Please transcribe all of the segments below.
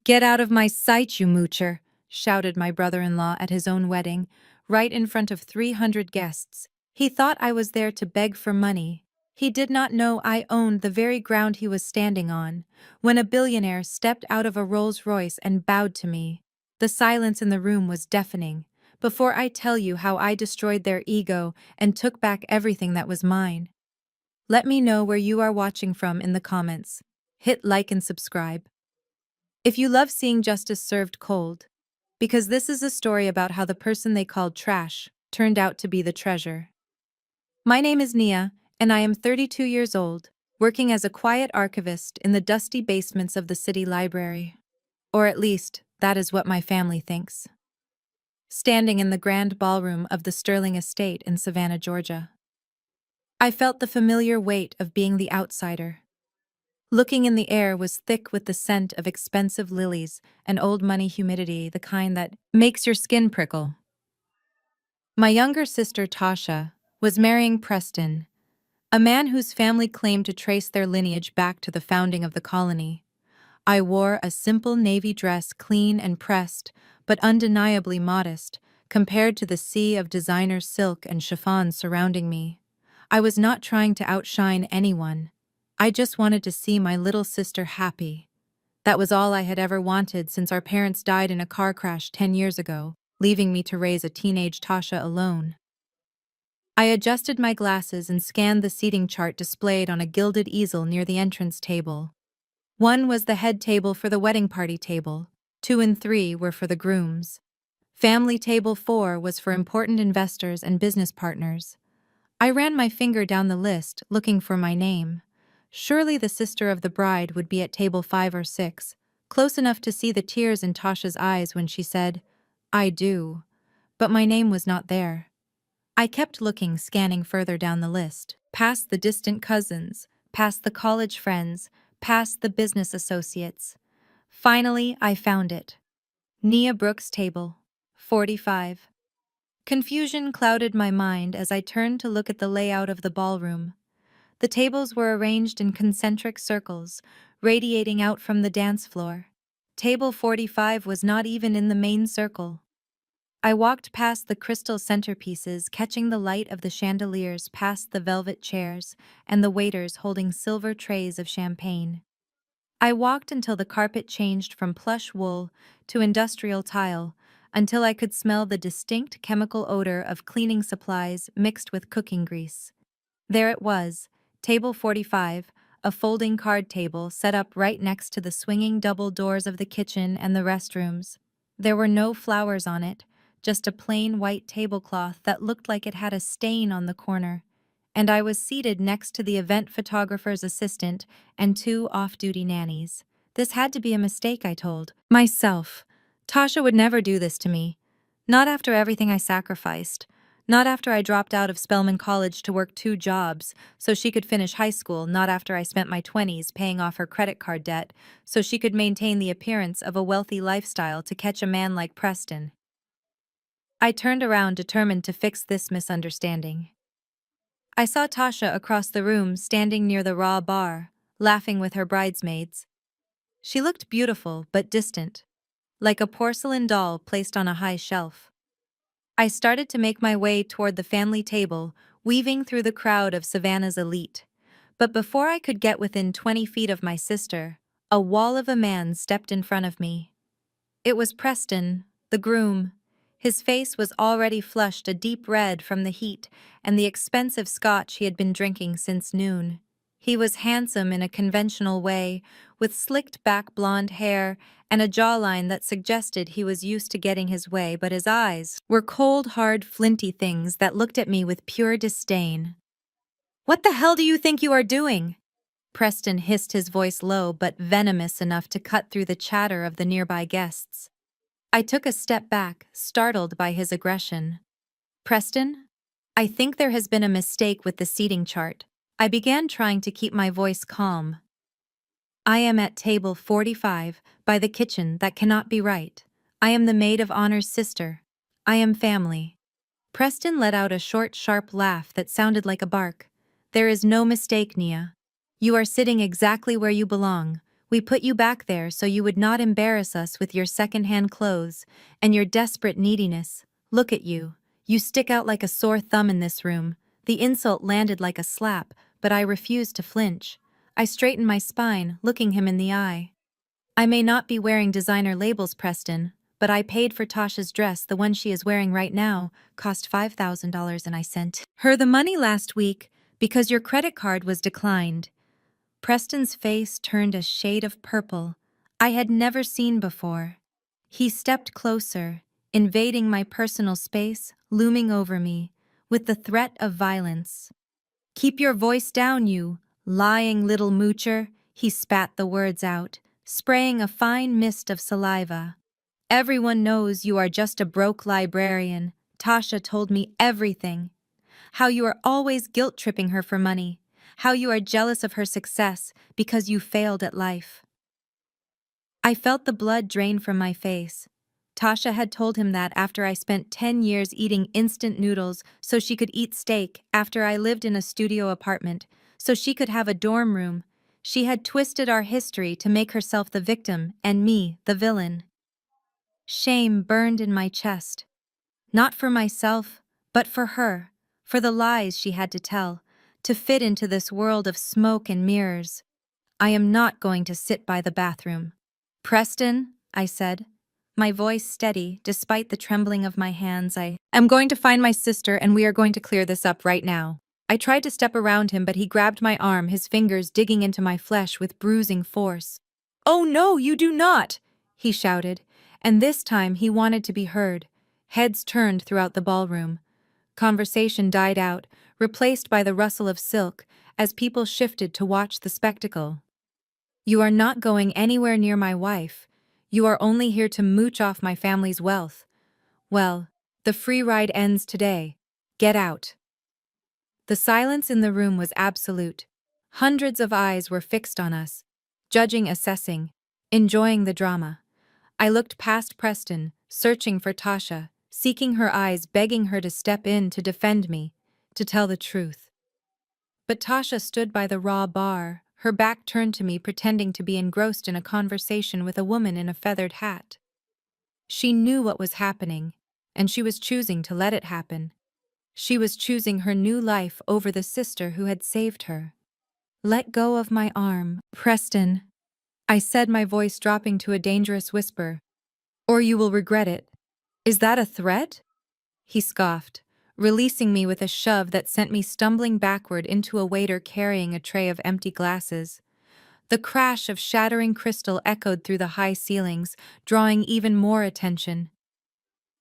"Get out of my sight, you moocher," shouted my brother-in-law at his own wedding, right in front of 300 guests. He thought I was there to beg for money. He did not know I owned the very ground he was standing on, when a billionaire stepped out of a Rolls-Royce and bowed to me. The silence in the room was deafening. Before I tell you how I destroyed their ego and took back everything that was mine. Let me know where you are watching from in the comments. Hit like and subscribe if you love seeing justice served cold, because this is a story about how the person they called trash turned out to be the treasure. My name is Nia, and I am 32 years old, working as a quiet archivist in the dusty basements of the city library. Or at least, that is what my family thinks. Standing in the grand ballroom of the Sterling Estate in Savannah, Georgia, I felt the familiar weight of being the outsider. Looking in the air was thick with the scent of expensive lilies and old money humidity, the kind that makes your skin prickle. My younger sister, Tasha, was marrying Preston, a man whose family claimed to trace their lineage back to the founding of the colony. I wore a simple navy dress, clean and pressed, but undeniably modest, compared to the sea of designer silk and chiffon surrounding me. I was not trying to outshine anyone. I just wanted to see my little sister happy. That was all I had ever wanted since our parents died in a car crash 10 years ago, leaving me to raise a teenage Tasha alone. I adjusted my glasses and scanned the seating chart displayed on a gilded easel near the entrance table. 1 was the head table for the wedding party table, 2 and 3 were for the grooms. Family table 4 was for important investors and business partners. I ran my finger down the list, looking for my name. Surely the sister of the bride would be at table 5 or 6, close enough to see the tears in Tasha's eyes when she said, "I do." But my name was not there. I kept looking, scanning further down the list, past the distant cousins, past the college friends, past the business associates. Finally, I found it. Nia Brooks' table, 45. Confusion clouded my mind as I turned to look at the layout of the ballroom. The tables were arranged in concentric circles, radiating out from the dance floor. Table 45 was not even in the main circle. I walked past the crystal centerpieces, catching the light of the chandeliers, past the velvet chairs and the waiters holding silver trays of champagne. I walked until the carpet changed from plush wool to industrial tile, until I could smell the distinct chemical odor of cleaning supplies mixed with cooking grease. There it was, table 45, a folding card table set up right next to the swinging double doors of the kitchen and the restrooms. There were no flowers on it, just a plain white tablecloth that looked like it had a stain on the corner. And I was seated next to the event photographer's assistant and 2 off-duty nannies. This had to be a mistake, I told myself. Tasha would never do this to me. Not after everything I sacrificed. Not after I dropped out of Spelman College to work 2 jobs so she could finish high school. Not after I spent my 20s paying off her credit card debt so she could maintain the appearance of a wealthy lifestyle to catch a man like Preston. I turned around, determined to fix this misunderstanding. I saw Tasha across the room, standing near the raw bar, laughing with her bridesmaids. She looked beautiful but distant, like a porcelain doll placed on a high shelf. I started to make my way toward the family table, weaving through the crowd of Savannah's elite. But before I could get within 20 feet of my sister, a wall of a man stepped in front of me. It was Preston, the groom. His face was already flushed a deep red from the heat and the expensive scotch he had been drinking since noon. He was handsome in a conventional way, with slicked back blonde hair and a jawline that suggested he was used to getting his way, but his eyes were cold, hard, flinty things that looked at me with pure disdain. "What the hell do you think you are doing?" Preston hissed, his voice low but venomous enough to cut through the chatter of the nearby guests. I took a step back, startled by his aggression. "Preston? I think there has been a mistake with the seating chart." I began, trying to keep my voice calm. "I am at table 45, by the kitchen. That cannot be right. I am the maid of honor's sister. I am family." Preston let out a short, sharp laugh that sounded like a bark. "There is no mistake, Nia. You are sitting exactly where you belong, We put you back there so you would not embarrass us with your second-hand clothes and your desperate neediness. Look at you. You stick out like a sore thumb in this room. The insult landed like a slap, but I refused to flinch. I straightened my spine, looking him in the eye. I may not be wearing designer labels, Preston, but I paid for Tasha's dress. The one she is wearing right now cost $5,000 and I sent her the money last week because your credit card was declined. Preston's face turned a shade of purple I had never seen before. He stepped closer, invading my personal space, looming over me, with the threat of violence. "Keep your voice down, you lying little moocher," he spat the words out, spraying a fine mist of saliva. "Everyone knows you are just a broke librarian. Tasha told me everything. How you are always guilt-tripping her for money. How you are jealous of her success because you failed at life." I felt the blood drain from my face. Tasha had told him that after I spent 10 years eating instant noodles so she could eat steak, after I lived in a studio apartment so she could have a dorm room, she had twisted our history to make herself the victim and me the villain. Shame burned in my chest. Not for myself, but for her, for the lies she had to tell, to fit into this world of smoke and mirrors. "I am not going to sit by the bathroom." "Preston," I said, my voice steady despite the trembling of my hands, "I am going to find my sister and we are going to clear this up right now." I tried to step around him, but he grabbed my arm, his fingers digging into my flesh with bruising force. "Oh no, you do not!" he shouted, and this time he wanted to be heard. Heads turned throughout the ballroom. Conversation died out, replaced by the rustle of silk, as people shifted to watch the spectacle. "You are not going anywhere near my wife. You are only here to mooch off my family's wealth. Well, the free ride ends today. Get out." The silence in the room was absolute. Hundreds of eyes were fixed on us, judging, assessing, enjoying the drama. I looked past Preston, searching for Tasha, seeking her eyes, begging her to step in to defend me, to tell the truth. But Tasha stood by the raw bar, her back turned to me, pretending to be engrossed in a conversation with a woman in a feathered hat. She knew what was happening, and she was choosing to let it happen. She was choosing her new life over the sister who had saved her. "Let go of my arm, Preston," I said, my voice dropping to a dangerous whisper, "or you will regret it." "Is that a threat?" he scoffed, releasing me with a shove that sent me stumbling backward into a waiter carrying a tray of empty glasses. The crash of shattering crystal echoed through the high ceilings, drawing even more attention.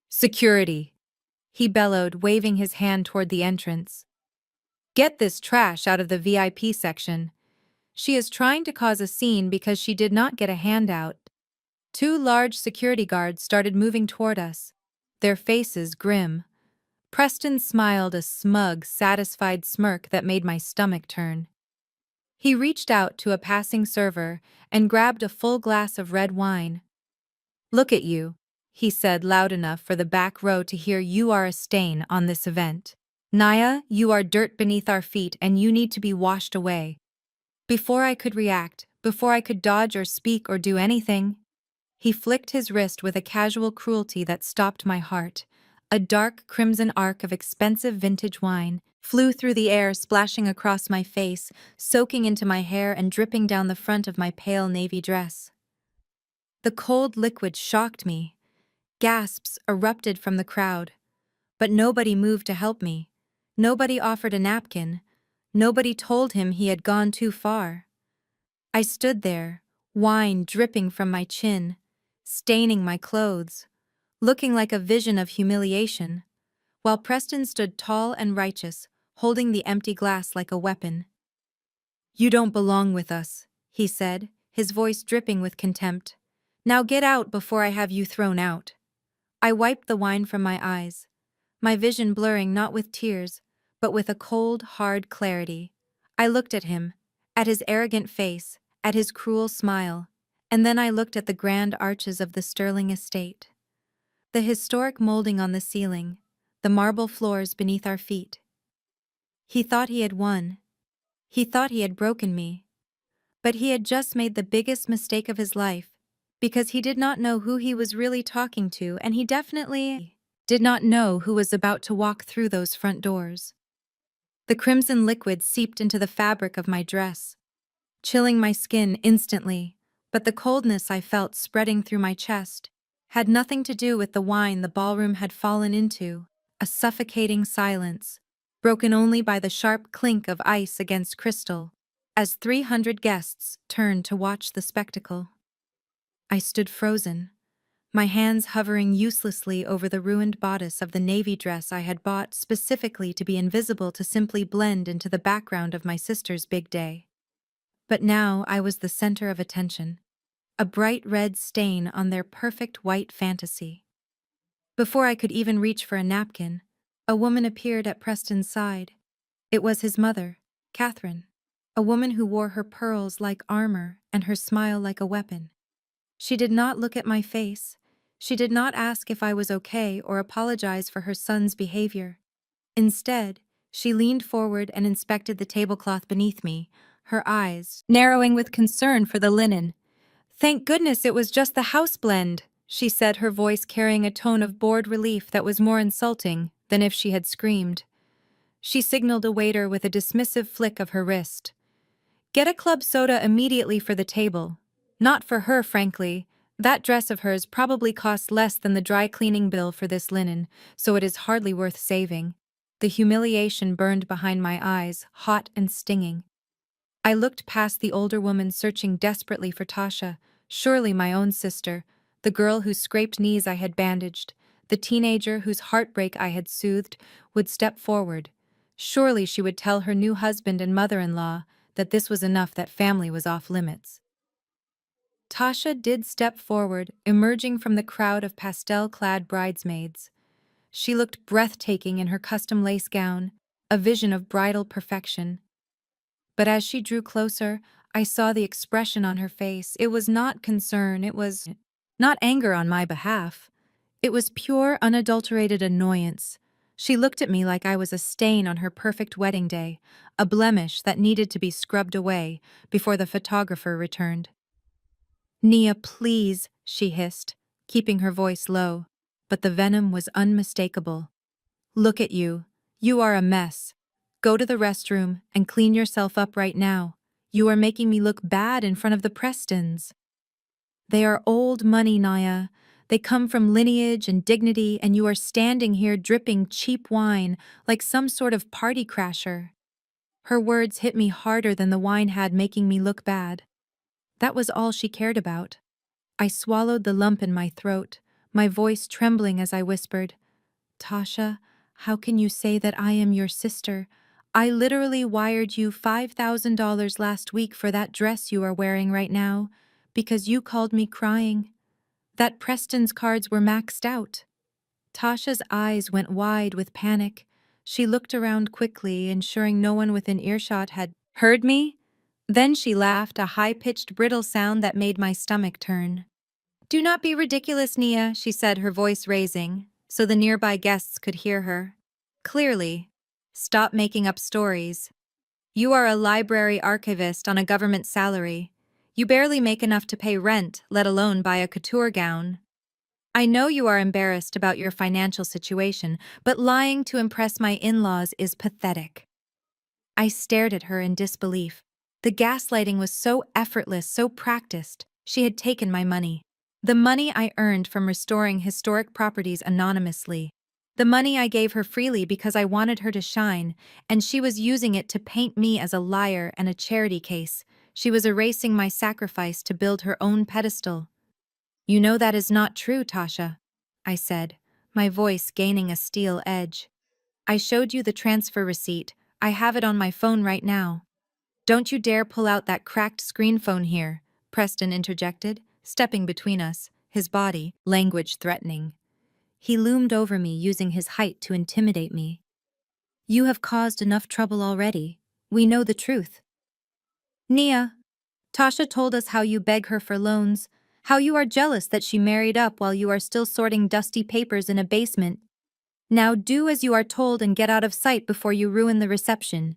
"Security," he bellowed, waving his hand toward the entrance. "Get this trash out of the VIP section. She is trying to cause a scene because she did not get a handout." Two large security guards started moving toward us, their faces grim. Preston smiled, a smug, satisfied smirk that made my stomach turn. He reached out to a passing server and grabbed a full glass of red wine. "Look at you," he said loud enough for the back row to hear. "You are a stain on this event. Naya, you are dirt beneath our feet and you need to be washed away." Before I could react, before I could dodge or speak or do anything, he flicked his wrist with a casual cruelty that stopped my heart. A dark crimson arc of expensive vintage wine flew through the air, splashing across my face, soaking into my hair and dripping down the front of my pale navy dress. The cold liquid shocked me. Gasps erupted from the crowd. But nobody moved to help me. Nobody offered a napkin. Nobody told him he had gone too far. I stood there, wine dripping from my chin, staining my clothes, looking like a vision of humiliation, while Preston stood tall and righteous, holding the empty glass like a weapon. "You don't belong with us," he said, his voice dripping with contempt. "Now get out before I have you thrown out." I wiped the wine from my eyes, my vision blurring not with tears, but with a cold, hard clarity. I looked at him, at his arrogant face, at his cruel smile, and then I looked at the grand arches of the Sterling estate. The historic molding on the ceiling, the marble floors beneath our feet. He thought he had won. He thought he had broken me. But he had just made the biggest mistake of his life, because he did not know who he was really talking to, and he definitely did not know who was about to walk through those front doors. The crimson liquid seeped into the fabric of my dress, chilling my skin instantly, but the coldness I felt spreading through my chest had nothing to do with the wine the ballroom had fallen into, a suffocating silence, broken only by the sharp clink of ice against crystal, as 300 guests turned to watch the spectacle. I stood frozen, my hands hovering uselessly over the ruined bodice of the navy dress I had bought specifically to be invisible to simply blend into the background of my sister's big day. But now I was the center of attention, a bright red stain on their perfect white fantasy. Before I could even reach for a napkin, a woman appeared at Preston's side. It was his mother, Catherine, a woman who wore her pearls like armor and her smile like a weapon. She did not look at my face. She did not ask if I was okay or apologize for her son's behavior. Instead, she leaned forward and inspected the tablecloth beneath me, her eyes narrowing with concern for the linen. "Thank goodness it was just the house blend," she said, her voice carrying a tone of bored relief that was more insulting than if she had screamed. She signaled a waiter with a dismissive flick of her wrist. "Get a club soda immediately for the table." Not for her, frankly. That dress of hers probably cost less than the dry cleaning bill for this linen, so it is hardly worth saving. The humiliation burned behind my eyes, hot and stinging. I looked past the older woman searching desperately for Tasha, surely my own sister, the girl whose scraped knees I had bandaged, the teenager whose heartbreak I had soothed, would step forward. Surely she would tell her new husband and mother-in-law that this was enough, that family was off limits. Tasha did step forward, emerging from the crowd of pastel-clad bridesmaids. She looked breathtaking in her custom lace gown, a vision of bridal perfection. But as she drew closer, I saw the expression on her face. It was not concern, it was not anger on my behalf. It was pure, unadulterated annoyance. She looked at me like I was a stain on her perfect wedding day, a blemish that needed to be scrubbed away before the photographer returned. "Nia, please," she hissed, keeping her voice low, but the venom was unmistakable. "Look at you. You are a mess. Go to the restroom and clean yourself up right now. You are making me look bad in front of the Prestons." "They are old money, Nia. They come from lineage and dignity, and you are standing here dripping cheap wine like some sort of party crasher." Her words hit me harder than the wine had, making me look bad. That was all she cared about. I swallowed the lump in my throat, my voice trembling as I whispered, "Tasha, how can you say that I am your sister? I literally wired you $5,000 last week for that dress you are wearing right now, because you called me crying. That Preston's cards were maxed out." Tasha's eyes went wide with panic. She looked around quickly, ensuring no one within earshot had heard me. Then she laughed, a high-pitched, brittle sound that made my stomach turn. "Do not be ridiculous, Nia," she said, her voice raising, so the nearby guests could hear her. "Clearly. Stop making up stories. You are a library archivist on a government salary. You barely make enough to pay rent, let alone buy a couture gown. I know you are embarrassed about your financial situation, but lying to impress my in-laws is pathetic." I stared at her in disbelief. The gaslighting was so effortless, so practiced. She had taken my money. The money I earned from restoring historic properties anonymously. The money I gave her freely because I wanted her to shine, and she was using it to paint me as a liar and a charity case. She was erasing my sacrifice to build her own pedestal. "You know that is not true, Tasha," I said, my voice gaining a steel edge. "I showed you the transfer receipt. I have it on my phone right now." "Don't you dare pull out that cracked screen phone here," Preston interjected, stepping between us, his body language threatening. He loomed over me, using his height to intimidate me. "You have caused enough trouble already. We know the truth." "Nia, Tasha told us how you beg her for loans, how you are jealous that she married up while you are still sorting dusty papers in a basement. Now do as you are told and get out of sight before you ruin the reception."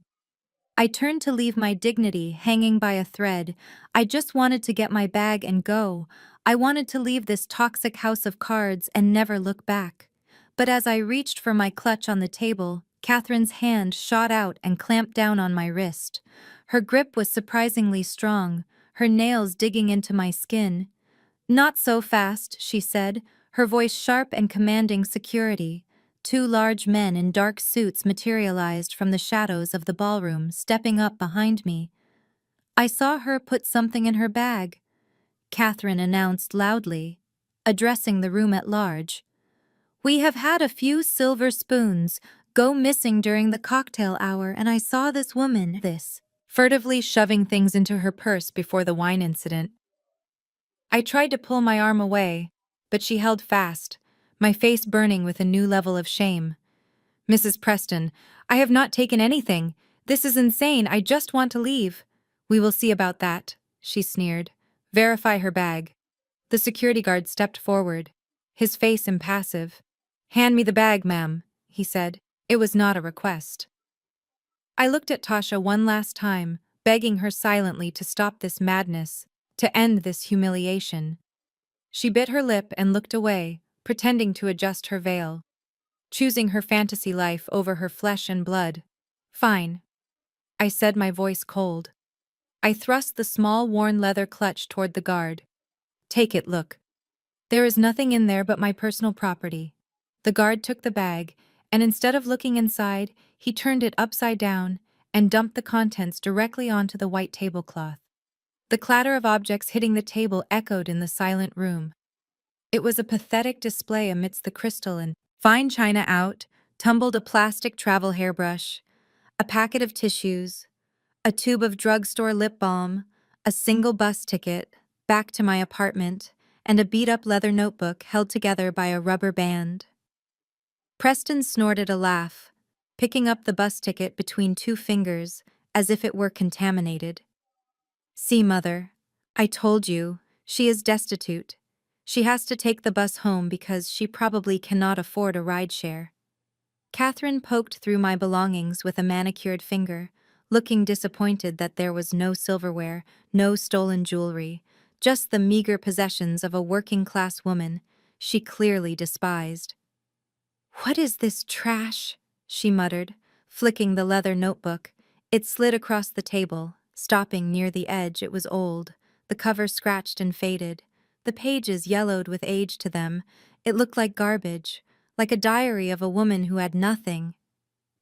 I turned to leave my dignity hanging by a thread. I just wanted to get my bag and go. I wanted to leave this toxic house of cards and never look back. But as I reached for my clutch on the table, Catherine's hand shot out and clamped down on my wrist. Her grip was surprisingly strong, her nails digging into my skin. "Not so fast," she said, her voice sharp and commanding security. Two large men in dark suits materialized from the shadows of the ballroom, stepping up behind me. "I saw her put something in her bag," Catherine announced loudly, addressing the room at large. "We have had a few silver spoons go missing during the cocktail hour, and I saw this woman, furtively shoving things into her purse before the wine incident." I tried to pull my arm away, but she held fast, my face burning with a new level of shame. "Mrs. Preston, I have not taken anything. This is insane. I just want to leave." "We will see about that," she sneered. "Verify her bag." The security guard stepped forward, his face impassive. "Hand me the bag, ma'am," he said. It was not a request. I looked at Tasha one last time, begging her silently to stop this madness, to end this humiliation. She bit her lip and looked away, pretending to adjust her veil, choosing her fantasy life over her flesh and blood. "Fine," I said, my voice cold. I thrust the small worn leather clutch toward the guard. "Take it, look. There is nothing in there but my personal property." The guard took the bag, and instead of looking inside, he turned it upside down and dumped the contents directly onto the white tablecloth. The clatter of objects hitting the table echoed in the silent room. It was a pathetic display amidst the crystal and fine china. Out tumbled a plastic travel hairbrush, a packet of tissues, a tube of drugstore lip balm, a single bus ticket back to my apartment, and a beat-up leather notebook held together by a rubber band. Preston snorted a laugh, picking up the bus ticket between two fingers as if it were contaminated. "See, Mother, I told you, she is destitute. She has to take the bus home because she probably cannot afford a rideshare." Catherine poked through my belongings with a manicured finger, looking disappointed that there was no silverware, no stolen jewelry, just the meager possessions of a working-class woman she clearly despised. "What is this trash?" she muttered, flicking the leather notebook. It slid across the table, stopping near the edge. It was old, the cover scratched and faded, the pages yellowed with age to them. It looked like garbage, like a diary of a woman who had nothing.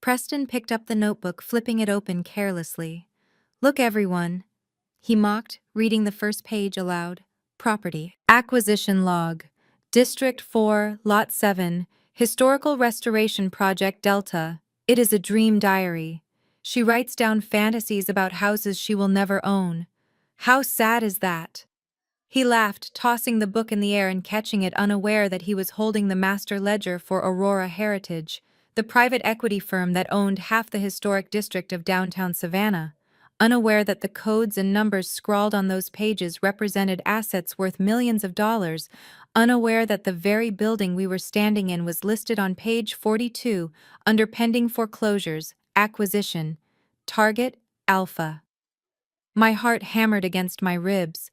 Preston picked up the notebook, flipping it open carelessly. "Look, everyone," he mocked, reading the first page aloud. "Property. Acquisition log. District 4, Lot 7, Historical Restoration Project Delta. It is a dream diary. She writes down fantasies about houses she will never own. How sad is that?" He laughed, tossing the book in the air and catching it, unaware that he was holding the master ledger for Aurora Heritage, the private equity firm that owned half the historic district of downtown Savannah, unaware that the codes and numbers scrawled on those pages represented assets worth millions of dollars, unaware that the very building we were standing in was listed on page 42 under pending foreclosures, acquisition, target, Alpha. My heart hammered against my ribs.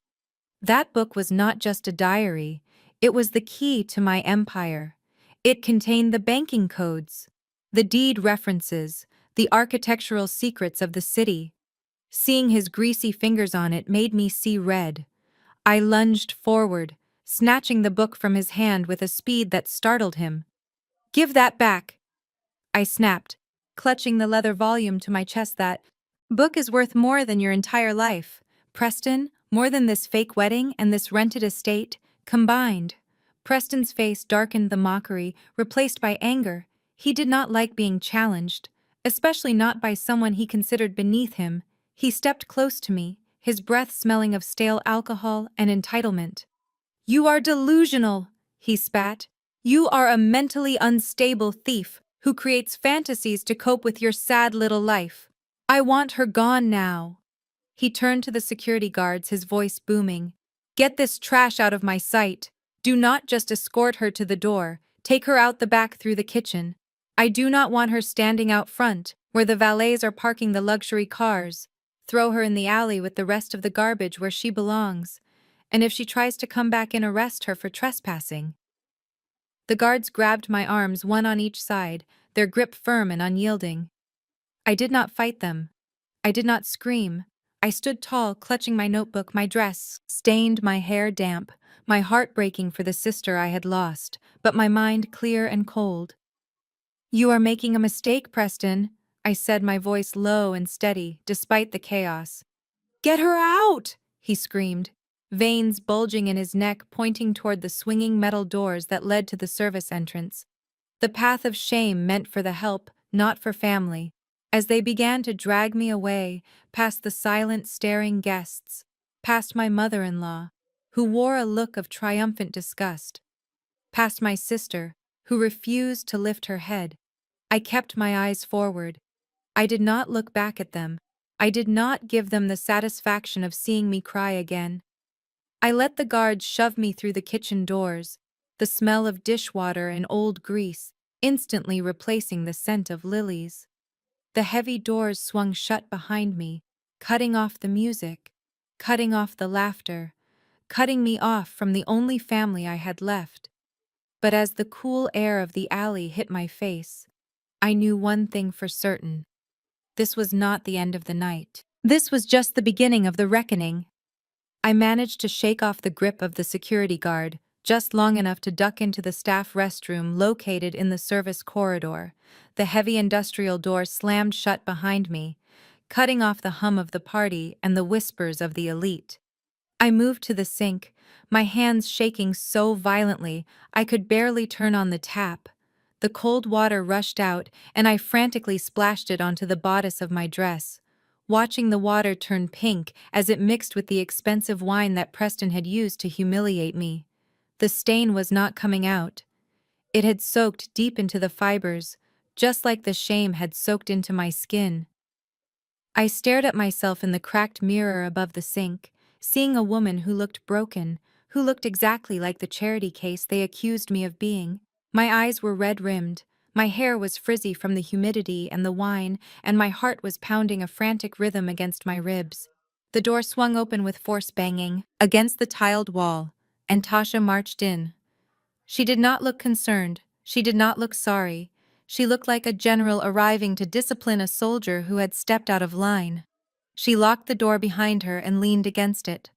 That book was not just a diary, it was the key to my empire. It contained the banking codes, the deed references, the architectural secrets of the city. Seeing his greasy fingers on it made me see red. I lunged forward, snatching the book from his hand with a speed that startled him. "Give that back," I snapped, clutching the leather volume to my chest. "That book is worth more than your entire life, Preston, more than this fake wedding and this rented estate, combined." Preston's face darkened, the mockery replaced by anger. He did not like being challenged, especially not by someone he considered beneath him. He stepped close to me, his breath smelling of stale alcohol and entitlement. "You are delusional," he spat. "You are a mentally unstable thief who creates fantasies to cope with your sad little life. I want her gone now." He turned to the security guards, his voice booming. "Get this trash out of my sight. Do not just escort her to the door. Take her out the back through the kitchen. I do not want her standing out front, where the valets are parking the luxury cars. Throw her in the alley with the rest of the garbage where she belongs. And if she tries to come back in, arrest her for trespassing." The guards grabbed my arms, one on each side, their grip firm and unyielding. I did not fight them. I did not scream. I stood tall, clutching my notebook, my dress stained, my hair damp, my heart breaking for the sister I had lost, but my mind clear and cold. "You are making a mistake, Preston," I said, my voice low and steady, despite the chaos. "Get her out!" he screamed, veins bulging in his neck, pointing toward the swinging metal doors that led to the service entrance. The path of shame meant for the help, not for family. As they began to drag me away, past the silent, staring guests, past my mother-in-law, who wore a look of triumphant disgust, past my sister, who refused to lift her head, I kept my eyes forward. I did not look back at them. I did not give them the satisfaction of seeing me cry again. I let the guards shove me through the kitchen doors, the smell of dishwater and old grease instantly replacing the scent of lilies. The heavy doors swung shut behind me, cutting off the music, cutting off the laughter, cutting me off from the only family I had left. But as the cool air of the alley hit my face, I knew one thing for certain. This was not the end of the night. This was just the beginning of the reckoning. I managed to shake off the grip of the security guard, just long enough to duck into the staff restroom located in the service corridor. The heavy industrial door slammed shut behind me, cutting off the hum of the party and the whispers of the elite. I moved to the sink, my hands shaking so violently I could barely turn on the tap. The cold water rushed out, and I frantically splashed it onto the bodice of my dress, watching the water turn pink as it mixed with the expensive wine that Preston had used to humiliate me. The stain was not coming out. It had soaked deep into the fibers, just like the shame had soaked into my skin. I stared at myself in the cracked mirror above the sink, seeing a woman who looked broken, who looked exactly like the charity case they accused me of being. My eyes were red-rimmed, my hair was frizzy from the humidity and the wine, and my heart was pounding a frantic rhythm against my ribs. The door swung open with force, banging against the tiled wall, and Tasha marched in. She did not look concerned, she did not look sorry. She looked like a general arriving to discipline a soldier who had stepped out of line. She locked the door behind her and leaned against it,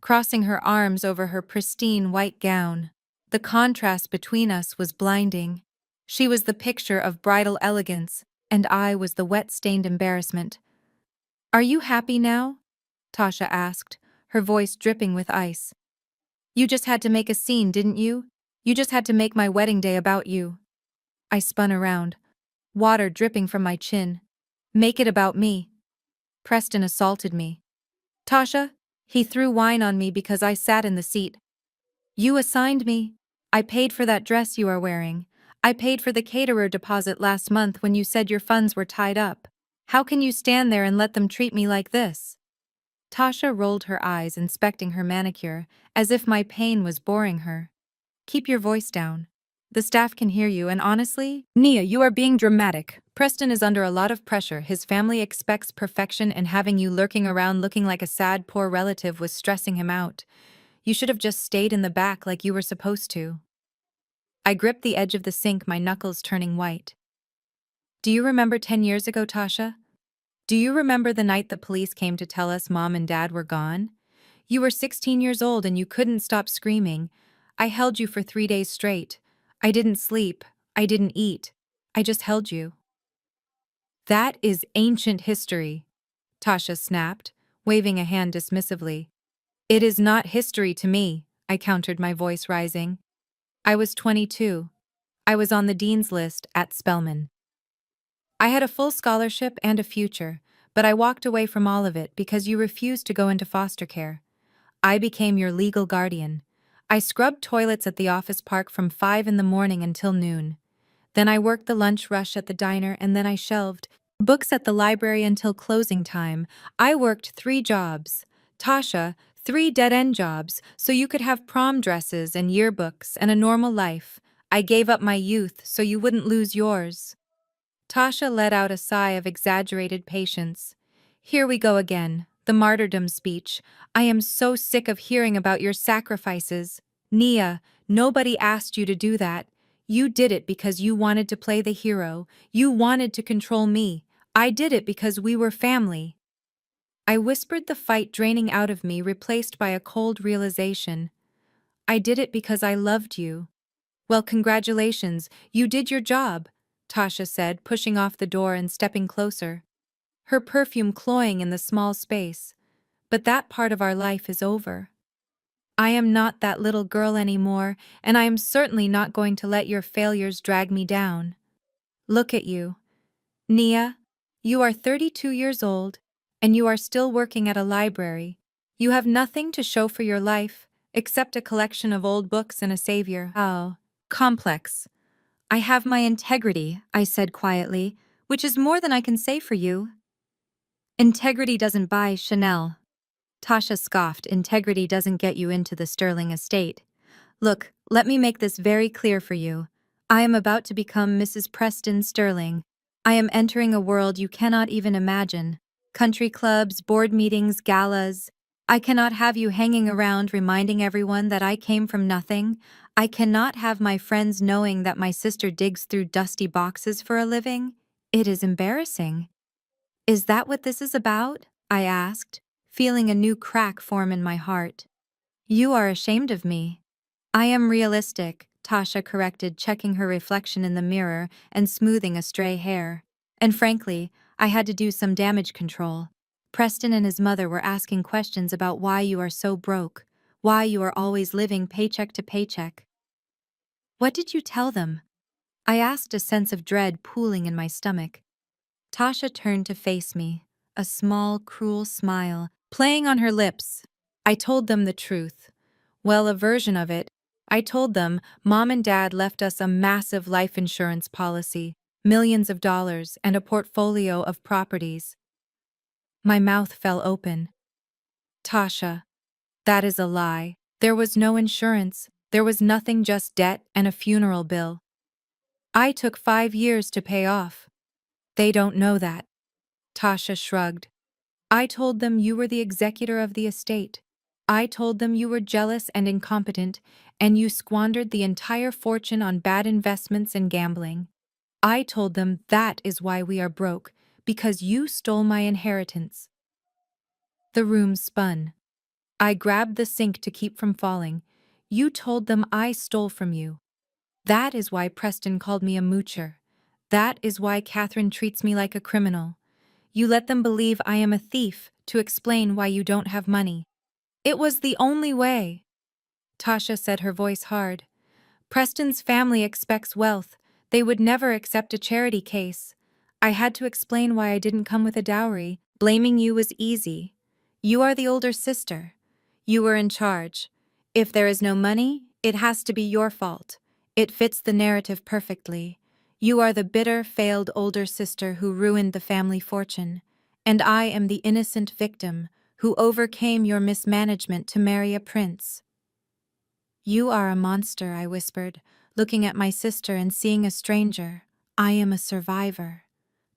crossing her arms over her pristine white gown. The contrast between us was blinding. She was the picture of bridal elegance, and I was the wet-stained embarrassment. "Are you happy now?" Tasha asked, her voice dripping with ice. "You just had to make a scene, didn't you? You just had to make my wedding day about you." I spun around, water dripping from my chin. "Make it about me." Preston assaulted me. "Tasha," he threw wine on me because I sat in the seat. "You assigned me. I paid for that dress you are wearing. I paid for the caterer deposit last month when you said your funds were tied up. How can you stand there and let them treat me like this?" Tasha rolled her eyes, inspecting her manicure, as if my pain was boring her. "Keep your voice down. The staff can hear you, and honestly, Nia, you are being dramatic. Preston is under a lot of pressure. His family expects perfection, and having you lurking around looking like a sad, poor relative was stressing him out. You should have just stayed in the back like you were supposed to." I gripped the edge of the sink, my knuckles turning white. "Do you remember 10 years ago, Tasha? Do you remember the night the police came to tell us Mom and Dad were gone? You were 16 years old and you couldn't stop screaming. I held you for 3 days straight. I didn't sleep. I didn't eat. I just held you." "That is ancient history," Tasha snapped, waving a hand dismissively. "It is not history to me," I countered, my voice rising. "I was 22. I was on the dean's list at Spelman. I had a full scholarship and a future, but I walked away from all of it because you refused to go into foster care. I became your legal guardian. I scrubbed toilets at the office park from 5 in the morning until noon. Then I worked the lunch rush at the diner, and then I shelved books at the library until closing time. I worked 3 jobs. Tasha, 3 dead-end jobs, so you could have prom dresses and yearbooks and a normal life. I gave up my youth so you wouldn't lose yours." Tasha let out a sigh of exaggerated patience. Here we go again, the martyrdom speech. I am so sick of hearing about your sacrifices. Nia, nobody asked you to do that. You did it because you wanted to play the hero. You wanted to control me. I did it because we were family. I whispered, the fight draining out of me, replaced by a cold realization. I did it because I loved you. Well, congratulations, you did your job, Tasha said, pushing off the door and stepping closer, her perfume cloying in the small space. But that part of our life is over. I am not that little girl anymore, and I am certainly not going to let your failures drag me down. Look at you. Nia, you are 32 years old, and you are still working at a library. You have nothing to show for your life, except a collection of old books and a savior. Oh, complex. I have my integrity, I said quietly, which is more than I can say for you. Integrity doesn't buy Chanel. Tasha scoffed. Integrity doesn't get you into the Sterling estate. Look, let me make this very clear for you. I am about to become Mrs. Preston Sterling. I am entering a world you cannot even imagine. Country clubs, board meetings, galas. I cannot have you hanging around reminding everyone that I came from nothing. I cannot have my friends knowing that my sister digs through dusty boxes for a living. It is embarrassing. Is that what this is about? I asked, feeling a new crack form in my heart. You are ashamed of me. I am realistic, Tasha corrected, checking her reflection in the mirror and smoothing a stray hair. And frankly, I had to do some damage control. Preston and his mother were asking questions about why you are so broke, why you are always living paycheck to paycheck. What did you tell them? I asked, a sense of dread pooling in my stomach. Tasha turned to face me, a small, cruel smile playing on her lips. I told them the truth. Well, a version of it. I told them Mom and Dad left us a massive life insurance policy, millions of dollars, and a portfolio of properties. My mouth fell open. Tasha, that is a lie. There was no insurance. There was nothing, just debt and a funeral bill. I took 5 years to pay off. They don't know that. Tasha shrugged. I told them you were the executor of the estate. I told them you were jealous and incompetent, and you squandered the entire fortune on bad investments and gambling. I told them that is why we are broke, because you stole my inheritance. The room spun. I grabbed the sink to keep from falling. You told them I stole from you. That is why Preston called me a moocher. That is why Catherine treats me like a criminal. You let them believe I am a thief to explain why you don't have money. It was the only way. Tasha said, her voice hard. Preston's family expects wealth. They would never accept a charity case. I had to explain why I didn't come with a dowry. Blaming you was easy. You are the older sister. You were in charge. If there is no money, it has to be your fault. It fits the narrative perfectly. You are the bitter, failed older sister who ruined the family fortune. And I am the innocent victim who overcame your mismanagement to marry a prince. You are a monster, I whispered, looking at my sister and seeing a stranger. I am a survivor.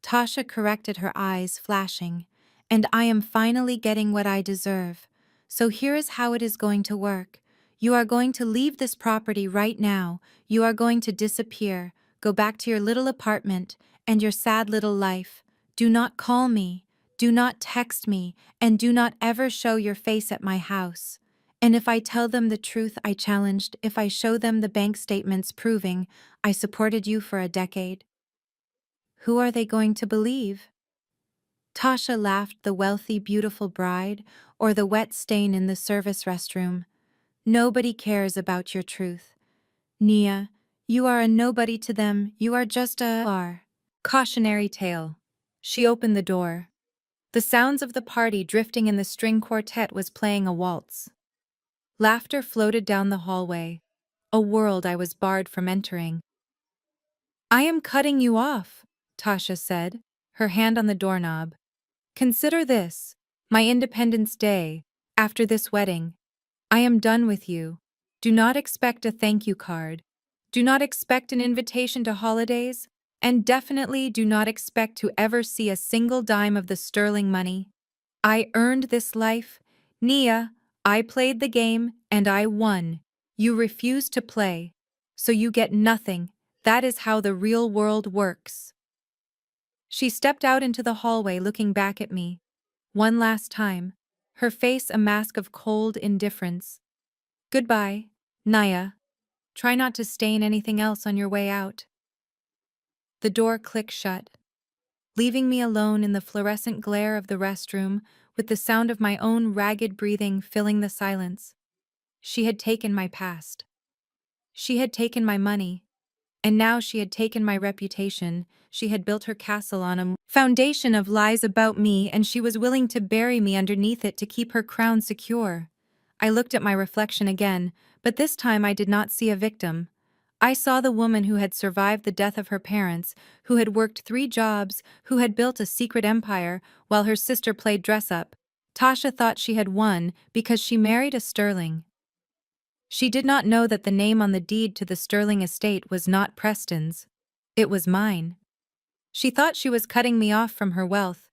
Tasha corrected, her eyes flashing. And I am finally getting what I deserve. So here is how it is going to work. You are going to leave this property right now. You are going to disappear, go back to your little apartment and your sad little life. Do not call me. Do not text me, and do not ever show your face at my house. And if I tell them the truth, I challenged, if I show them the bank statements proving I supported you for a decade, who are they going to believe? Tasha laughed, the wealthy, beautiful bride, or the wet stain in the service restroom. Nobody cares about your truth. Nia, you are a nobody to them, you are just a cautionary tale. She opened the door. The sounds of the party drifting in the string quartet was playing a waltz. Laughter floated down the hallway, a world I was barred from entering. I am cutting you off, Tasha said, her hand on the doorknob. Consider this, my Independence Day, after this wedding. I am done with you. Do not expect a thank you card. Do not expect an invitation to holidays, And definitely do not expect to ever see a single dime of the sterling money. I earned this life. Nia, I played the game and I won. You refuse to play, so you get nothing. That is how the real world works. She stepped out into the hallway looking back at me. One last time, her face a mask of cold indifference. Goodbye, Naya. Try not to stain anything else on your way out. The door clicked shut, leaving me alone in the fluorescent glare of the restroom with the sound of my own ragged breathing filling the silence. She had taken my past. She had taken my money. And now she had taken my reputation. She had built her castle on a foundation of lies about me, and she was willing to bury me underneath it to keep her crown secure. I looked at my reflection again, but this time I did not see a victim. I saw the woman who had survived the death of her parents, who had worked 3 jobs, who had built a secret empire, while her sister played dress-up. Tasha thought she had won because she married a sterling. She did not know that the name on the deed to the Sterling estate was not Preston's. It was mine. She thought she was cutting me off from her wealth,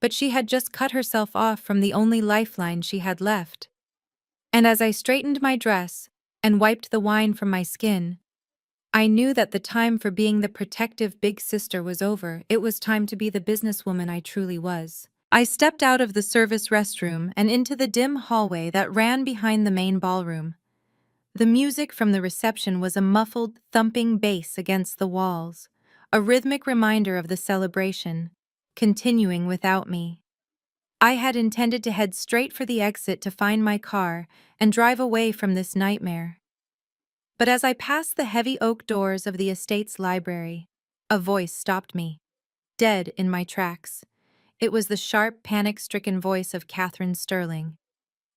but she had just cut herself off from the only lifeline she had left. And as I straightened my dress and wiped the wine from my skin, I knew that the time for being the protective big sister was over. It was time to be the businesswoman I truly was. I stepped out of the service restroom and into the dim hallway that ran behind the main ballroom. The music from the reception was a muffled, thumping bass against the walls, a rhythmic reminder of the celebration, continuing without me. I had intended to head straight for the exit to find my car and drive away from this nightmare. But as I passed the heavy oak doors of the estate's library, a voice stopped me, dead in my tracks. It was the sharp, panic-stricken voice of Catherine Sterling,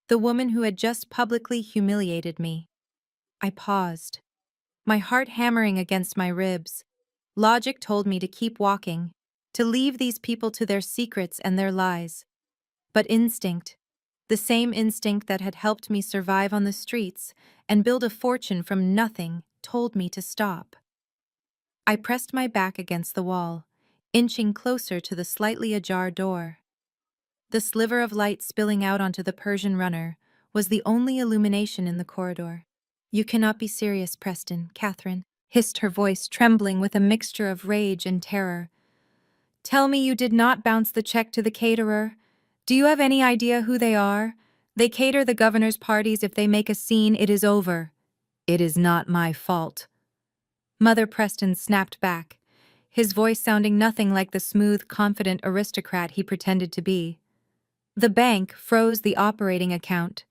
the woman who had just publicly humiliated me. I paused, my heart hammering against my ribs. Logic told me to keep walking, to leave these people to their secrets and their lies. But instinct, the same instinct that had helped me survive on the streets and build a fortune from nothing, told me to stop. I pressed my back against the wall, inching closer to the slightly ajar door. The sliver of light spilling out onto the Persian runner was the only illumination in the corridor. "You cannot be serious, Preston," Catherine hissed, her voice trembling with a mixture of rage and terror. "Tell me you did not bounce the check to the caterer. Do you have any idea who they are? They cater the governor's parties. If they make a scene, it is over." "It is not my fault." Mother Preston snapped back, his voice sounding nothing like the smooth, confident aristocrat he pretended to be. "The bank froze the operating account.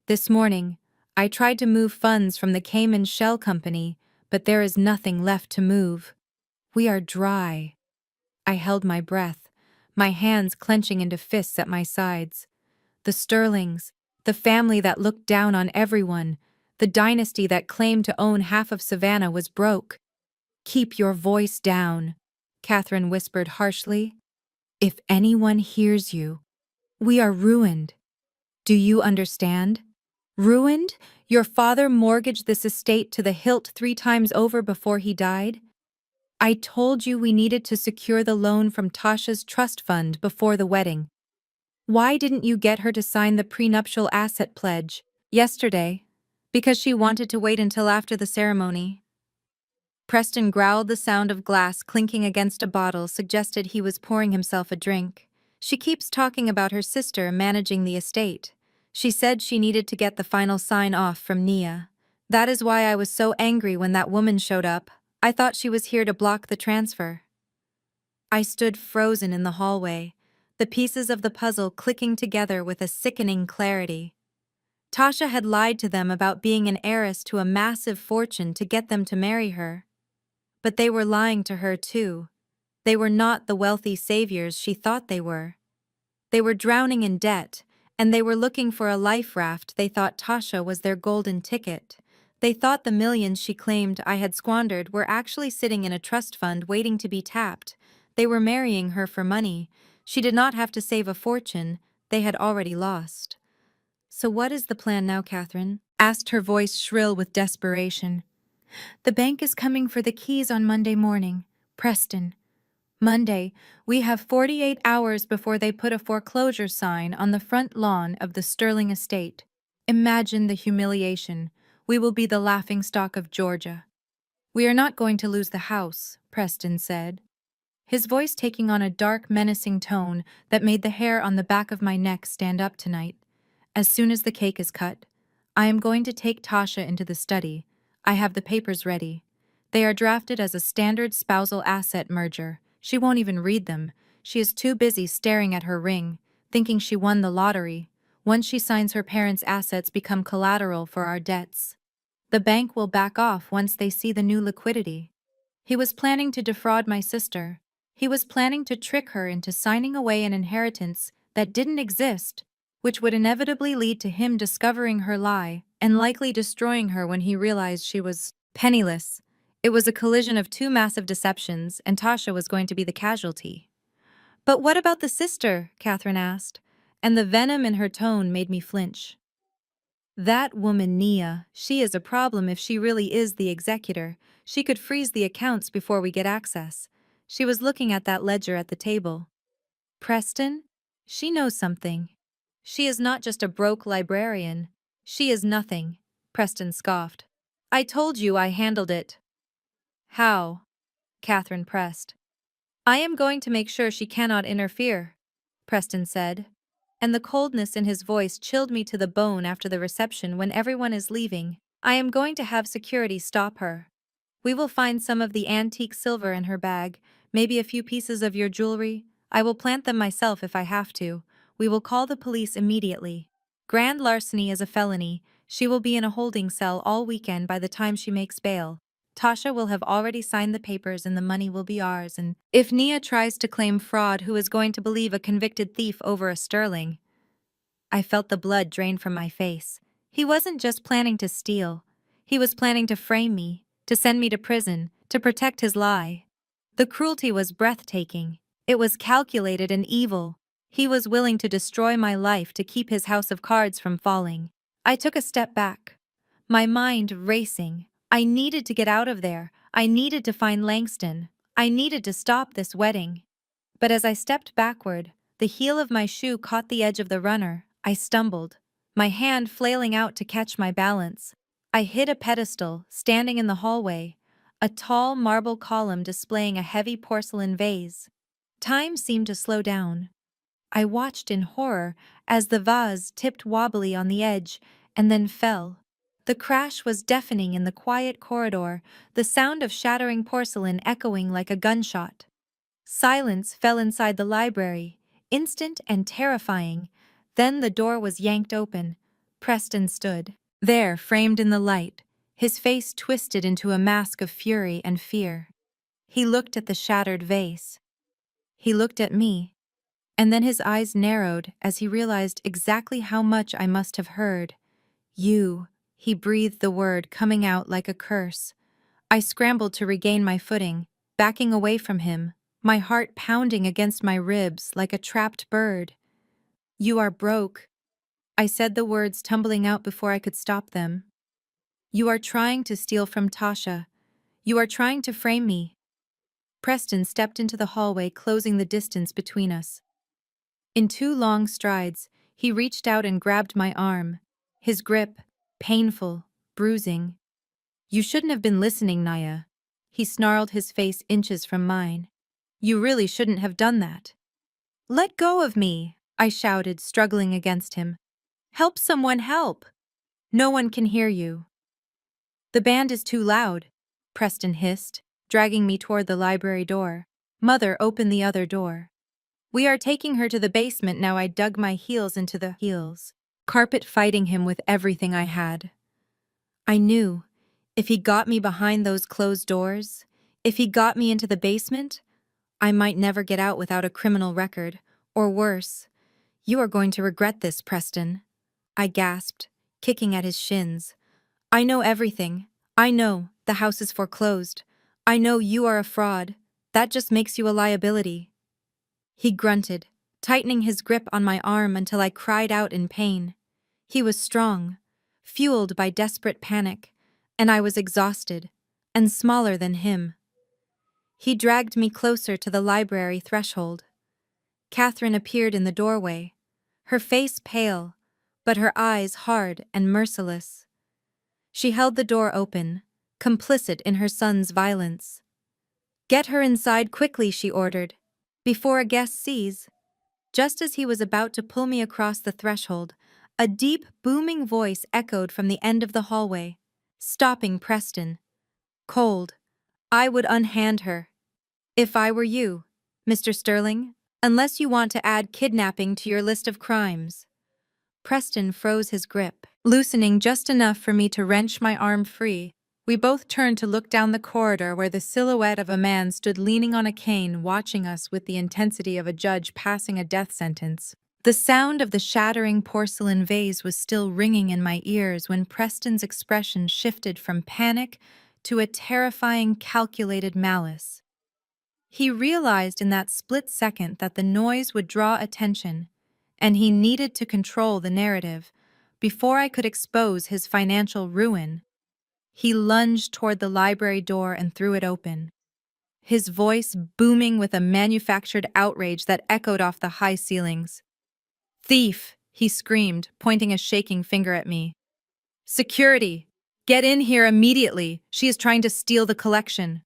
This morning, I tried to move funds from the Cayman Shell Company, but there is nothing left to move. We are dry." I held my breath, my hands clenching into fists at my sides. The Sterlings, the family that looked down on everyone, the dynasty that claimed to own half of Savannah was broke. "Keep your voice down," Catherine whispered harshly. "If anyone hears you, we are ruined. Do you understand? Ruined? Your father mortgaged this estate to the hilt 3 times over before he died? I told you we needed to secure the loan from Tasha's trust fund before the wedding. Why didn't you get her to sign the prenuptial asset pledge yesterday?" "Because she wanted to wait until after the ceremony." Preston growled. The sound of glass clinking against a bottle suggested he was pouring himself a drink. "She keeps talking about her sister managing the estate. She said she needed to get the final sign-off from Nia. That is why I was so angry when that woman showed up. I thought she was here to block the transfer." I stood frozen in the hallway, the pieces of the puzzle clicking together with a sickening clarity. Tasha had lied to them about being an heiress to a massive fortune to get them to marry her. But they were lying to her too. They were not the wealthy saviors she thought they were. They were drowning in debt, and they were looking for a life raft. They thought Tasha was their golden ticket. They thought the millions she claimed I had squandered were actually sitting in a trust fund waiting to be tapped. They were marrying her for money. She did not have to save a fortune they had already lost. "So what is the plan now, Catherine?" asked her voice shrill with desperation. "The bank is coming for the keys on Monday morning. Preston. Monday, we have 48 hours before they put a foreclosure sign on the front lawn of the Sterling estate. Imagine the humiliation. We will be the laughingstock of Georgia. We are not going to lose the house, Preston said, his voice taking on a dark, menacing tone that made the hair on the back of my neck stand up tonight. As soon as the cake is cut, I am going to take Tasha into the study. I have the papers ready. They are drafted as a standard spousal asset merger. She won't even read them. She is too busy staring at her ring, thinking she won the lottery. Once she signs, her parents' assets become collateral for our debts. The bank will back off once they see the new liquidity. He was planning to defraud my sister. He was planning to trick her into signing away an inheritance that didn't exist, which would inevitably lead to him discovering her lie and likely destroying her when he realized she was penniless. It was a collision of two massive deceptions, and Tasha was going to be the casualty. "But what about the sister?" Catherine asked, and the venom in her tone made me flinch. "That woman Nia, she is a problem if she really is the executor. She could freeze the accounts before we get access." She was looking at that ledger at the table. "Preston? She knows something. She is not just a broke librarian. She is nothing," Preston scoffed. "I told you I handled it." "How?" Catherine pressed. "I am going to make sure she cannot interfere," Preston said, and the coldness in his voice chilled me to the bone. After the reception, when everyone is leaving, I am going to have security stop her. We will find some of the antique silver in her bag, maybe a few pieces of your jewelry. I will plant them myself if I have to. We will call the police immediately. Grand larceny is a felony. She will be in a holding cell all weekend by the time she makes bail. Tasha will have already signed the papers and the money will be ours, and if Nia tries to claim fraud, who is going to believe a convicted thief over a sterling? I felt the blood drain from my face. He wasn't just planning to steal. He was planning to frame me, to send me to prison, to protect his lie. The cruelty was breathtaking. It was calculated and evil. He was willing to destroy my life to keep his house of cards from falling. I took a step back, my mind racing. I needed to get out of there. I needed to find Langston. I needed to stop this wedding. But as I stepped backward, the heel of my shoe caught the edge of the runner. I stumbled, my hand flailing out to catch my balance. I hit a pedestal, standing in the hallway, a tall marble column displaying a heavy porcelain vase. Time seemed to slow down. I watched in horror as the vase tipped wobbly on the edge and then fell. The crash was deafening in the quiet corridor, the sound of shattering porcelain echoing like a gunshot. Silence fell inside the library, instant and terrifying. Then the door was yanked open. Preston stood there, framed in the light, his face twisted into a mask of fury and fear. He looked at the shattered vase. He looked at me. And then his eyes narrowed as he realized exactly how much I must have heard. "You," he breathed the word coming out like a curse. I scrambled to regain my footing, backing away from him, my heart pounding against my ribs like a trapped bird. "You are broke." I said the words tumbling out before I could stop them. "You are trying to steal from Tasha. You are trying to frame me." Preston stepped into the hallway, closing the distance between us. In two long strides, he reached out and grabbed my arm, his grip painful, bruising. "You shouldn't have been listening, Naya." He snarled, his face inches from mine. "You really shouldn't have done that." "Let go of me," I shouted, struggling against him. "Help someone, help!" "No one can hear you." "The band is too loud," Preston hissed, dragging me toward the library door. "Mother, open the other door." "We are taking her to the basement now." I dug my heels into the heels, carpet fighting him with everything I had. I knew, if he got me behind those closed doors, if he got me into the basement, I might never get out without a criminal record, or worse. "You are going to regret this, Preston," I gasped, kicking at his shins. "I know everything. I know the house is foreclosed. I know you are a fraud. That just makes you a liability." He grunted, tightening his grip on my arm until I cried out in pain. He was strong, fueled by desperate panic, and I was exhausted, and smaller than him. He dragged me closer to the library threshold. Catherine appeared in the doorway, her face pale, but her eyes hard and merciless. She held the door open, complicit in her son's violence. "Get her inside quickly," she ordered, "before a guest sees." Just as he was about to pull me across the threshold, a deep, booming voice echoed from the end of the hallway, stopping Preston. Cold. "I would unhand her. If I were you, Mr. Sterling, unless you want to add kidnapping to your list of crimes." Preston froze his grip, loosening just enough for me to wrench my arm free. We both turned to look down the corridor where the silhouette of a man stood leaning on a cane, watching us with the intensity of a judge passing a death sentence. The sound of the shattering porcelain vase was still ringing in my ears when Preston's expression shifted from panic to a terrifying, calculated malice. He realized in that split second that the noise would draw attention, and he needed to control the narrative before I could expose his financial ruin. He lunged toward the library door and threw it open, his voice booming with a manufactured outrage that echoed off the high ceilings. "Thief!" he screamed, pointing a shaking finger at me. "Security! Get in here immediately! She is trying to steal the collection."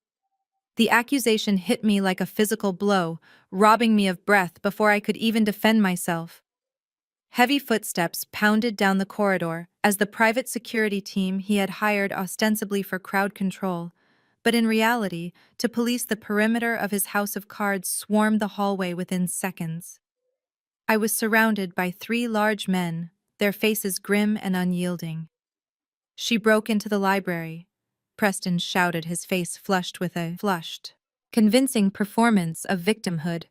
The accusation hit me like a physical blow, robbing me of breath before I could even defend myself. Heavy footsteps pounded down the corridor as the private security team he had hired ostensibly for crowd control, but in reality, to police the perimeter of his house of cards, swarmed the hallway within seconds. I was surrounded by 3 large men, their faces grim and unyielding. "She broke into the library," Preston shouted, his face flushed with a convincing performance of victimhood.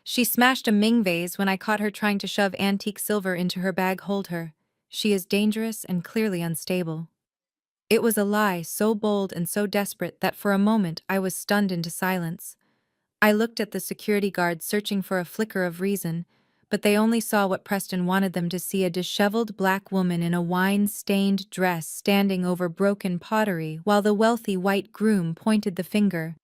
"She smashed a Ming vase when I caught her trying to shove antique silver into her bag holder. She is dangerous and clearly unstable." It was a lie so bold and so desperate that for a moment I was stunned into silence. I looked at the security guards, searching for a flicker of reason, but they only saw what Preston wanted them to see: a disheveled black woman in a wine-stained dress standing over broken pottery while the wealthy white groom pointed the finger.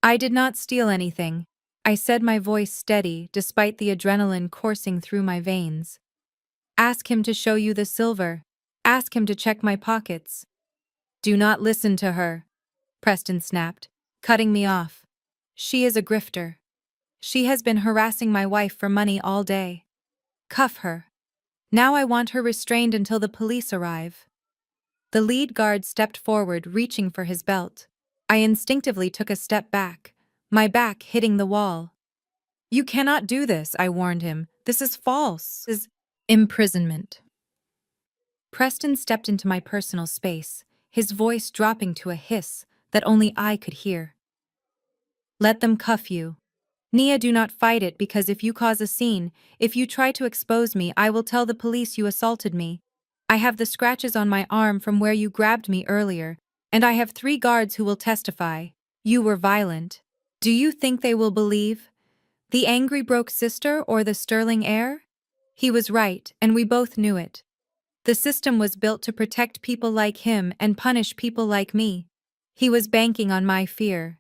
"I did not steal anything," I said, my voice steady despite the adrenaline coursing through my veins. "Ask him to show you the silver. Ask him to check my pockets." "Do not listen to her," Preston snapped, cutting me off. "She is a grifter. She has been harassing my wife for money all day. Cuff her. Now I want her restrained until the police arrive." The lead guard stepped forward, reaching for his belt. I instinctively took a step back, my back hitting the wall. "You cannot do this," I warned him. "This is false. This is imprisonment." Preston stepped into my personal space, his voice dropping to a hiss that only I could hear. "Let them cuff you. Nia, do not fight it, because if you cause a scene, if you try to expose me, I will tell the police you assaulted me. I have the scratches on my arm from where you grabbed me earlier, and I have 3 guards who will testify. You were violent. Do you think they will believe? The angry broke sister or the sterling heir?" He was right, and we both knew it. The system was built to protect people like him and punish people like me. He was banking on my fear.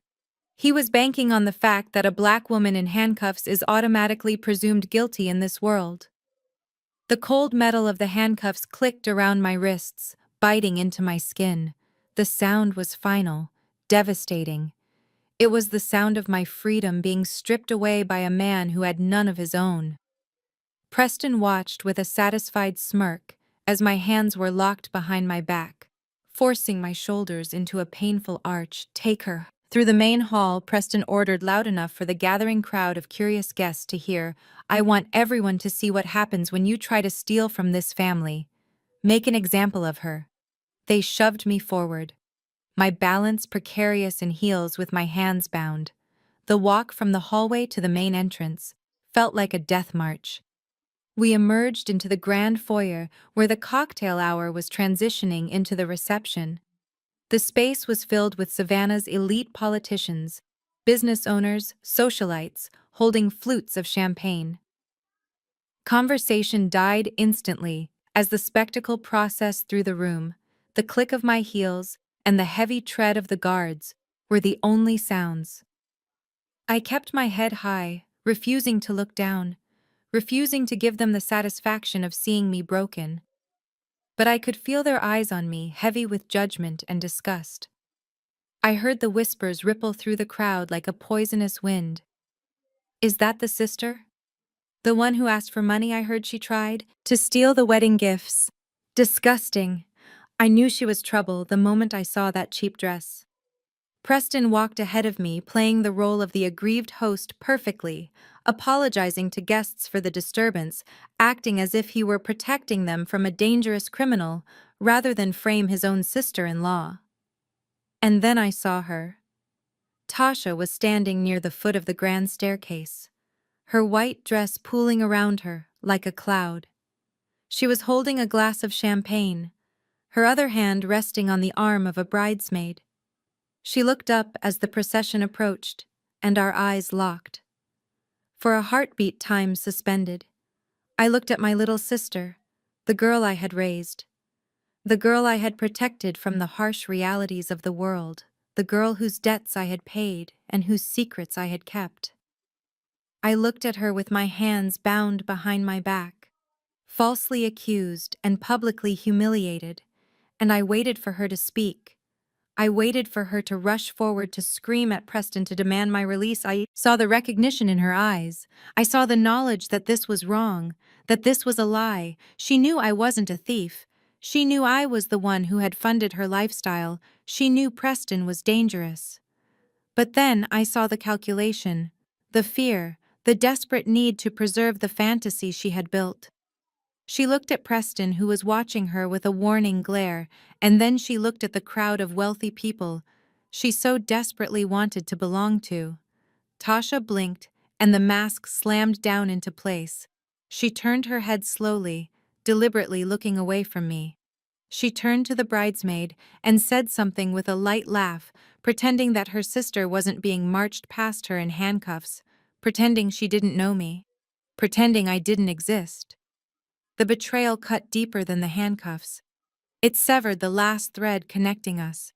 He was banking on the fact that a black woman in handcuffs is automatically presumed guilty in this world. The cold metal of the handcuffs clicked around my wrists, biting into my skin. The sound was final, devastating. It was the sound of my freedom being stripped away by a man who had none of his own. Preston watched with a satisfied smirk as my hands were locked behind my back, forcing my shoulders into a painful arch. "Take her." Through the main hall, Preston ordered loud enough for the gathering crowd of curious guests to hear. "I want everyone to see what happens when you try to steal from this family. Make an example of her." They shoved me forward, my balance precarious in heels with my hands bound. The walk from the hallway to the main entrance felt like a death march. We emerged into the grand foyer where the cocktail hour was transitioning into the reception. The space was filled with Savannah's elite politicians, business owners, socialites, holding flutes of champagne. Conversation died instantly as the spectacle processed through the room. The click of my heels and the heavy tread of the guards were the only sounds. I kept my head high, refusing to look down, refusing to give them the satisfaction of seeing me broken. But I could feel their eyes on me, heavy with judgment and disgust. I heard the whispers ripple through the crowd like a poisonous wind. Is that the sister? The one who asked for money, I heard she tried to steal the wedding gifts. Disgusting. I knew she was trouble the moment I saw that cheap dress. Preston walked ahead of me, playing the role of the aggrieved host perfectly, apologizing to guests for the disturbance, acting as if he were protecting them from a dangerous criminal rather than frame his own sister-in-law. And then I saw her. Tasha was standing near the foot of the grand staircase, her white dress pooling around her like a cloud. She was holding a glass of champagne, her other hand resting on the arm of a bridesmaid. She looked up as the procession approached, and our eyes locked. For a heartbeat, time suspended. I looked at my little sister, the girl I had raised, the girl I had protected from the harsh realities of the world, the girl whose debts I had paid and whose secrets I had kept. I looked at her with my hands bound behind my back, falsely accused and publicly humiliated, and I waited for her to speak. I waited for her to rush forward to scream at Preston to demand my release. I saw the recognition in her eyes. I saw the knowledge that this was wrong, that this was a lie. She knew I wasn't a thief. She knew I was the one who had funded her lifestyle. She knew Preston was dangerous. But then I saw the calculation, the fear, the desperate need to preserve the fantasy she had built. She looked at Preston, who was watching her with a warning glare, and then she looked at the crowd of wealthy people she so desperately wanted to belong to. Tasha blinked, and the mask slammed down into place. She turned her head slowly, deliberately looking away from me. She turned to the bridesmaid and said something with a light laugh, pretending that her sister wasn't being marched past her in handcuffs, pretending she didn't know me, pretending I didn't exist. The betrayal cut deeper than the handcuffs. It severed the last thread connecting us.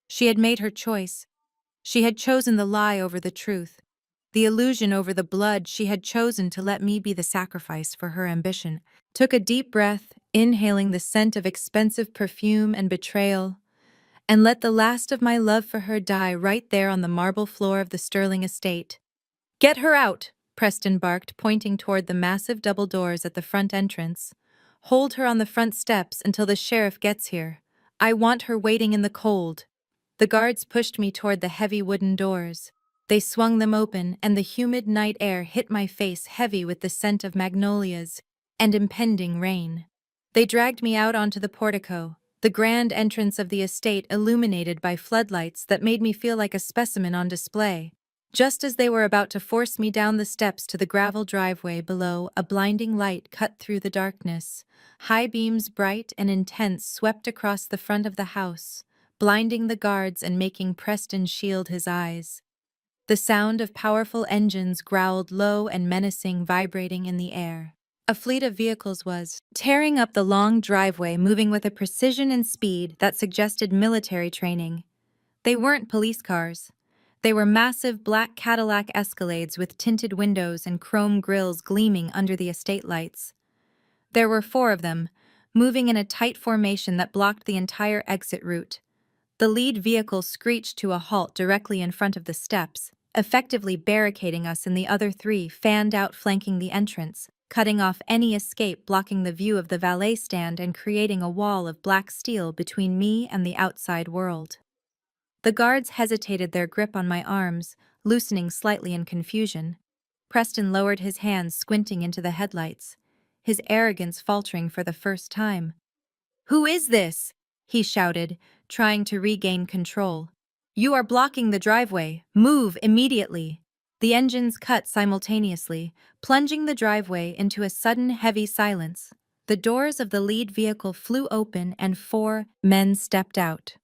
She had made her choice. She had chosen the lie over the truth, the illusion over the blood. She had chosen to let me be the sacrifice for her ambition. Took a deep breath, inhaling the scent of expensive perfume and betrayal, and let the last of my love for her die right there on the marble floor of the Sterling estate. "Get her out!" Preston barked, pointing toward the massive double doors at the front entrance. "Hold her on the front steps until the sheriff gets here. I want her waiting in the cold." The guards pushed me toward the heavy wooden doors. They swung them open, and the humid night air hit my face heavy with the scent of magnolias and impending rain. They dragged me out onto the portico, the grand entrance of the estate illuminated by floodlights that made me feel like a specimen on display. Just as they were about to force me down the steps to the gravel driveway below, a blinding light cut through the darkness. High beams, bright and intense, swept across the front of the house, blinding the guards and making Preston shield his eyes. The sound of powerful engines growled low and menacing, vibrating in the air. A fleet of vehicles was tearing up the long driveway, moving with a precision and speed that suggested military training. They weren't police cars. They were massive black Cadillac Escalades with tinted windows and chrome grilles gleaming under the estate lights. There were 4 of them, moving in a tight formation that blocked the entire exit route. The lead vehicle screeched to a halt directly in front of the steps, effectively barricading us, and the other 3 fanned out, flanking the entrance, cutting off any escape, blocking the view of the valet stand and creating a wall of black steel between me and the outside world. The guards hesitated, their grip on my arms loosening slightly in confusion. Preston lowered his hands, squinting into the headlights, his arrogance faltering for the first time. "Who is this?" he shouted, trying to regain control. "You are blocking the driveway. Move immediately." The engines cut simultaneously, plunging the driveway into a sudden heavy silence. The doors of the lead vehicle flew open and 4 men stepped out.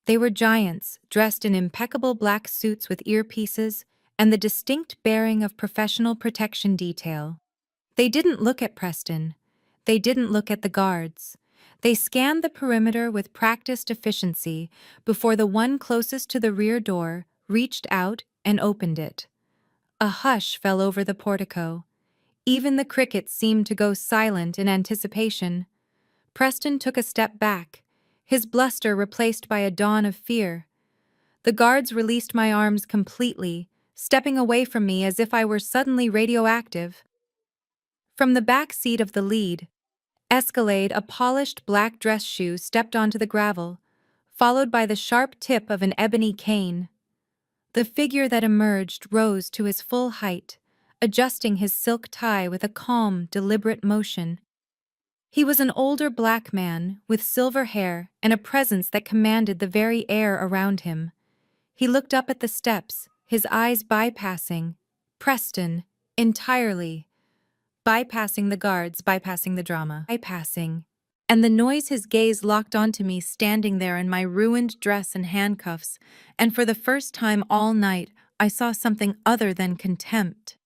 They were giants, dressed in impeccable black suits with earpieces and the distinct bearing of professional protection detail. They didn't look at Preston. They didn't look at the guards. They scanned the perimeter with practiced efficiency before the one closest to the rear door reached out and opened it. A hush fell over the portico. Even the crickets seemed to go silent in anticipation. Preston took a step back, his bluster replaced by a dawn of fear. The guards released my arms completely, stepping away from me as if I were suddenly radioactive. From the back seat of the lead, Escalade, a polished black dress shoe, stepped onto the gravel, followed by the sharp tip of an ebony cane. The figure that emerged rose to his full height, adjusting his silk tie with a calm, deliberate motion. He was an older black man with silver hair and a presence that commanded the very air around him. He looked up at the steps, his eyes bypassing Preston entirely, bypassing the guards, bypassing the drama, bypassing. And the noise his gaze locked onto me standing there in my ruined dress and handcuffs, and for the first time all night, I saw something other than contempt.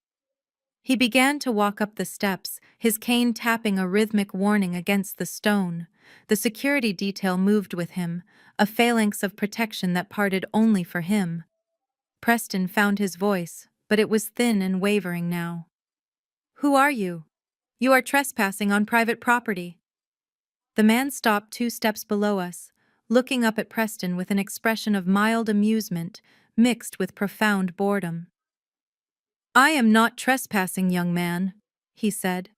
He began to walk up the steps, his cane tapping a rhythmic warning against the stone. The security detail moved with him, a phalanx of protection that parted only for him. Preston found his voice, but it was thin and wavering now. "Who are you? You are trespassing on private property." The man stopped 2 steps below us, looking up at Preston with an expression of mild amusement mixed with profound boredom. "I am not trespassing, young man," he said,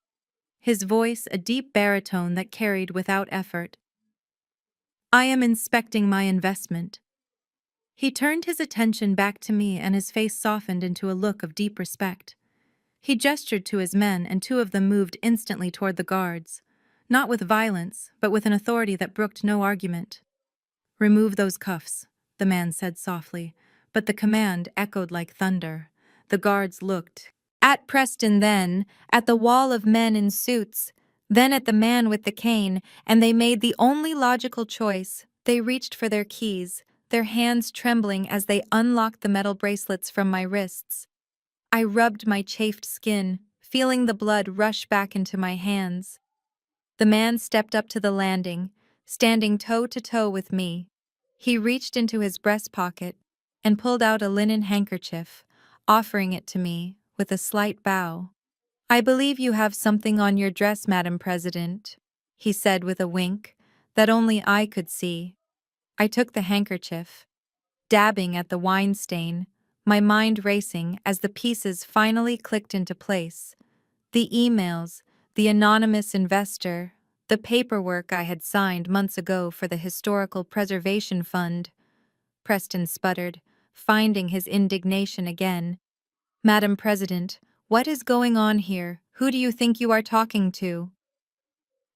his voice a deep baritone that carried without effort. "I am inspecting my investment." He turned his attention back to me and his face softened into a look of deep respect. He gestured to his men and 2 of them moved instantly toward the guards, not with violence, but with an authority that brooked no argument. "Remove those cuffs," the man said softly, but the command echoed like thunder. The guards looked at Preston, then at the wall of men in suits, then at the man with the cane, and they made the only logical choice. They reached for their keys, their hands trembling as they unlocked the metal bracelets from my wrists. I rubbed my chafed skin, feeling the blood rush back into my hands. The man stepped up to the landing, standing toe to toe with me. He reached into his breast pocket and pulled out a linen handkerchief, offering it to me with a slight bow. "I believe you have something on your dress, Madam President," he said with a wink that only I could see. I took the handkerchief, dabbing at the wine stain, my mind racing as the pieces finally clicked into place. The emails, the anonymous investor, the paperwork I had signed months ago for the Historical Preservation Fund. Preston sputtered, finding his indignation again. "Madam President, what is going on here? Who do you think you are talking to?"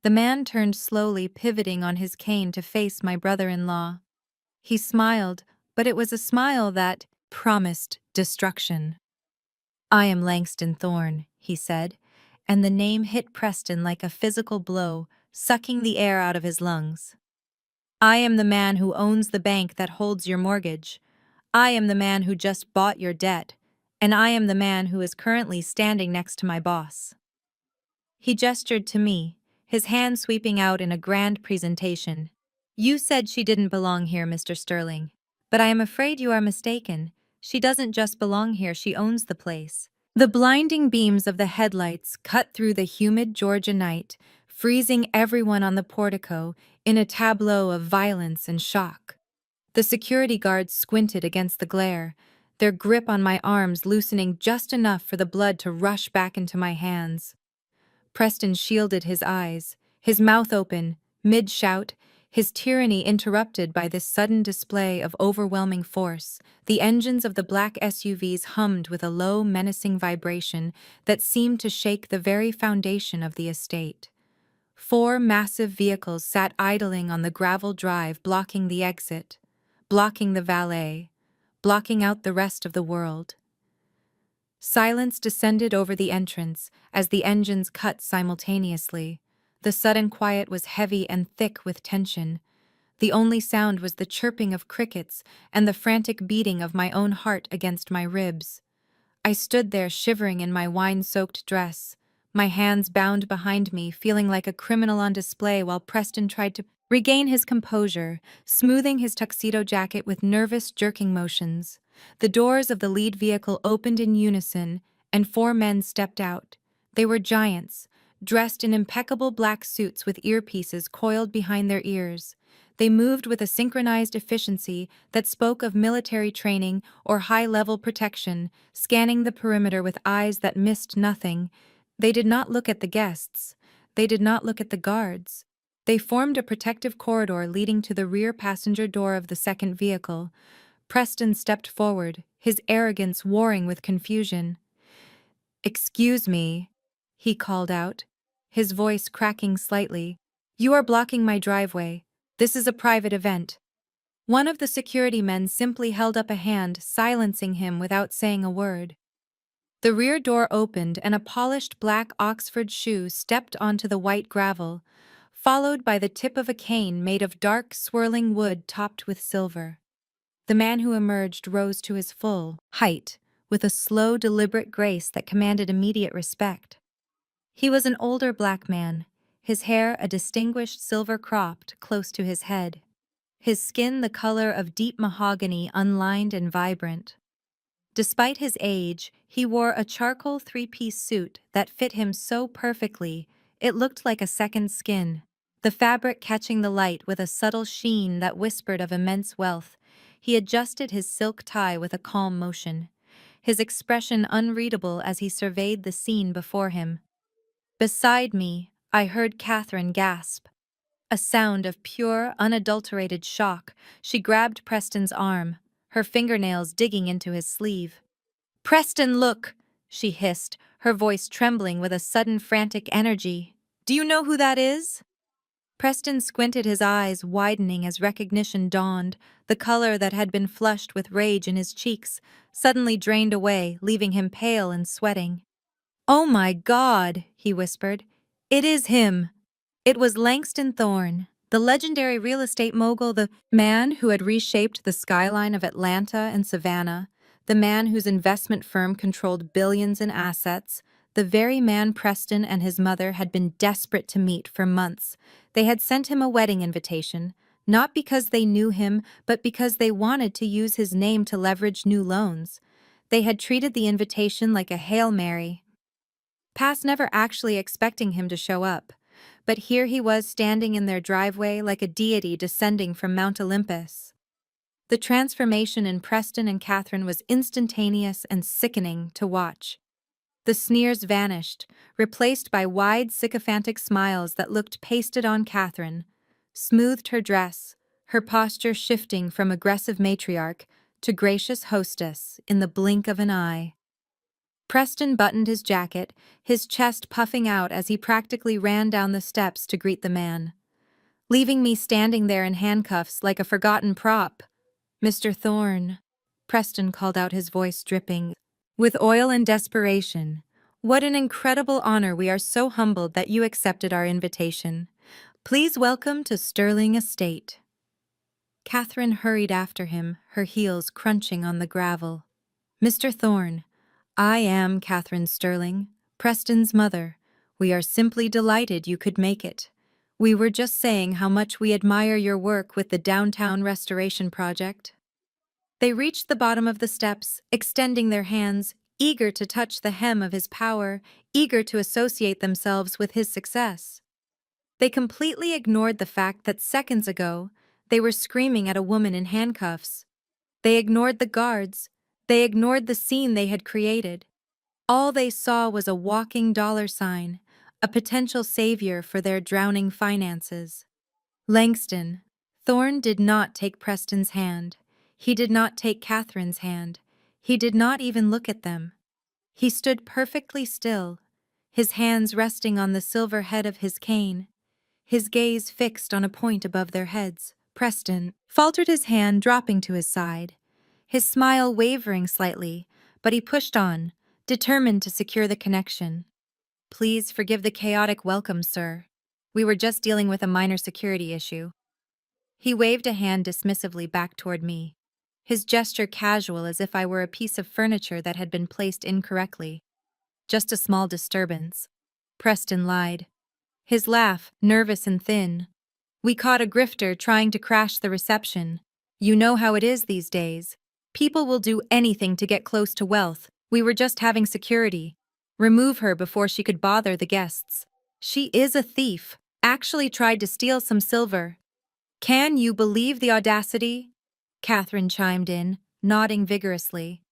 The man turned slowly, pivoting on his cane to face my brother-in-law. He smiled, but it was a smile that promised destruction. "I am Langston Thorne," he said, and the name hit Preston like a physical blow, sucking the air out of his lungs. "I am the man who owns the bank that holds your mortgage. I am the man who just bought your debt, and I am the man who is currently standing next to my boss." He gestured to me, his hand sweeping out in a grand presentation. "You said she didn't belong here, Mr. Sterling. But I am afraid you are mistaken. She doesn't just belong here, she owns the place." The blinding beams of the headlights cut through the humid Georgia night, freezing everyone on the portico in a tableau of violence and shock. The security guards squinted against the glare, their grip on my arms loosening just enough for the blood to rush back into my hands. Preston shielded his eyes, his mouth open, mid-shout, his tyranny interrupted by this sudden display of overwhelming force. The engines of the black SUVs hummed with a low, menacing vibration that seemed to shake the very foundation of the estate. 4 massive vehicles sat idling on the gravel drive, blocking the exit, blocking the valet, blocking out the rest of the world. Silence descended over the entrance as the engines cut simultaneously. The sudden quiet was heavy and thick with tension. The only sound was the chirping of crickets and the frantic beating of my own heart against my ribs. I stood there shivering in my wine-soaked dress, my hands bound behind me, feeling like a criminal on display while Preston tried to regain his composure, smoothing his tuxedo jacket with nervous, jerking motions. The doors of the lead vehicle opened in unison, and four men stepped out. They were giants, dressed in impeccable black suits with earpieces coiled behind their ears. They moved with a synchronized efficiency that spoke of military training or high-level protection, scanning the perimeter with eyes that missed nothing. They did not look at the guests. They did not look at the guards. They formed a protective corridor leading to the rear passenger door of the second vehicle. Preston stepped forward, his arrogance warring with confusion. "Excuse me," he called out, his voice cracking slightly. "You are blocking my driveway. This is a private event." One of the security men simply held up a hand, silencing him without saying a word. The rear door opened and a polished black Oxford shoe stepped onto the white gravel, followed by the tip of a cane made of dark, swirling wood topped with silver. The man who emerged rose to his full height, with a slow, deliberate grace that commanded immediate respect. He was an older black man, his hair a distinguished silver cropped close to his head, his skin the color of deep mahogany, unlined and vibrant. Despite his age, he wore a charcoal three-piece suit that fit him so perfectly, it looked like a second skin, the fabric catching the light with a subtle sheen that whispered of immense wealth. He adjusted his silk tie with a calm motion, his expression unreadable as he surveyed the scene before him. Beside me, I heard Catherine gasp. A sound of pure, unadulterated shock. She grabbed Preston's arm, her fingernails digging into his sleeve. "Preston, look!" she hissed, her voice trembling with a sudden frantic energy. "Do you know who that is?" Preston squinted, his eyes widening as recognition dawned. The color that had been flushed with rage in his cheeks suddenly drained away, leaving him pale and sweating. "Oh my God," he whispered. "It is him." It was Langston Thorne, the legendary real estate mogul, the man who had reshaped the skyline of Atlanta and Savannah, the man whose investment firm controlled billions in assets, the very man Preston and his mother had been desperate to meet for months. They had sent him a wedding invitation, not because they knew him, but because they wanted to use his name to leverage new loans. They had treated the invitation like a Hail Mary, past never actually expecting him to show up. But here he was standing in their driveway like a deity descending from Mount Olympus. The transformation in Preston and Catherine was instantaneous and sickening to watch. The sneers vanished, replaced by wide, sycophantic smiles that looked pasted on Catherine, smoothed her dress, her posture shifting from aggressive matriarch to gracious hostess in the blink of an eye. Preston buttoned his jacket, his chest puffing out as he practically ran down the steps to greet the man, leaving me standing there in handcuffs like a forgotten prop. "Mr. Thorne," Preston called out, his voice dripping with oil and desperation. "What an incredible honor. We are so humbled that you accepted our invitation. Please welcome to Sterling Estate." Catherine hurried after him, her heels crunching on the gravel. "Mr. Thorne, I am Catherine Sterling, Preston's mother. We are simply delighted you could make it. We were just saying how much we admire your work with the downtown restoration project." They reached the bottom of the steps, extending their hands, eager to touch the hem of his power, eager to associate themselves with his success. They completely ignored the fact that seconds ago, they were screaming at a woman in handcuffs. They ignored the guards. They ignored the scene they had created. All they saw was a walking dollar sign, a potential savior for their drowning finances. Langston Thorne did not take Preston's hand. He did not take Catherine's hand. He did not even look at them. He stood perfectly still, his hands resting on the silver head of his cane, his gaze fixed on a point above their heads. Preston faltered, his hand dropping to his side, his smile wavering slightly, but he pushed on, determined to secure the connection. "Please forgive the chaotic welcome, sir. We were just dealing with a minor security issue." He waved a hand dismissively back toward me, his gesture casual as if I were a piece of furniture that had been placed incorrectly. "Just a small disturbance." Preston lied, his laugh nervous and thin. "We caught a grifter trying to crash the reception. You know how it is these days. People will do anything to get close to wealth. We were just having security. Remove her before she could bother the guests. She is a thief. Actually tried to steal some silver. Can you believe the audacity? Catherine chimed in, nodding vigorously.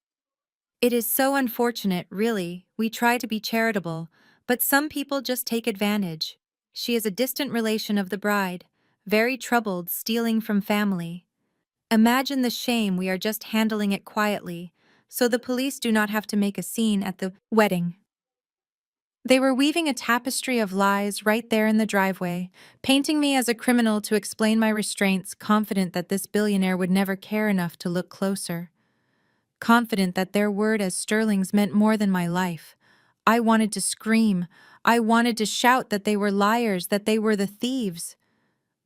It is so unfortunate, really. We try to be charitable, but some people just take advantage. She is a distant relation of the bride, very troubled, stealing from family. Imagine the shame. We are just handling it quietly, so the police do not have to make a scene at the wedding. They were weaving a tapestry of lies right there in the driveway, painting me as a criminal to explain my restraints, confident that this billionaire would never care enough to look closer. Confident that their word as sterlings meant more than my life. I wanted to scream. I wanted to shout that they were liars, that they were the thieves.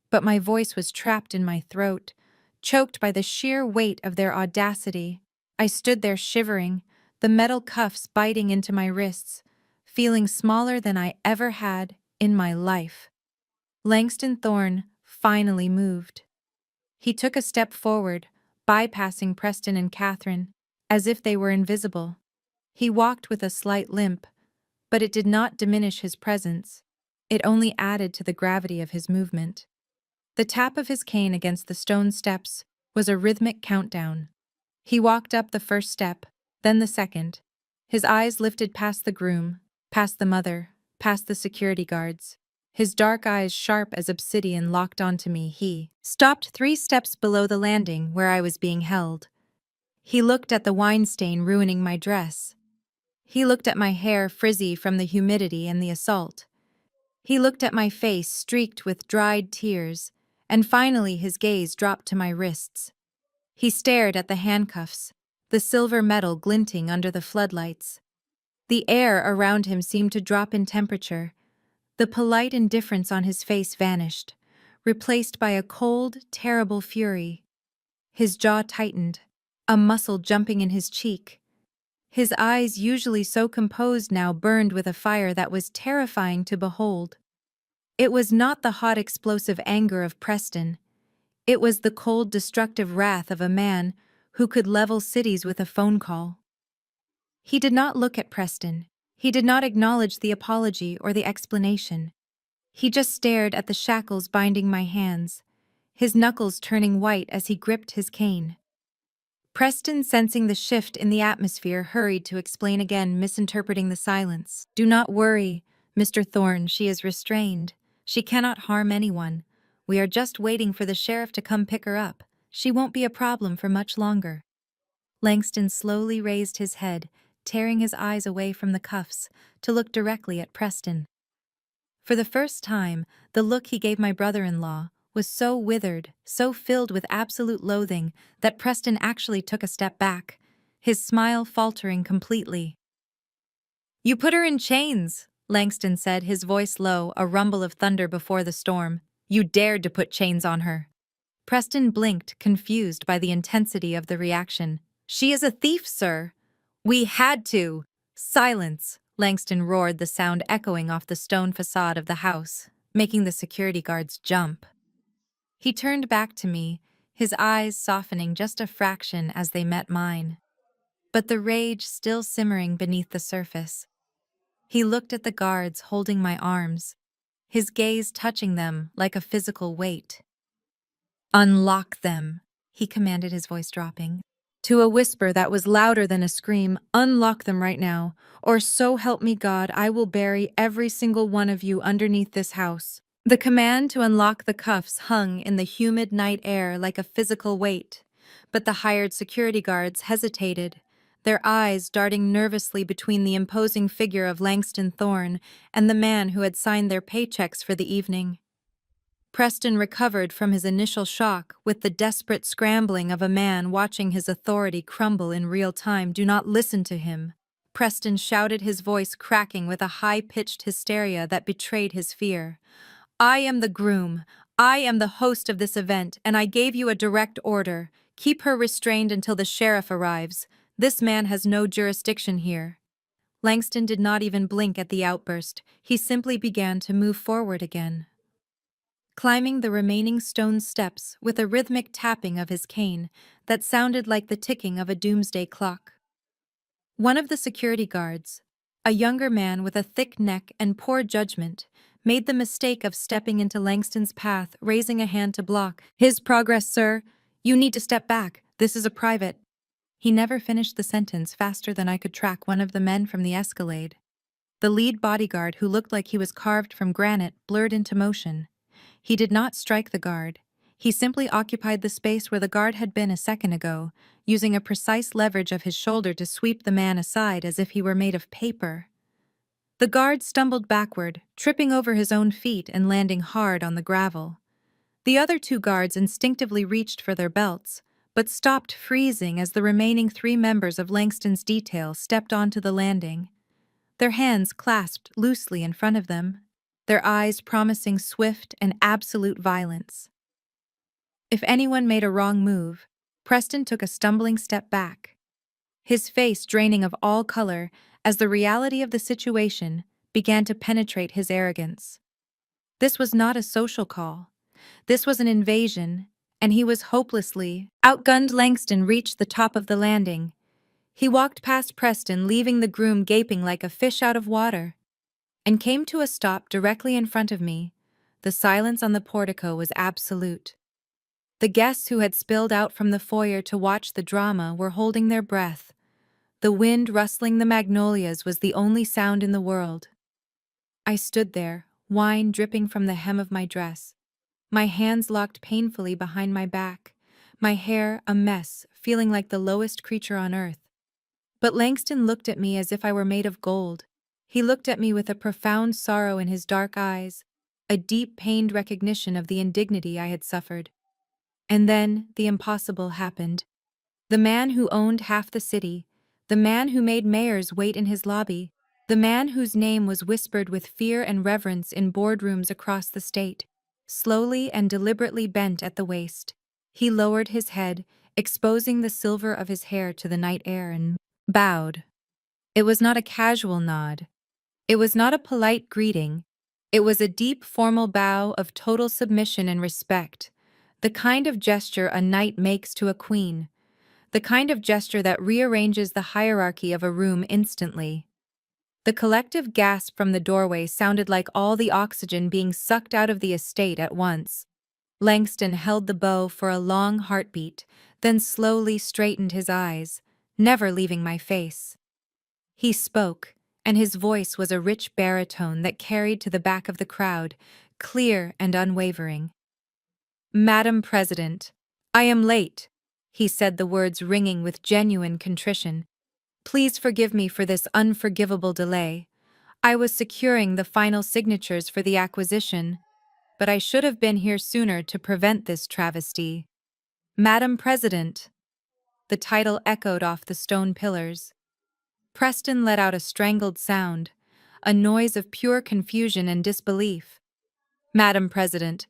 But my voice was trapped in my throat, choked by the sheer weight of their audacity. I stood there shivering, the metal cuffs biting into my wrists, feeling smaller than I ever had in my life. Langston Thorne finally moved. He took a step forward, bypassing Preston and Catherine, as if they were invisible. He walked with a slight limp, but it did not diminish his presence. It only added to the gravity of his movement. The tap of his cane against the stone steps was a rhythmic countdown. He walked up the first step, then the second. His eyes lifted past the groom, past the mother, past the security guards. His dark eyes, sharp as obsidian, locked onto me. He stopped 3 steps below the landing where I was being held. He looked at the wine stain ruining my dress. He looked at my hair frizzy from the humidity and the assault. He looked at my face streaked with dried tears, and finally his gaze dropped to my wrists. He stared at the handcuffs, the silver metal glinting under the floodlights. The air around him seemed to drop in temperature. The polite indifference on his face vanished, replaced by a cold, terrible fury. His jaw tightened, a muscle jumping in his cheek. His eyes, usually so composed, now burned with a fire that was terrifying to behold. It was not the hot, explosive anger of Preston. It was the cold, destructive wrath of a man who could level cities with a phone call. He did not look at Preston. He did not acknowledge the apology or the explanation. He just stared at the shackles binding my hands, his knuckles turning white as he gripped his cane. Preston, sensing the shift in the atmosphere, hurried to explain again, misinterpreting the silence. "Do not worry, Mr. Thorne, she is restrained. She cannot harm anyone. We are just waiting for the sheriff to come pick her up. She won't be a problem for much longer." Langston slowly raised his head, tearing his eyes away from the cuffs, to look directly at Preston. For the first time, the look he gave my brother-in-law was so withered, so filled with absolute loathing, that Preston actually took a step back, his smile faltering completely. "You put her in chains," Langston said, his voice low, a rumble of thunder before the storm. "You dared to put chains on her." Preston blinked, confused by the intensity of the reaction. "She is a thief, sir." "We had to." "Silence," Langston roared, the sound echoing off the stone facade of the house, making the security guards jump. He turned back to me, his eyes softening just a fraction as they met mine, but the rage still simmering beneath the surface. He looked at the guards holding my arms, his gaze touching them like a physical weight. "Unlock them," he commanded, his voice dropping to a whisper that was louder than a scream. "Unlock them right now, or so help me God, I will bury every single one of you underneath this house." The command to unlock the cuffs hung in the humid night air like a physical weight, but the hired security guards hesitated, their eyes darting nervously between the imposing figure of Langston Thorne and the man who had signed their paychecks for the evening. Preston recovered from his initial shock with the desperate scrambling of a man watching his authority crumble in real time. "Do not listen to him," Preston shouted, his voice cracking with a high-pitched hysteria that betrayed his fear. "I am the groom. I am the host of this event, and I gave you a direct order. Keep her restrained until the sheriff arrives. This man has no jurisdiction here." Langston did not even blink at the outburst. He simply began to move forward again. climbing the remaining stone steps with a rhythmic tapping of his cane that sounded like the ticking of a doomsday clock. One of the security guards, a younger man with a thick neck and poor judgment, made the mistake of stepping into Langston's path, raising a hand to block. "His progress, sir. You need to step back. This is a private." He never finished the sentence faster than I could track one of the men from the escalade. The lead bodyguard, who looked like he was carved from granite, blurred into motion. He did not strike the guard. He simply occupied the space where the guard had been a second ago, using a precise leverage of his shoulder to sweep the man aside as if he were made of paper. The guard stumbled backward, tripping over his own feet and landing hard on the gravel. The other two guards instinctively reached for their belts, but stopped freezing as the remaining three members of Langston's detail stepped onto the landing, their hands clasped loosely in front of them, their eyes promising swift and absolute violence. If anyone made a wrong move, Preston took a stumbling step back, his face draining of all color as the reality of the situation began to penetrate his arrogance. This was not a social call. This was an invasion, and he was hopelessly outgunned. Langston reached the top of the landing. He walked past Preston, leaving the groom gaping like a fish out of water, and came to a stop directly in front of me. The silence on the portico was absolute. The guests who had spilled out from the foyer to watch the drama were holding their breath. The wind rustling the magnolias was the only sound in the world. I stood there, wine dripping from the hem of my dress, my hands locked painfully behind my back, my hair a mess, feeling like the lowest creature on earth. But Langston looked at me as if I were made of gold. He looked at me with a profound sorrow in his dark eyes, a deep pained recognition of the indignity I had suffered. And then the impossible happened. The man who owned half the city, the man who made mayors wait in his lobby, the man whose name was whispered with fear and reverence in boardrooms across the state, slowly and deliberately bent at the waist. He lowered his head, exposing the silver of his hair to the night air, and bowed. It was not a casual nod. It was not a polite greeting. It was a deep, formal bow of total submission and respect, the kind of gesture a knight makes to a queen, the kind of gesture that rearranges the hierarchy of a room instantly. The collective gasp from the doorway sounded like all the oxygen being sucked out of the estate at once. Langston held the bow for a long heartbeat, then slowly straightened his eyes, never leaving my face. He spoke, and his voice was a rich baritone that carried to the back of the crowd, clear and unwavering. "Madam President, I am late," he said, the words ringing with genuine contrition. "Please forgive me for this unforgivable delay. I was securing the final signatures for the acquisition, but I should have been here sooner to prevent this travesty." "Madam President." The title echoed off the stone pillars. Preston let out a strangled sound, a noise of pure confusion and disbelief. "Madam President,"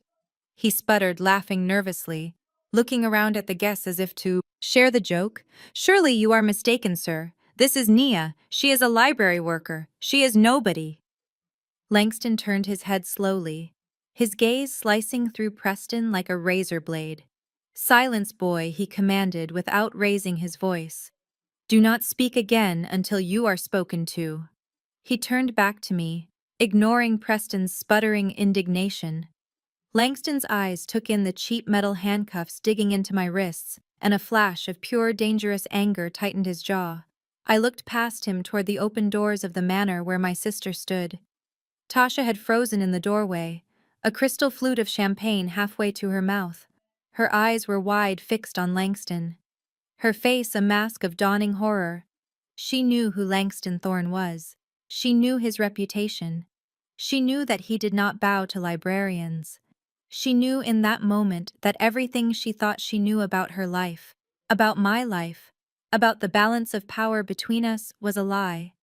he sputtered, laughing nervously, looking around at the guests as if to share the joke. "Surely you are mistaken, sir. This is Nia. She is a library worker. She is nobody." Langston turned his head slowly, his gaze slicing through Preston like a razor blade. "Silence, boy," he commanded without raising his voice. "Do not speak again until you are spoken to." He turned back to me, ignoring Preston's sputtering indignation. Langston's eyes took in the cheap metal handcuffs digging into my wrists, and a flash of pure dangerous anger tightened his jaw. I looked past him toward the open doors of the manor where my sister stood. Tasha had frozen in the doorway, a crystal flute of champagne halfway to her mouth. Her eyes were wide, fixed on Langston. Her face a mask of dawning horror. She knew who Langston Thorne was. She knew his reputation. She knew that he did not bow to librarians. She knew in that moment that everything she thought she knew about her life, about my life, about the balance of power between us was a lie.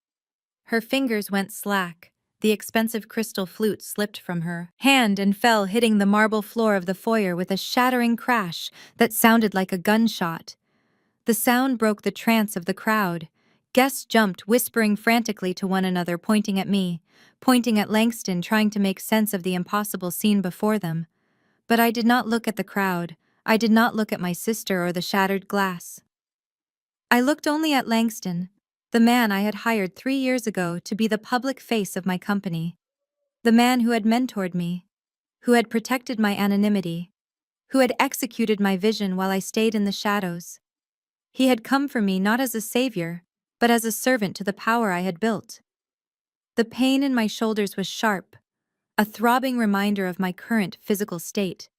Her fingers went slack. The expensive crystal flute slipped from her hand and fell, hitting the marble floor of the foyer with a shattering crash that sounded like a gunshot. The sound broke the trance of the crowd. Guests jumped, whispering frantically to one another, pointing at me, pointing at Langston, trying to make sense of the impossible scene before them. But I did not look at the crowd. I did not look at my sister or the shattered glass. I looked only at Langston, the man I had hired 3 years ago to be the public face of my company. The man who had mentored me, who had protected my anonymity, who had executed my vision while I stayed in the shadows. He had come for me not as a savior, but as a servant to the power I had built. The pain in my shoulders was sharp, a throbbing reminder of my current physical state.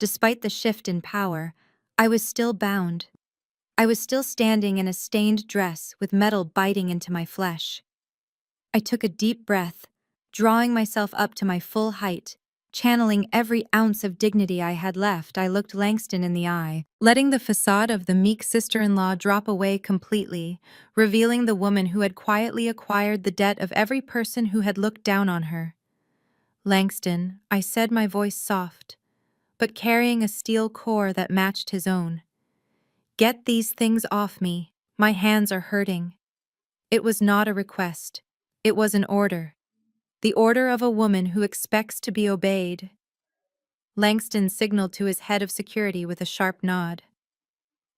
Despite the shift in power, I was still bound. I was still standing in a stained dress with metal biting into my flesh. I took a deep breath, drawing myself up to my full height. Channeling every ounce of dignity I had left, I looked Langston in the eye, letting the facade of the meek sister-in-law drop away completely, revealing the woman who had quietly acquired the debt of every person who had looked down on her. "Langston," I said, my voice soft, but carrying a steel core that matched his own. "Get these things off me. My hands are hurting." It was not a request. It was an order. The order of a woman who expects to be obeyed. Langston signaled to his head of security with a sharp nod.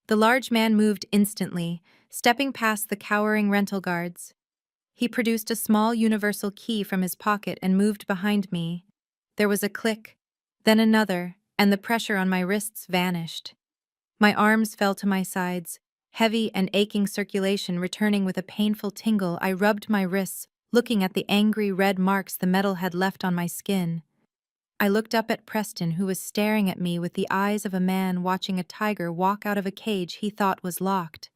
The large man moved instantly, stepping past the cowering rental guards. He produced a small universal key from his pocket and moved behind me. There was a click, then another, and the pressure on my wrists vanished. My arms fell to my sides, heavy and aching circulation returning with a painful tingle. I rubbed my wrists, looking at the angry red marks the metal had left on my skin. I looked up at Preston, who was staring at me with the eyes of a man watching a tiger walk out of a cage he thought was locked.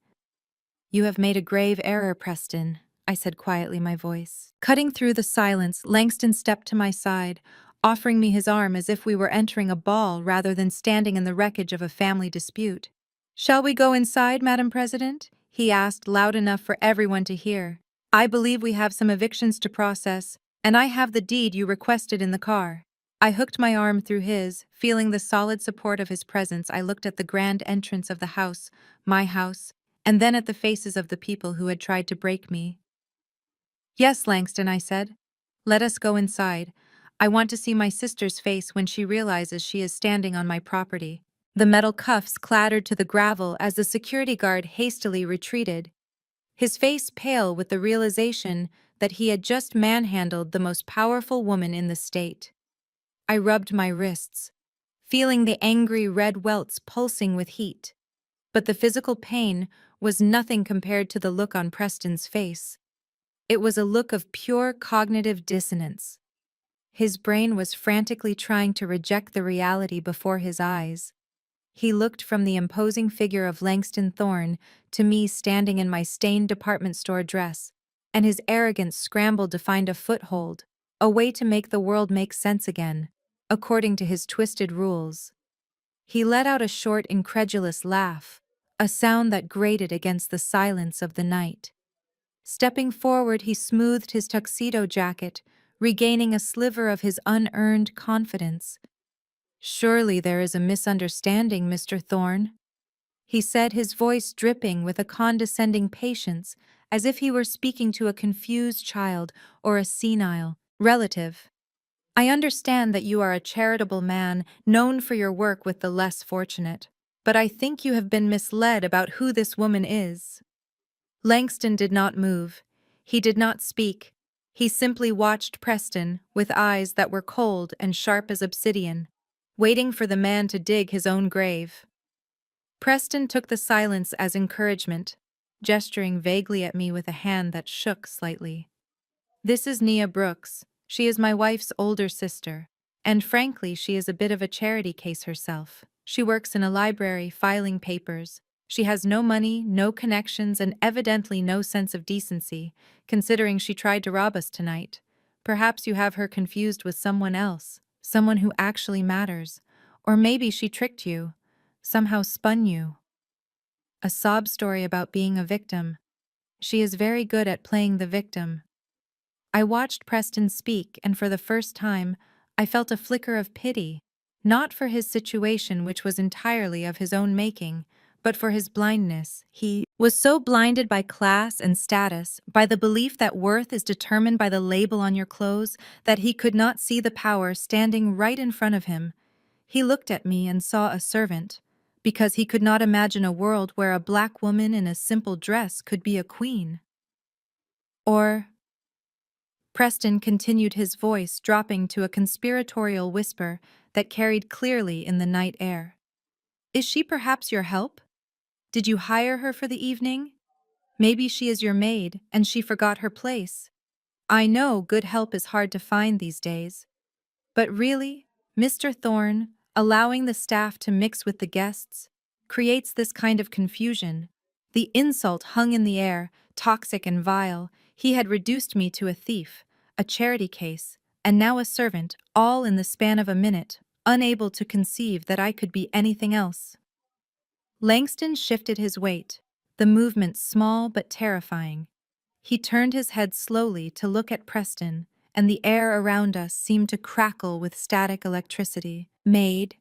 "You have made a grave error, Preston," I said quietly, my voice cutting through the silence. Langston stepped to my side, offering me his arm as if we were entering a ball rather than standing in the wreckage of a family dispute. "Shall we go inside, Madam President?" he asked, loud enough for everyone to hear. "I believe we have some evictions to process, and I have the deed you requested in the car." I hooked my arm through his, feeling the solid support of his presence. I looked at the grand entrance of the house, my house, and then at the faces of the people who had tried to break me. "Yes, Langston," I said. "Let us go inside. I want to see my sister's face when she realizes she is standing on my property." The metal cuffs clattered to the gravel as the security guard hastily retreated, his face pale with the realization that he had just manhandled the most powerful woman in the state. I rubbed my wrists, feeling the angry red welts pulsing with heat. But the physical pain was nothing compared to the look on Preston's face. It was a look of pure cognitive dissonance. His brain was frantically trying to reject the reality before his eyes. He looked from the imposing figure of Langston Thorne to me standing in my stained department store dress, and his arrogance scrambled to find a foothold, a way to make the world make sense again, according to his twisted rules. He let out a short, incredulous laugh, a sound that grated against the silence of the night. Stepping forward, he smoothed his tuxedo jacket, regaining a sliver of his unearned confidence. "Surely there is a misunderstanding, Mr. Thorne," he said, his voice dripping with a condescending patience, as if he were speaking to a confused child or a senile relative. "I understand that you are a charitable man, known for your work with the less fortunate, but I think you have been misled about who this woman is." Langston did not move. He did not speak. He simply watched Preston with eyes that were cold and sharp as obsidian, waiting for the man to dig his own grave. Preston took the silence as encouragement, gesturing vaguely at me with a hand that shook slightly. "This is Nia Brooks. She is my wife's older sister, and frankly, she is a bit of a charity case herself. She works in a library filing papers. She has no money, no connections, and evidently no sense of decency, considering she tried to rob us tonight. Perhaps you have her confused with someone else, someone who actually matters. Or maybe she tricked you, somehow spun you." A sob story about being a victim. She is very good at playing the victim. I watched Preston speak, and for the first time, I felt a flicker of pity, not for his situation, which was entirely of his own making, but for his blindness. He was so blinded by class and status, by the belief that worth is determined by the label on your clothes, that he could not see the power standing right in front of him. He looked at me and saw a servant, because he could not imagine a world where a black woman in a simple dress could be a queen. Or, Preston continued, his voice dropping to a conspiratorial whisper that carried clearly in the night air. Is she perhaps your help? Did you hire her for the evening? Maybe she is your maid and she forgot her place. I know good help is hard to find these days. But really, Mr. Thorne, allowing the staff to mix with the guests, creates this kind of confusion. The insult hung in the air, toxic and vile. He had reduced me to a thief, a charity case, and now a servant, all in the span of a minute, unable to conceive that I could be anything else. Langston shifted his weight, the movement small but terrifying. He turned his head slowly to look at Preston, and the air around us seemed to crackle with static electricity. Maid.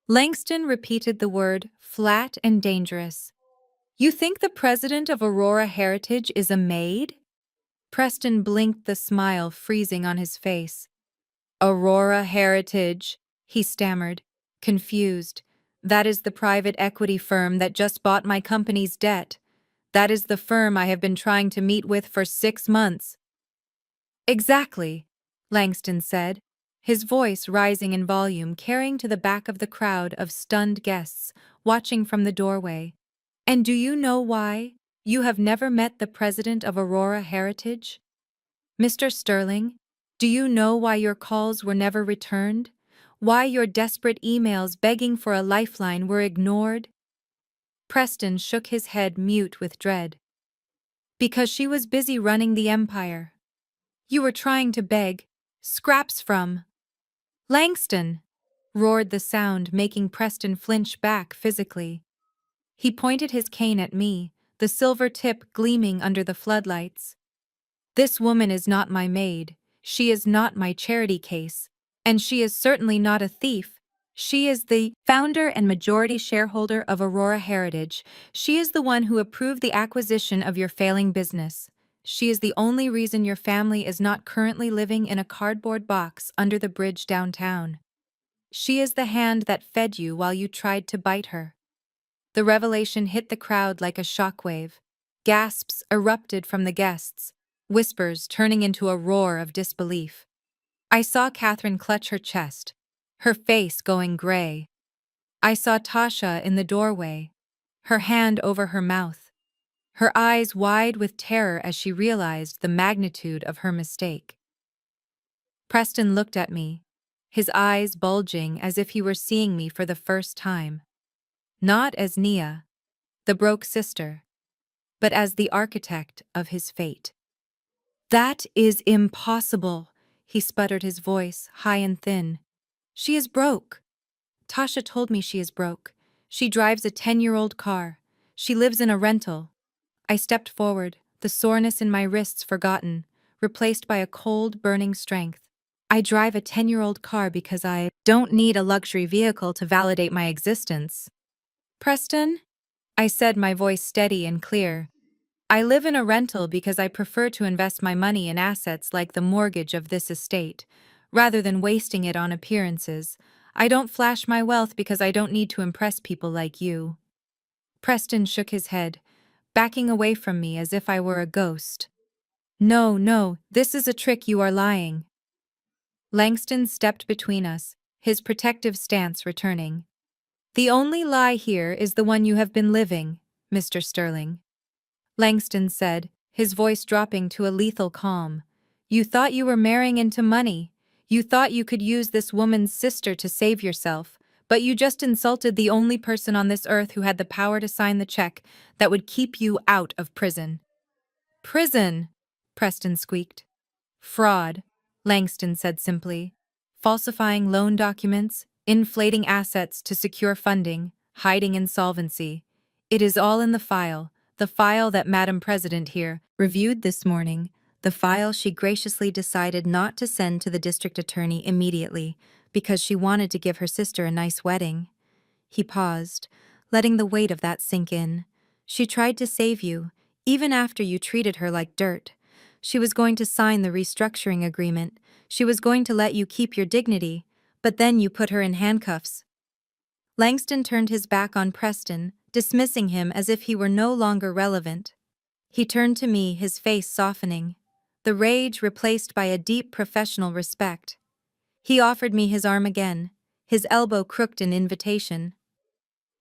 Langston repeated the word, flat and dangerous. You think the president of Aurora Heritage is a maid? Preston blinked, the smile freezing on his face. Aurora Heritage, he stammered, confused. That is the private equity firm that just bought my company's debt. That is the firm I have been trying to meet with for 6 months. Exactly, Langston said, his voice rising in volume, carrying to the back of the crowd of stunned guests watching from the doorway. And do you know why you have never met the president of Aurora Heritage? Mr. Sterling, do you know why your calls were never returned? Why your desperate emails begging for a lifeline were ignored? Preston shook his head, mute with dread. Because she was busy running the empire. You were trying to beg scraps from Langston, roared the sound, making Preston flinch back physically. He pointed his cane at me, the silver tip gleaming under the floodlights. This woman is not my maid, she is not my charity case, and she is certainly not a thief. She is the founder and majority shareholder of Aurora Heritage. She is the one who approved the acquisition of your failing business. She is the only reason your family is not currently living in a cardboard box under the bridge downtown. She is the hand that fed you while you tried to bite her. The revelation hit the crowd like a shockwave. Gasps erupted from the guests, whispers turning into a roar of disbelief. I saw Catherine clutch her chest, her face going gray. I saw Tasha in the doorway, her hand over her mouth, her eyes wide with terror as she realized the magnitude of her mistake. Preston looked at me, his eyes bulging as if he were seeing me for the first time. Not as Nia, the broke sister, but as the architect of his fate. That is impossible, he sputtered, his voice high and thin. She is broke. Tasha told me she is broke. She drives a 10-year-old car. She lives in a rental. I stepped forward, the soreness in my wrists forgotten, replaced by a cold, burning strength. I drive a 10-year-old car because I don't need a luxury vehicle to validate my existence. Preston? I said, my voice steady and clear. I live in a rental because I prefer to invest my money in assets like the mortgage of this estate, rather than wasting it on appearances. I don't flash my wealth because I don't need to impress people like you. Preston shook his head, backing away from me as if I were a ghost. No, this is a trick, you are lying. Langston stepped between us, his protective stance returning. The only lie here is the one you have been living, Mr. Sterling. Langston said, his voice dropping to a lethal calm. You thought you were marrying into money. You thought you could use this woman's sister to save yourself, but you just insulted the only person on this earth who had the power to sign the check that would keep you out of prison. Prison, Preston squeaked. Fraud, Langston said simply. Falsifying loan documents, inflating assets to secure funding, hiding insolvency. It is all in the file that Madam President here reviewed this morning, the file she graciously decided not to send to the district attorney immediately because she wanted to give her sister a nice wedding. He paused, letting the weight of that sink in. She tried to save you, even after you treated her like dirt. She was going to sign the restructuring agreement. She was going to let you keep your dignity, But then you put her in handcuffs. Langston turned his back on Preston, dismissing him as if he were no longer relevant. He turned to me, his face softening, the rage replaced by a deep professional respect. He offered me his arm again, his elbow crooked in invitation.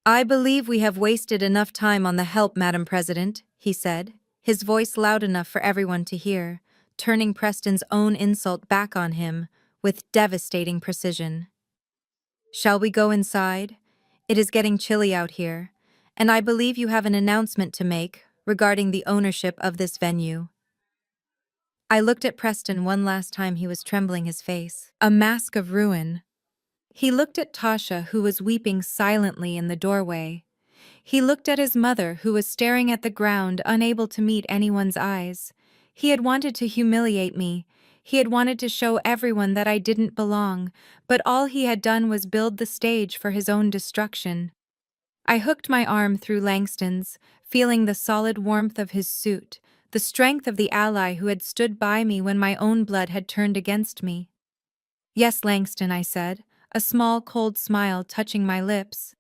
"I believe we have wasted enough time on the help, Madam President," he said, his voice loud enough for everyone to hear, turning Preston's own insult back on him with devastating precision. "Shall we go inside? It is getting chilly out here, and I believe you have an announcement to make regarding the ownership of this venue." I looked at Preston one last time. He was trembling, his face a mask of ruin. He looked at Tasha, who was weeping silently in the doorway. He looked at his mother, who was staring at the ground, unable to meet anyone's eyes. He had wanted to humiliate me. He had wanted to show everyone that I didn't belong, but all he had done was build the stage for his own destruction. I hooked my arm through Langston's, feeling the solid warmth of his suit, the strength of the ally who had stood by me when my own blood had turned against me. "Yes, Langston," I said, a small cold smile touching my lips.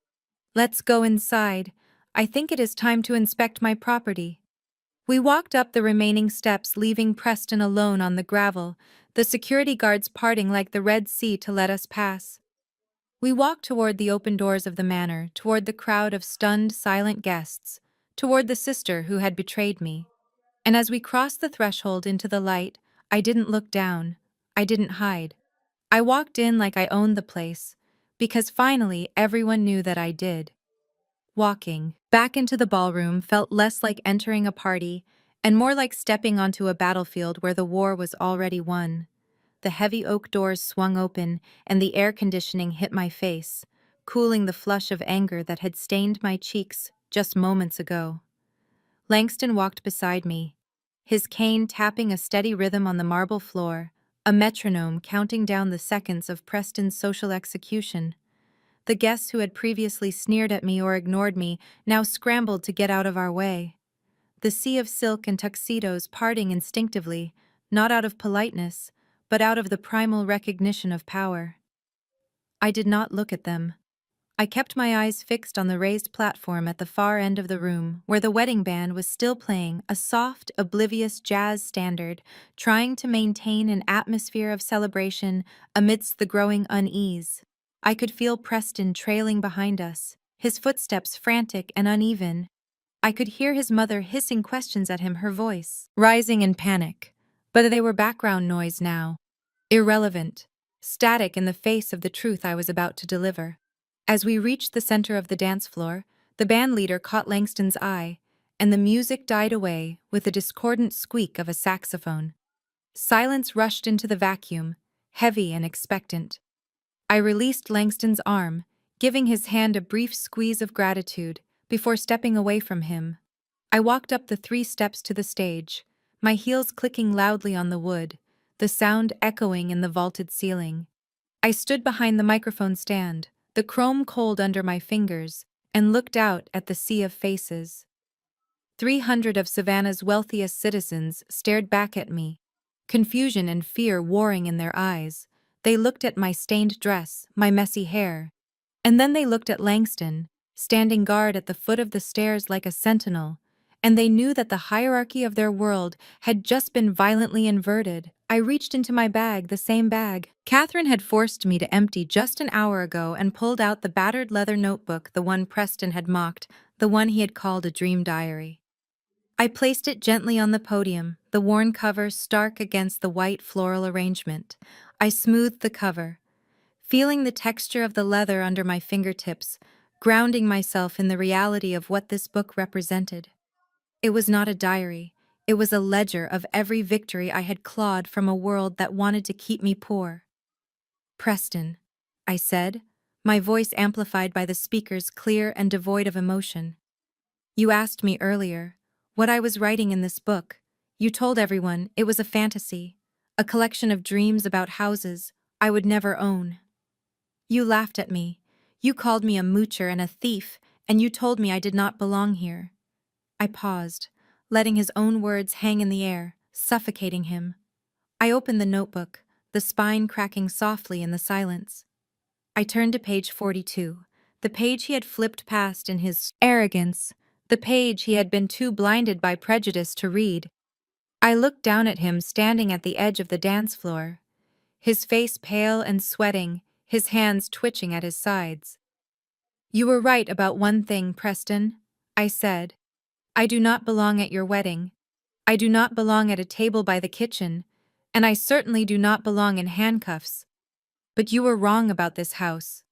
"Let's go inside. I think it is time to inspect my property." We walked up the remaining steps, leaving Preston alone on the gravel, the security guards parting like the Red Sea to let us pass. We walked toward the open doors of the manor, toward the crowd of stunned, silent guests, toward the sister who had betrayed me. And as we crossed the threshold into the light, I didn't look down. I didn't hide. I walked in like I owned the place, because finally everyone knew that I did. Walking back into the ballroom felt less like entering a party and more like stepping onto a battlefield where the war was already won. The heavy oak doors swung open and the air conditioning hit my face, cooling the flush of anger that had stained my cheeks just moments ago. Langston walked beside me, his cane tapping a steady rhythm on the marble floor, a metronome counting down the seconds of Preston's social execution. The guests who had previously sneered at me or ignored me now scrambled to get out of our way. The sea of silk and tuxedos parting instinctively, not out of politeness, but out of the primal recognition of power. I did not look at them. I kept my eyes fixed on the raised platform at the far end of the room, where the wedding band was still playing a soft, oblivious jazz standard, trying to maintain an atmosphere of celebration amidst the growing unease. I could feel Preston trailing behind us, his footsteps frantic and uneven. I could hear his mother hissing questions at him, her voice rising in panic. But they were background noise now. Irrelevant. Static in the face of the truth I was about to deliver. As we reached the center of the dance floor, the band leader caught Langston's eye, and the music died away with the discordant squeak of a saxophone. Silence rushed into the vacuum, heavy and expectant. I released Langston's arm, giving his hand a brief squeeze of gratitude before stepping away from him. I walked up the 3 steps to the stage, my heels clicking loudly on the wood, the sound echoing in the vaulted ceiling. I stood behind the microphone stand, the chrome cold under my fingers, and looked out at the sea of faces. 300 of Savannah's wealthiest citizens stared back at me, confusion and fear warring in their eyes. They looked at my stained dress, my messy hair, and then they looked at Langston, standing guard at the foot of the stairs like a sentinel, and they knew that the hierarchy of their world had just been violently inverted. I reached into my bag, the same bag Catherine had forced me to empty just an hour ago, and pulled out the battered leather notebook, the one Preston had mocked, the one he had called a dream diary. I placed it gently on the podium, the worn cover stark against the white floral arrangement. I smoothed the cover, feeling the texture of the leather under my fingertips, grounding myself in the reality of what this book represented. It was not a diary. It was a ledger of every victory I had clawed from a world that wanted to keep me poor. "Preston," I said, my voice amplified by the speaker's clear and devoid of emotion. "You asked me earlier what I was writing in this book. You told everyone it was a fantasy, a collection of dreams about houses I would never own. You laughed at me. You called me a moocher and a thief, and you told me I did not belong here." I paused, letting his own words hang in the air, suffocating him. I opened the notebook, the spine cracking softly in the silence. I turned to page 42, the page he had flipped past in his arrogance, the page he had been too blinded by prejudice to read. I looked down at him standing at the edge of the dance floor, his face pale and sweating, his hands twitching at his sides. "You were right about one thing, Preston," I said. "I do not belong at your wedding. I do not belong at a table by the kitchen, and I certainly do not belong in handcuffs. But you were wrong about this house."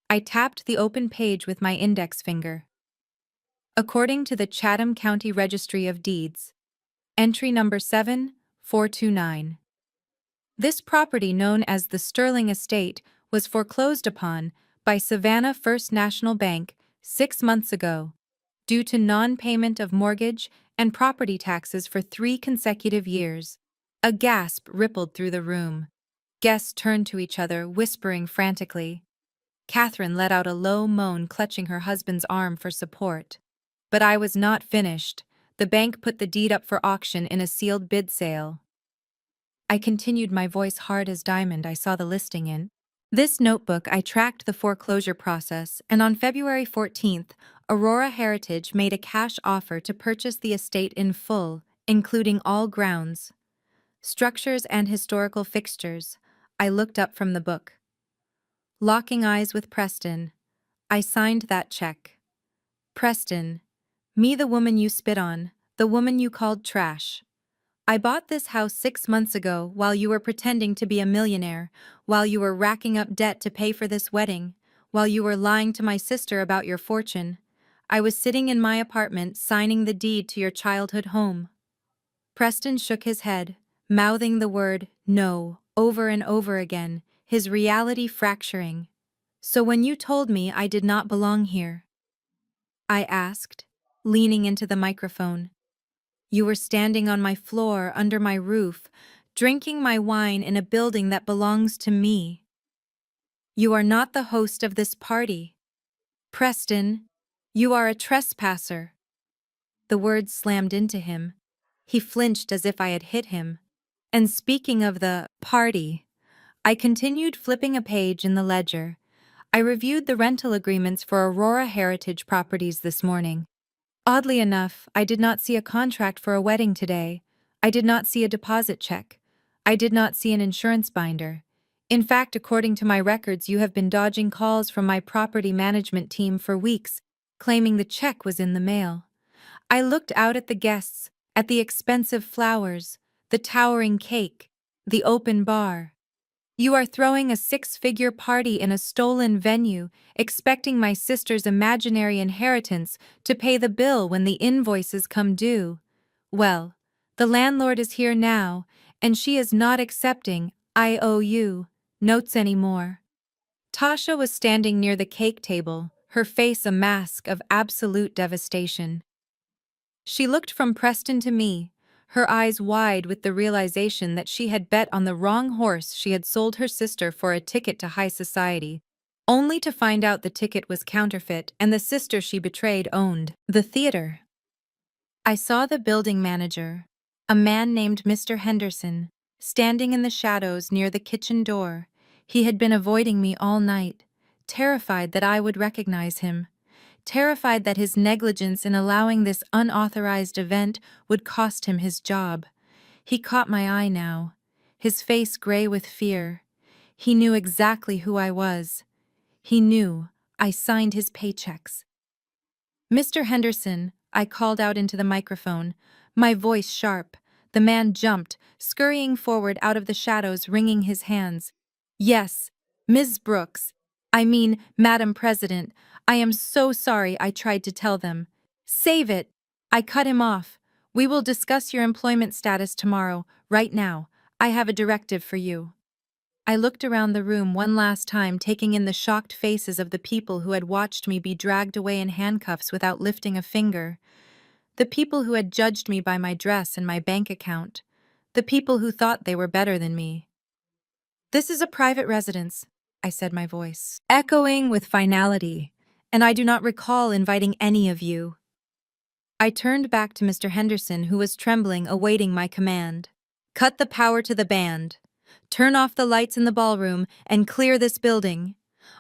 I tapped the open page with my index finger. According to the Chatham County Registry of Deeds, entry number 7429. This property, known as the Sterling Estate, was foreclosed upon by Savannah First National Bank 6 months ago, due to non-payment of mortgage and property taxes for 3 consecutive years. A gasp rippled through the room. Guests turned to each other, whispering frantically. Catherine let out a low moan, clutching her husband's arm for support. But I was not finished. The bank put the deed up for auction in a sealed bid sale. I continued, my voice hard as diamond. I saw the listing in this notebook. I tracked the foreclosure process, and on February 14th, Aurora Heritage made a cash offer to purchase the estate in full, including all grounds, structures, and historical fixtures. I looked up from the book. Locking eyes with Preston, I signed that check. Preston, me, the woman you spit on, the woman you called trash. I bought this house 6 months ago while you were pretending to be a millionaire, while you were racking up debt to pay for this wedding, while you were lying to my sister about your fortune. I was sitting in my apartment signing the deed to your childhood home. Preston shook his head, mouthing the word "no" over and over again, his reality fracturing. "So when you told me I did not belong here?" I asked, leaning into the microphone. "You were standing on my floor under my roof, drinking my wine in a building that belongs to me. You are not the host of this party. Preston, you are a trespasser." The words slammed into him. He flinched as if I had hit him. And speaking of the party, I continued flipping a page in the ledger. I reviewed the rental agreements for Aurora Heritage Properties this morning. Oddly enough, I did not see a contract for a wedding today. I did not see a deposit check. I did not see an insurance binder. In fact, according to my records, you have been dodging calls from my property management team for weeks, claiming the check was in the mail. I looked out at the guests, at the expensive flowers, the towering cake, the open bar. You are throwing a 6-figure party in a stolen venue, expecting my sister's imaginary inheritance to pay the bill when the invoices come due. Well, the landlord is here now, and she is not accepting IOU notes anymore. Tasha was standing near the cake table, her face a mask of absolute devastation. She looked from Preston to me, her eyes wide with the realization that she had bet on the wrong horse. She had sold her sister for a ticket to high society, only to find out the ticket was counterfeit and the sister she betrayed owned the theater. I saw the building manager, a man named Mr. Henderson, standing in the shadows near the kitchen door. He had been avoiding me all night, terrified that I would recognize him, terrified that his negligence in allowing this unauthorized event would cost him his job. He caught my eye now, his face gray with fear. He knew exactly who I was. He knew I signed his paychecks. "Mr. Henderson," I called out into the microphone, my voice sharp. The man jumped, scurrying forward out of the shadows, wringing his hands. "Yes, Ms. Brooks. I mean, Madam President, I am so sorry. I tried to tell them. Save it." I cut him off. "We will discuss your employment status tomorrow. Right now, I have a directive for you." I looked around the room one last time, taking in the shocked faces of the people who had watched me be dragged away in handcuffs without lifting a finger. The people who had judged me by my dress and my bank account. The people who thought they were better than me. "This is a private residence," I said, my voice echoing with finality, "and I do not recall inviting any of you." I turned back to Mr. Henderson, who was trembling, awaiting my command. "Cut the power to the band. Turn off the lights in the ballroom and clear this building.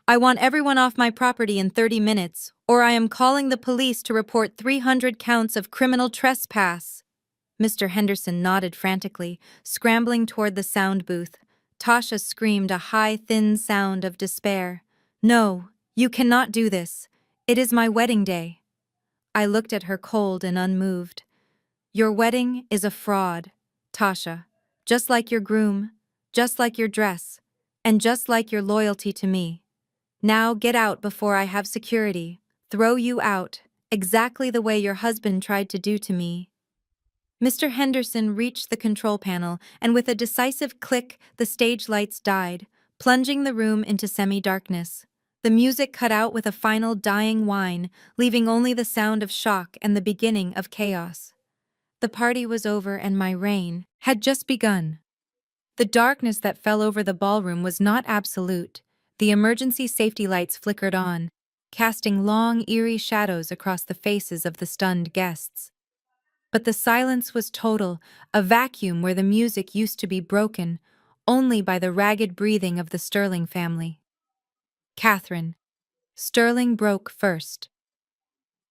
I want everyone off my property in 30 minutes, or I am calling the police to report 300 counts of criminal trespass. Mr. Henderson nodded frantically, scrambling toward the sound booth. Tasha screamed a high, thin sound of despair. No, you cannot do this. It is my wedding day. I looked at her cold and unmoved. Your wedding is a fraud, Tasha. Just like your groom, just like your dress, and just like your loyalty to me. Now get out before I have security. Throw you out, exactly the way your husband tried to do to me. Mr. Henderson reached the control panel, and with a decisive click, the stage lights died, plunging the room into semi-darkness. The music cut out with a final dying whine, leaving only the sound of shock and the beginning of chaos. The party was over and my reign had just begun. The darkness that fell over the ballroom was not absolute. The emergency safety lights flickered on, casting long, eerie shadows across the faces of the stunned guests. But the silence was total, a vacuum where the music used to be broken only by the ragged breathing of the Sterling family. Catherine. Sterling broke first.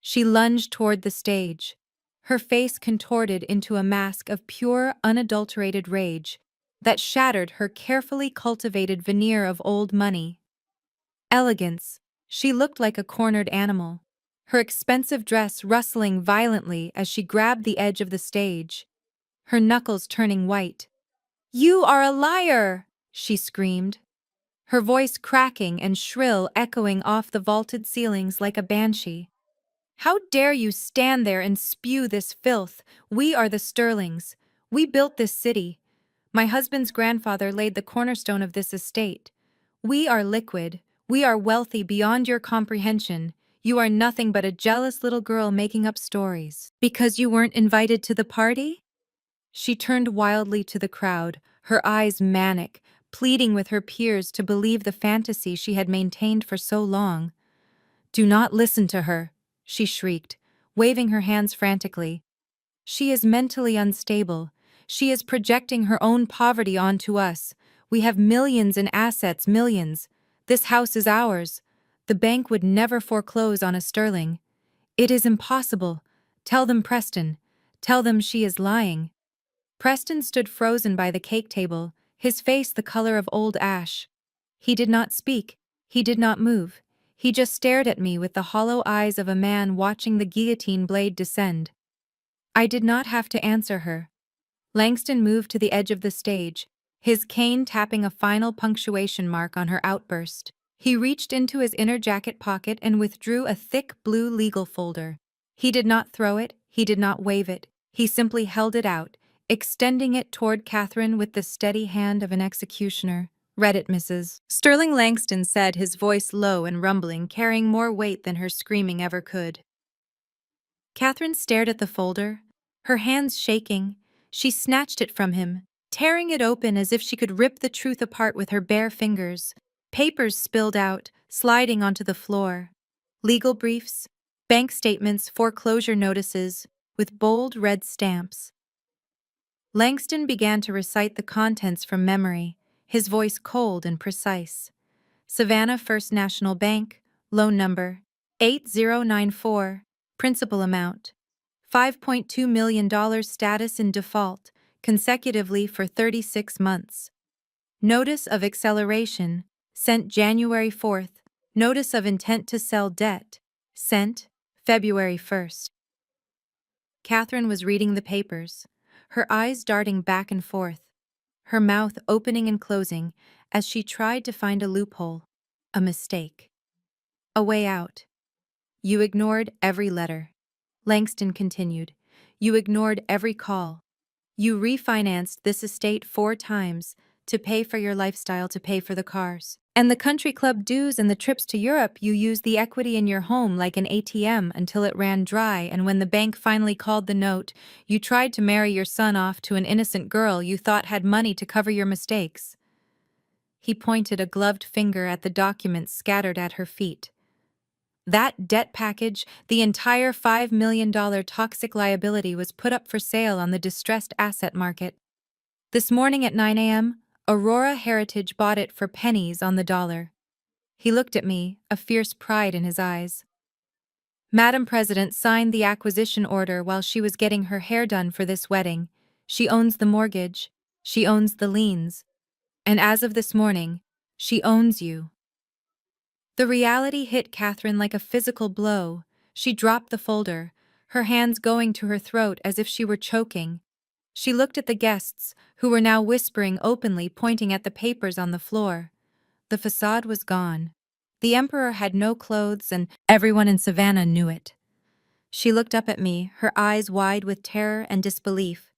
She lunged toward the stage, her face contorted into a mask of pure, unadulterated rage that shattered her carefully cultivated veneer of old money. Elegance, she looked like a cornered animal, her expensive dress rustling violently as she grabbed the edge of the stage, her knuckles turning white. "You are a liar!" she screamed, her voice cracking and shrill echoing off the vaulted ceilings like a banshee. "How dare you stand there and spew this filth? We are the Sterlings. We built this city. My husband's grandfather laid the cornerstone of this estate. We are liquid. We are wealthy beyond your comprehension. You are nothing but a jealous little girl making up stories. Because you weren't invited to the party?" She turned wildly to the crowd, her eyes manic, pleading with her peers to believe the fantasy she had maintained for so long. "Do not listen to her," she shrieked, waving her hands frantically. "She is mentally unstable. She is projecting her own poverty onto us. We have millions in assets, millions. This house is ours. The bank would never foreclose on a Sterling. It is impossible. Tell them, Preston. Tell them she is lying." Preston stood frozen by the cake table, his face the color of old ash. He did not speak. He did not move. He just stared at me with the hollow eyes of a man watching the guillotine blade descend. I did not have to answer her. Langston moved to the edge of the stage, his cane tapping a final punctuation mark on her outburst. He reached into his inner jacket pocket and withdrew a thick blue legal folder. He did not throw it, he did not wave it, he simply held it out, extending it toward Catherine with the steady hand of an executioner. "Read it, Mrs. Sterling," Langston said, his voice low and rumbling, carrying more weight than her screaming ever could. Catherine stared at the folder, her hands shaking. She snatched it from him, tearing it open as if she could rip the truth apart with her bare fingers. Papers spilled out, sliding onto the floor. Legal briefs, bank statements, foreclosure notices, with bold red stamps. Langston began to recite the contents from memory, his voice cold and precise. Savannah First National Bank, loan number 8094, principal amount $5.2 million, status in default, consecutively for 36 months. Notice of acceleration, sent January 4th. Notice of intent to sell debt, sent February 1st. Catherine was reading the papers, her eyes darting back and forth, her mouth opening and closing as she tried to find a loophole, a mistake, a way out. "You ignored every letter," Langston continued. "You ignored every call. You refinanced this estate 4 times to pay for your lifestyle, to pay for the cars. And the country club dues and the trips to Europe, you used the equity in your home like an ATM until it ran dry, and when the bank finally called the note, you tried to marry your son off to an innocent girl you thought had money to cover your mistakes." He pointed a gloved finger at the documents scattered at her feet. "That debt package, the entire $5 million toxic liability, was put up for sale on the distressed asset market. This morning at 9 a.m., Aurora Heritage bought it for pennies on the dollar. He looked at me, a fierce pride in his eyes. Madam President signed the acquisition order while she was getting her hair done for this wedding. She owns the mortgage. She owns the liens. And as of this morning, she owns you. The reality hit Catherine like a physical blow. She dropped the folder, her hands going to her throat as if she were choking. She looked at the guests, who were now whispering openly, pointing at the papers on the floor. The facade was gone. The Emperor had no clothes, and everyone in Savannah knew it. She looked up at me, her eyes wide with terror and disbelief.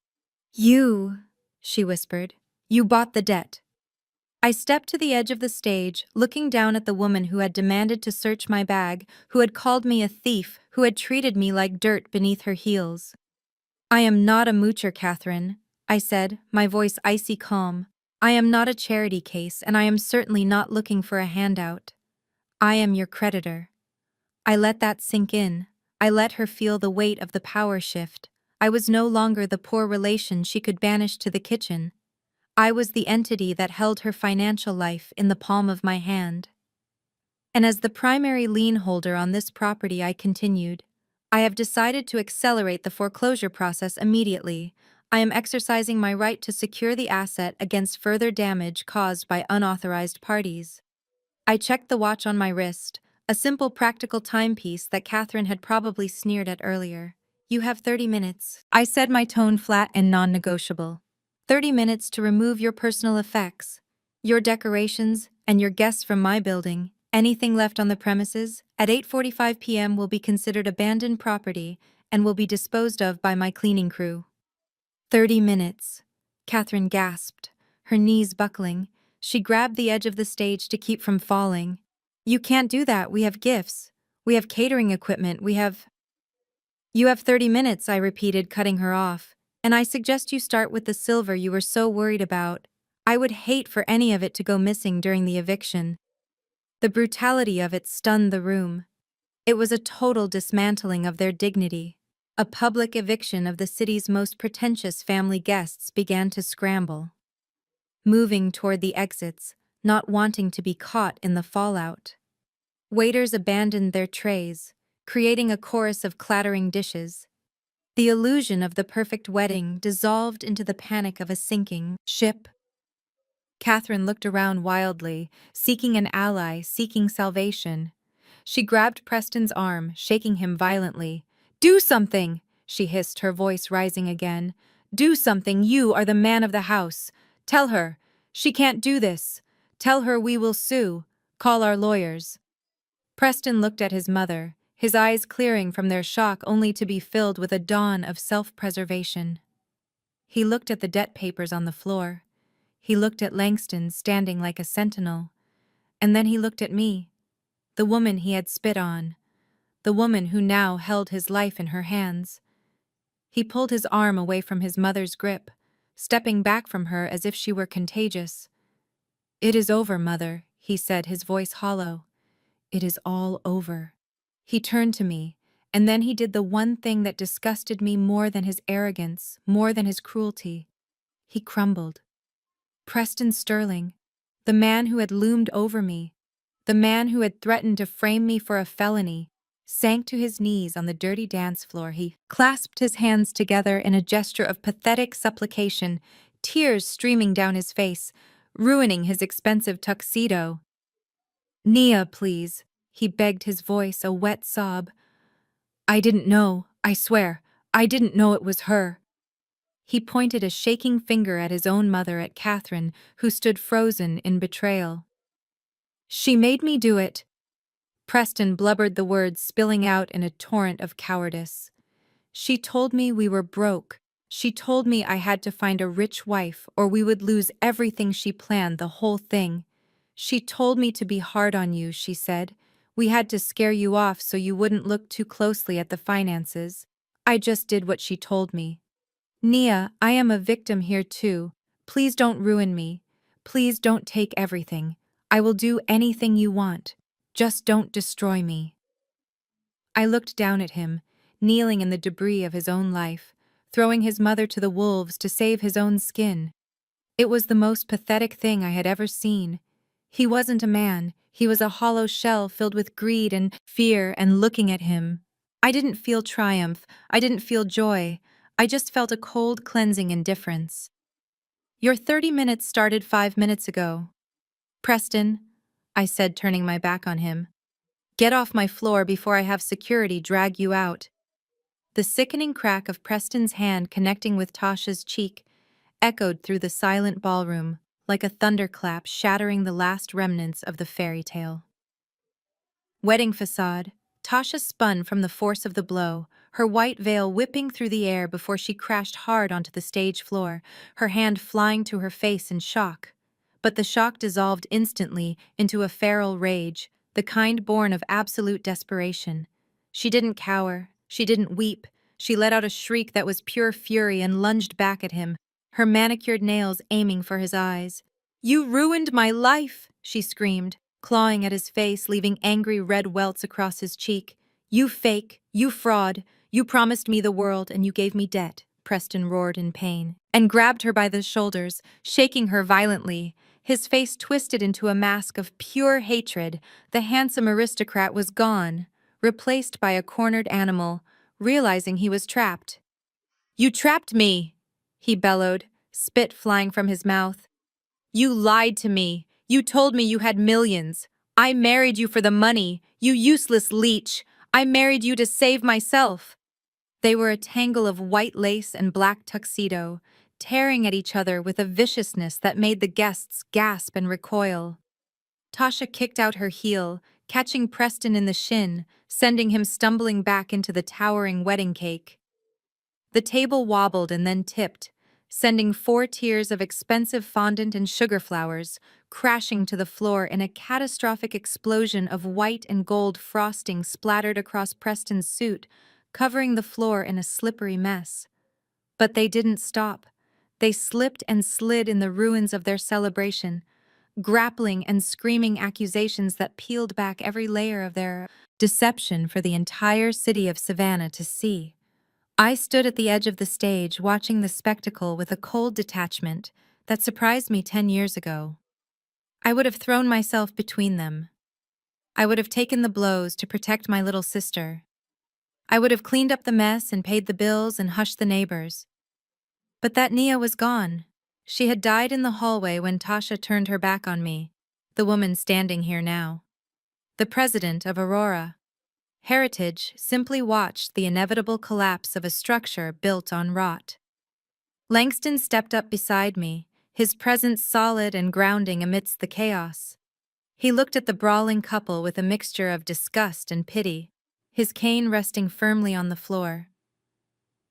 "You," she whispered, "you bought the debt." I stepped to the edge of the stage, looking down at the woman who had demanded to search my bag, who had called me a thief, who had treated me like dirt beneath her heels. "I am not a moocher, Catherine," I said, my voice icy calm. "I am not a charity case, and I am certainly not looking for a handout. I am your creditor." I let that sink in. I let her feel the weight of the power shift. I was no longer the poor relation she could banish to the kitchen. I was the entity that held her financial life in the palm of my hand. And as the primary lien holder on this property, I continued, "I have decided to accelerate the foreclosure process immediately. I am exercising my right to secure the asset against further damage caused by unauthorized parties." I checked the watch on my wrist, a simple practical timepiece that Catherine had probably sneered at earlier. "You have 30 minutes. I said, my tone flat and non-negotiable. 30 minutes to remove your personal effects, your decorations, and your guests from my building. Anything left on the premises at 8:45 p.m. will be considered abandoned property and will be disposed of by my cleaning crew." 30 minutes. Catherine gasped, her knees buckling. She grabbed the edge of the stage to keep from falling. "You can't do that. We have gifts. We have catering equipment. We have—" "You have 30 minutes, I repeated, cutting her off. "And I suggest you start with the silver you were so worried about. I would hate for any of it to go missing during the eviction." The brutality of it stunned the room. It was a total dismantling of their dignity. A public eviction of the city's most pretentious family guests began to scramble, moving toward the exits, not wanting to be caught in the fallout. Waiters abandoned their trays, creating a chorus of clattering dishes. The illusion of the perfect wedding dissolved into the panic of a sinking ship. Catherine looked around wildly, seeking an ally, seeking salvation. She grabbed Preston's arm, shaking him violently. "Do something!" she hissed, her voice rising again. "Do something! You are the man of the house. Tell her. She can't do this. Tell her we will sue. Call our lawyers." Preston looked at his mother, his eyes clearing from their shock only to be filled with a dawn of self-preservation. He looked at the debt papers on the floor. He looked at Langston standing like a sentinel. And then he looked at me, the woman he had spit on, the woman who now held his life in her hands. He pulled his arm away from his mother's grip, stepping back from her as if she were contagious. "It is over, Mother," he said, his voice hollow. "It is all over." He turned to me, and then he did the one thing that disgusted me more than his arrogance, more than his cruelty. He crumbled. Preston Sterling, the man who had loomed over me, the man who had threatened to frame me for a felony, sank to his knees on the dirty dance floor. He clasped his hands together in a gesture of pathetic supplication, tears streaming down his face, ruining his expensive tuxedo. "Nia, please," he begged, his voice a wet sob. "I didn't know, I swear, I didn't know it was her." He pointed a shaking finger at his own mother, at Catherine, who stood frozen in betrayal. "She made me do it." Preston blubbered the words, spilling out in a torrent of cowardice. "She told me we were broke. She told me I had to find a rich wife or we would lose everything. She planned the whole thing. She told me to be hard on you," she said. "We had to scare you off so you wouldn't look too closely at the finances. I just did what she told me. Nia, I am a victim here too. Please don't ruin me. Please don't take everything. I will do anything you want. Just don't destroy me." I looked down at him, kneeling in the debris of his own life, throwing his mother to the wolves to save his own skin. It was the most pathetic thing I had ever seen. He wasn't a man. He was a hollow shell filled with greed and fear, and looking at him, I didn't feel triumph. I didn't feel joy. I just felt a cold, cleansing indifference. Your 30 minutes started 5 minutes ago. Preston, I said, turning my back on him. Get off my floor before I have security drag you out. The sickening crack of Preston's hand connecting with Tasha's cheek echoed through the silent ballroom like a thunderclap shattering the last remnants of the fairy tale. Wedding facade. Tasha spun from the force of the blow, her white veil whipping through the air before she crashed hard onto the stage floor, her hand flying to her face in shock. But the shock dissolved instantly into a feral rage, the kind born of absolute desperation. She didn't cower, she didn't weep, she let out a shriek that was pure fury and lunged back at him, her manicured nails aiming for his eyes. "You ruined my life!" she screamed, clawing at his face, leaving angry red welts across his cheek. "You fake, you fraud, you promised me the world and you gave me debt," Preston roared in pain, and grabbed her by the shoulders, shaking her violently. His face twisted into a mask of pure hatred. The handsome aristocrat was gone, replaced by a cornered animal, realizing he was trapped. "You trapped me!" he bellowed, spit flying from his mouth. "You lied to me. You told me you had millions. I married you for the money, you useless leech. I married you to save myself." They were a tangle of white lace and black tuxedo, tearing at each other with a viciousness that made the guests gasp and recoil. Tasha kicked out her heel, catching Preston in the shin, sending him stumbling back into the towering wedding cake. The table wobbled and then tipped, sending 4 tiers of expensive fondant and sugar flowers crashing to the floor in a catastrophic explosion of white and gold frosting splattered across Preston's suit, covering the floor in a slippery mess. But they didn't stop. They slipped and slid in the ruins of their celebration, grappling and screaming accusations that peeled back every layer of their deception for the entire city of Savannah to see. I stood at the edge of the stage watching the spectacle with a cold detachment that surprised me 10 years ago. I would have thrown myself between them. I would have taken the blows to protect my little sister. I would have cleaned up the mess and paid the bills and hushed the neighbors. But that Nia was gone. She had died in the hallway when Tasha turned her back on me, the woman standing here now. The president of Aurora. Heritage simply watched the inevitable collapse of a structure built on rot. Langston stepped up beside me, his presence solid and grounding amidst the chaos. He looked at the brawling couple with a mixture of disgust and pity, his cane resting firmly on the floor.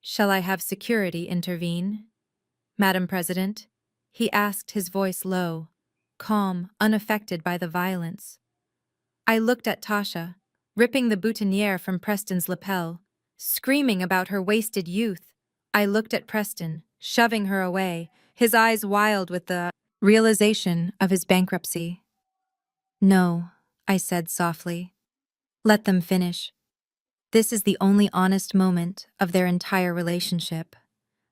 "Shall I have security intervene, Madam President?" he asked, his voice low, calm, unaffected by the violence. I looked at Tasha, ripping the boutonniere from Preston's lapel, screaming about her wasted youth. I looked at Preston, shoving her away, his eyes wild with the realization of his bankruptcy. "No," I said softly. "Let them finish. This is the only honest moment of their entire relationship."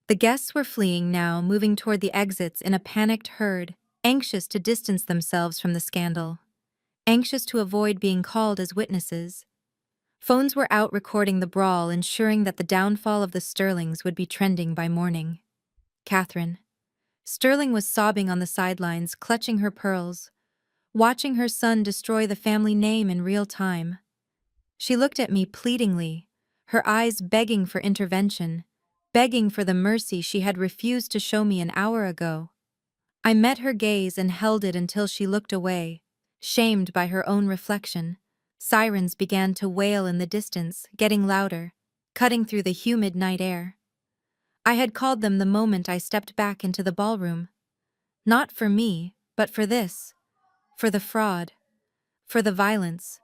The guests were fleeing now, moving toward the exits in a panicked herd, anxious to distance themselves from the scandal, anxious to avoid being called as witnesses. Phones were out recording the brawl, ensuring that the downfall of the Sterlings would be trending by morning. Catherine. Sterling was sobbing on the sidelines, clutching her pearls, watching her son destroy the family name in real time. She looked at me pleadingly, her eyes begging for intervention, begging for the mercy she had refused to show me an hour ago. I met her gaze and held it until she looked away, shamed by her own reflection. Sirens began to wail in the distance, getting louder, cutting through the humid night air. I had called them the moment I stepped back into the ballroom. Not for me, but for this. For the fraud. For the violence.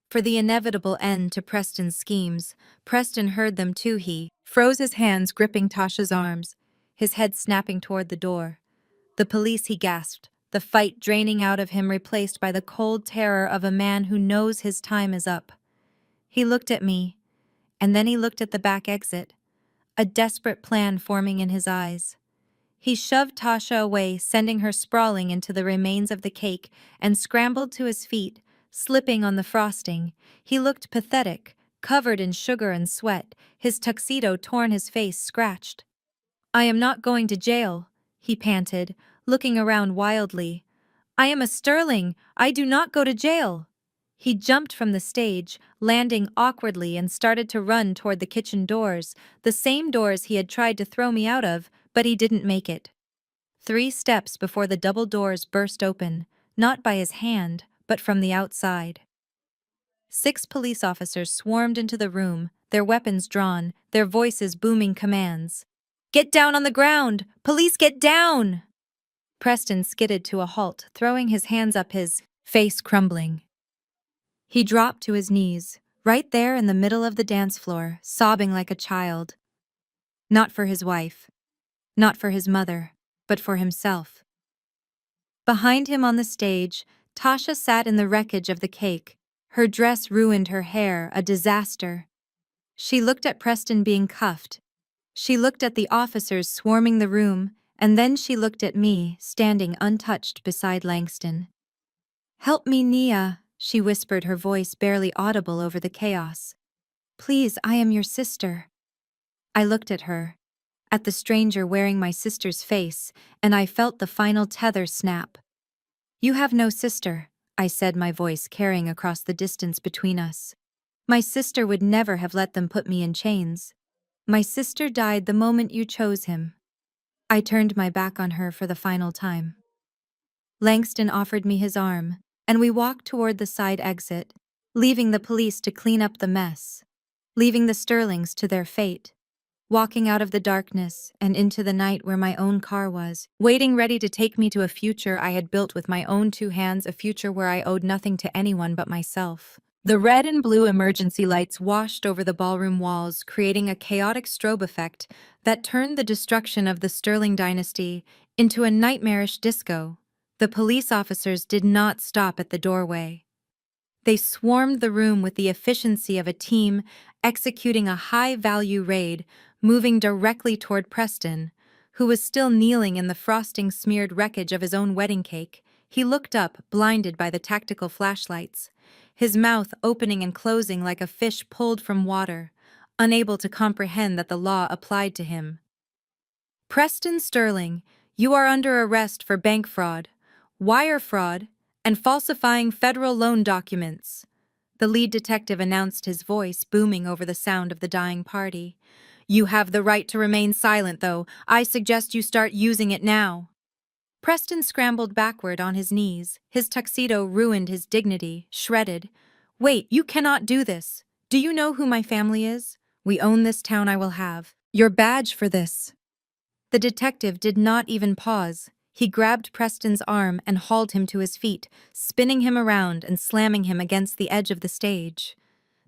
For the inevitable end to Preston's schemes. Preston heard them too. He froze, his hands gripping Tasha's arms, his head snapping toward the door. "The police," he gasped, the fight draining out of him, replaced by the cold terror of a man who knows his time is up. He looked at me, and then he looked at the back exit, a desperate plan forming in his eyes. He shoved Tasha away, sending her sprawling into the remains of the cake, and scrambled to his feet, slipping on the frosting. He looked pathetic, covered in sugar and sweat, his tuxedo torn, his face scratched. "I am not going to jail," he panted, looking around wildly. "I am a Sterling. I do not go to jail." He jumped from the stage, landing awkwardly, and started to run toward the kitchen doors, the same doors he had tried to throw me out of, but he didn't make it. 3 steps before the double doors burst open, not by his hand, but from the outside. 6 police officers swarmed into the room, their weapons drawn, their voices booming commands. "Get down on the ground! Police, get down!" Preston skidded to a halt, throwing his hands up, his face crumbling. He dropped to his knees, right there in the middle of the dance floor, sobbing like a child. Not for his wife, not for his mother, but for himself. Behind him on the stage, Tasha sat in the wreckage of the cake, her dress ruined, her hair a disaster. She looked at Preston being cuffed. She looked at the officers swarming the room, and then she looked at me, standing untouched beside Langston. "Help me, Nia," she whispered, her voice barely audible over the chaos. "Please, I am your sister." I looked at her, at the stranger wearing my sister's face, and I felt the final tether snap. "You have no sister," I said, my voice carrying across the distance between us. "My sister would never have let them put me in chains. My sister died the moment you chose him." I turned my back on her for the final time. Langston offered me his arm, and we walked toward the side exit, leaving the police to clean up the mess, leaving the Sterlings to their fate, walking out of the darkness and into the night where my own car was, waiting ready to take me to a future I had built with my own 2 hands, a future where I owed nothing to anyone but myself. The red and blue emergency lights washed over the ballroom walls, creating a chaotic strobe effect that turned the destruction of the Sterling dynasty into a nightmarish disco. The police officers did not stop at the doorway. They swarmed the room with the efficiency of a team executing a high-value raid, moving directly toward Preston, who was still kneeling in the frosting-smeared wreckage of his own wedding cake. He looked up, blinded by the tactical flashlights, his mouth opening and closing like a fish pulled from water, unable to comprehend that the law applied to him. "Preston Sterling, you are under arrest for bank fraud, wire fraud, and falsifying federal loan documents," the lead detective announced, his voice booming over the sound of the dying party. "You have the right to remain silent, though. I suggest you start using it now." Preston scrambled backward on his knees, his tuxedo ruined, his dignity shredded. "Wait, you cannot do this. Do you know who my family is? We own this town. I will have your badge for this." The detective did not even pause. He grabbed Preston's arm and hauled him to his feet, spinning him around and slamming him against the edge of the stage.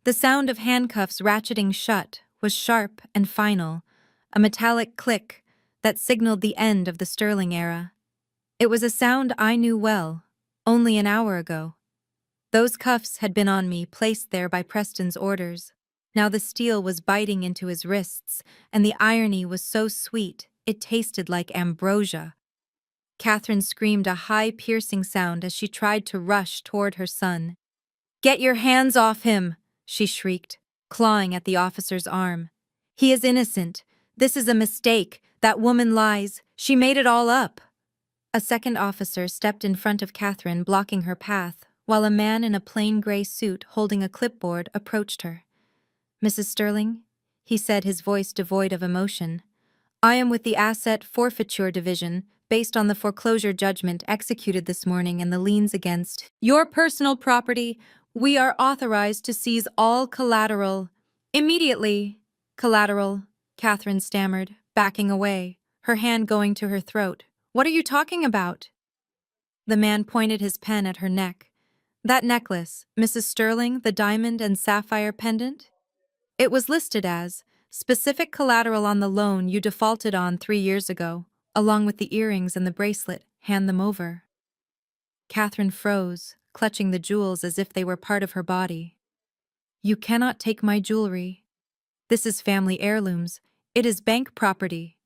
The sound of handcuffs ratcheting shut was sharp and final, a metallic click that signaled the end of the Sterling era. It was a sound I knew well, only an hour ago. Those cuffs had been on me, placed there by Preston's orders. Now the steel was biting into his wrists, and the irony was so sweet, it tasted like ambrosia. Catherine screamed a high, piercing sound as she tried to rush toward her son. "Get your hands off him!" she shrieked, clawing at the officer's arm. "He is innocent. This is a mistake. That woman lies. She made it all up." A second officer stepped in front of Catherine, blocking her path, while a man in a plain gray suit holding a clipboard approached her. "Mrs. Sterling," he said, his voice devoid of emotion, "I am with the Asset Forfeiture Division, based on the foreclosure judgment executed this morning and the liens against your personal property. We are authorized to seize all collateral. Immediately." "Collateral," Catherine stammered, backing away, her hand going to her throat. "What are you talking about?" The man pointed his pen at her neck. "That necklace, Mrs. Sterling, the diamond and sapphire pendant? It was listed as specific collateral on the loan you defaulted on 3 years ago, along with the earrings and the bracelet. Hand them over." Catherine froze, clutching the jewels as if they were part of her body. "You cannot take my jewelry. This is family heirlooms. It is bank property,"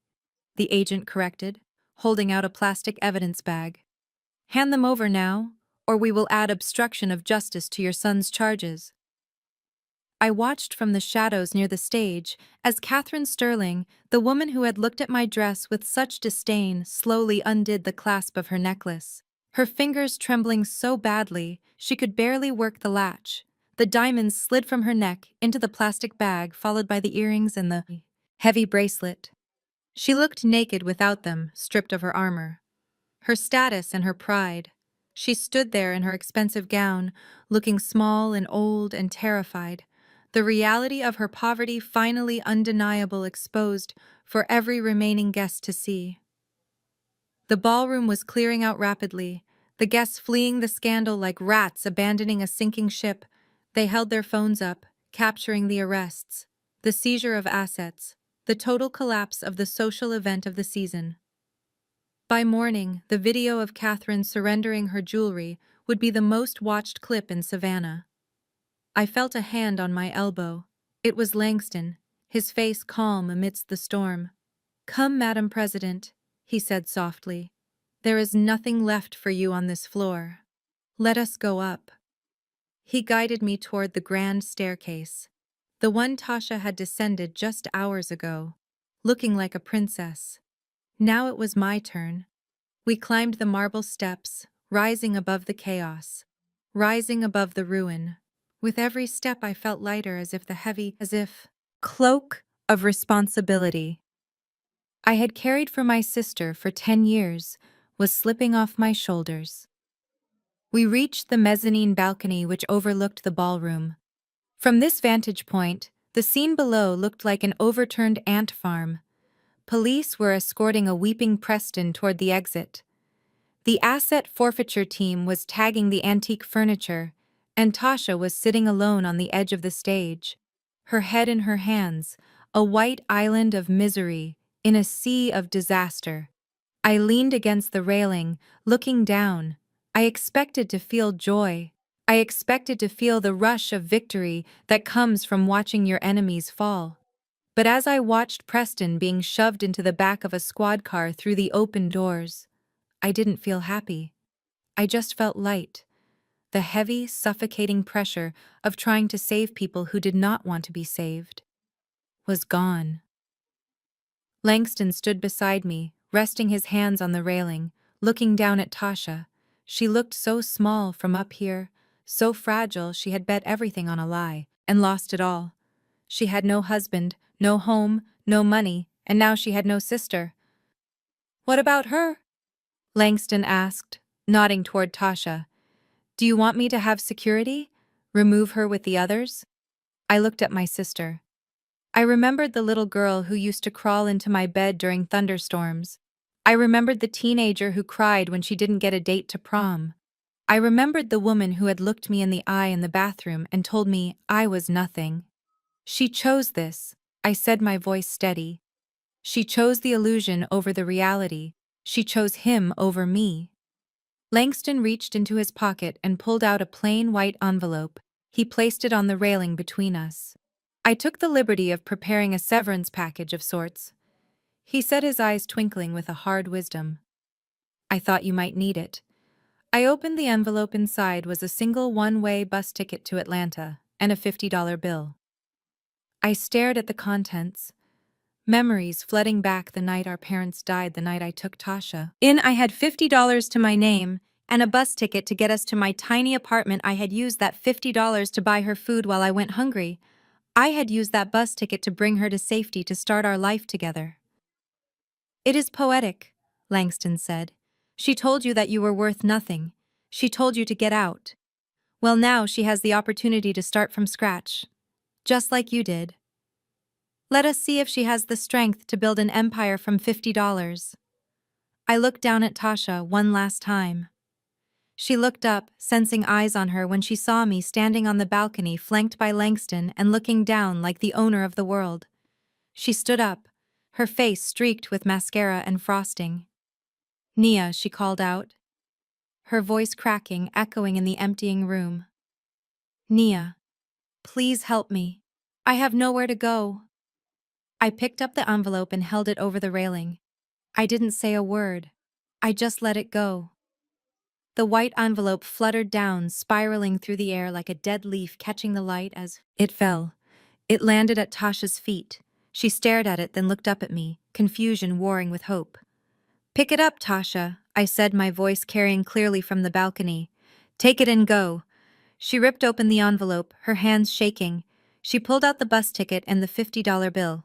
the agent corrected. holding out a plastic evidence bag. Hand them over now, or we will add obstruction of justice to your son's charges. I watched from the shadows near the stage as Catherine Sterling, the woman who had looked at my dress with such disdain, slowly undid the clasp of her necklace. Her fingers trembling so badly, she could barely work the latch. The diamonds slid from her neck into the plastic bag, followed by the earrings and the heavy bracelet. She looked naked without them, stripped of her armor. Her status and her pride. She stood there in her expensive gown, looking small and old and terrified. The reality of her poverty finally undeniable, exposed for every remaining guest to see. The ballroom was clearing out rapidly, the guests fleeing the scandal like rats abandoning a sinking ship. They held their phones up, capturing the arrests, the seizure of assets, the total collapse of the social event of the season. By morning, the video of Catherine surrendering her jewelry would be the most watched clip in Savannah. I felt a hand on my elbow. It was Langston, his face calm amidst the storm. "Come, Madam President," he said softly. "There is nothing left for you on this floor. Let us go up." He guided me toward the grand staircase, the one Tasha had descended just hours ago, looking like a princess. Now it was my turn. We climbed the marble steps, rising above the chaos, rising above the ruin. With every step I felt lighter, as if the heavy, cloak of responsibility I had carried for my sister for 10 years was slipping off my shoulders. We reached the mezzanine balcony which overlooked the ballroom. From this vantage point, the scene below looked like an overturned ant farm. Police were escorting a weeping Preston toward the exit. The asset forfeiture team was tagging the antique furniture, and Tasha was sitting alone on the edge of the stage, her head in her hands, a white island of misery in a sea of disaster. I leaned against the railing, looking down. I expected to feel joy. I expected to feel the rush of victory that comes from watching your enemies fall. But as I watched Preston being shoved into the back of a squad car through the open doors, I didn't feel happy. I just felt light. The heavy, suffocating pressure of trying to save people who did not want to be saved was gone. Langston stood beside me, resting his hands on the railing, looking down at Tasha. She looked so small from up here, so fragile. She had bet everything on a lie and lost it all. She had no husband, no home, no money, and now she had no sister. "What about her?" Langston asked, nodding toward Tasha. "Do you want me to have security? Remove her with the others?" I looked at my sister. I remembered the little girl who used to crawl into my bed during thunderstorms. I remembered the teenager who cried when she didn't get a date to prom. I remembered the woman who had looked me in the eye in the bathroom and told me I was nothing. She chose this, I said, my voice steady. She chose the illusion over the reality. She chose him over me. Langston reached into his pocket and pulled out a plain white envelope. He placed it on the railing between us. I took the liberty of preparing a severance package of sorts. He said, his eyes twinkling with a hard wisdom. "I thought you might need it." I opened the envelope. Inside was a single one-way bus ticket to Atlanta and a $50 bill. I stared at the contents. Memories flooding back the night our parents died, the night I took Tasha. I had $50 to my name and a bus ticket to get us to my tiny apartment. I had used that $50 to buy her food while I went hungry. I had used that bus ticket to bring her to safety, to start our life together. "It is poetic," Langston said. "She told you that you were worth nothing. She told you to get out. Well, now she has the opportunity to start from scratch, just like you did. Let us see if she has the strength to build an empire from $50. I looked down at Tasha one last time. She looked up, sensing eyes on her when she saw me standing on the balcony flanked by Langston and looking down like the owner of the world. She stood up, her face streaked with mascara and frosting. "Nia," she called out, her voice cracking, echoing in the emptying room. "Nia, please help me. I have nowhere to go." I picked up the envelope and held it over the railing. I didn't say a word. I just let it go. The white envelope fluttered down, spiraling through the air like a dead leaf catching the light as it fell. It landed at Tasha's feet. She stared at it, then looked up at me, confusion warring with hope. "Pick it up, Tasha," I said, my voice carrying clearly from the balcony. "Take it and go." She ripped open the envelope, her hands shaking. She pulled out the bus ticket and the $50 bill.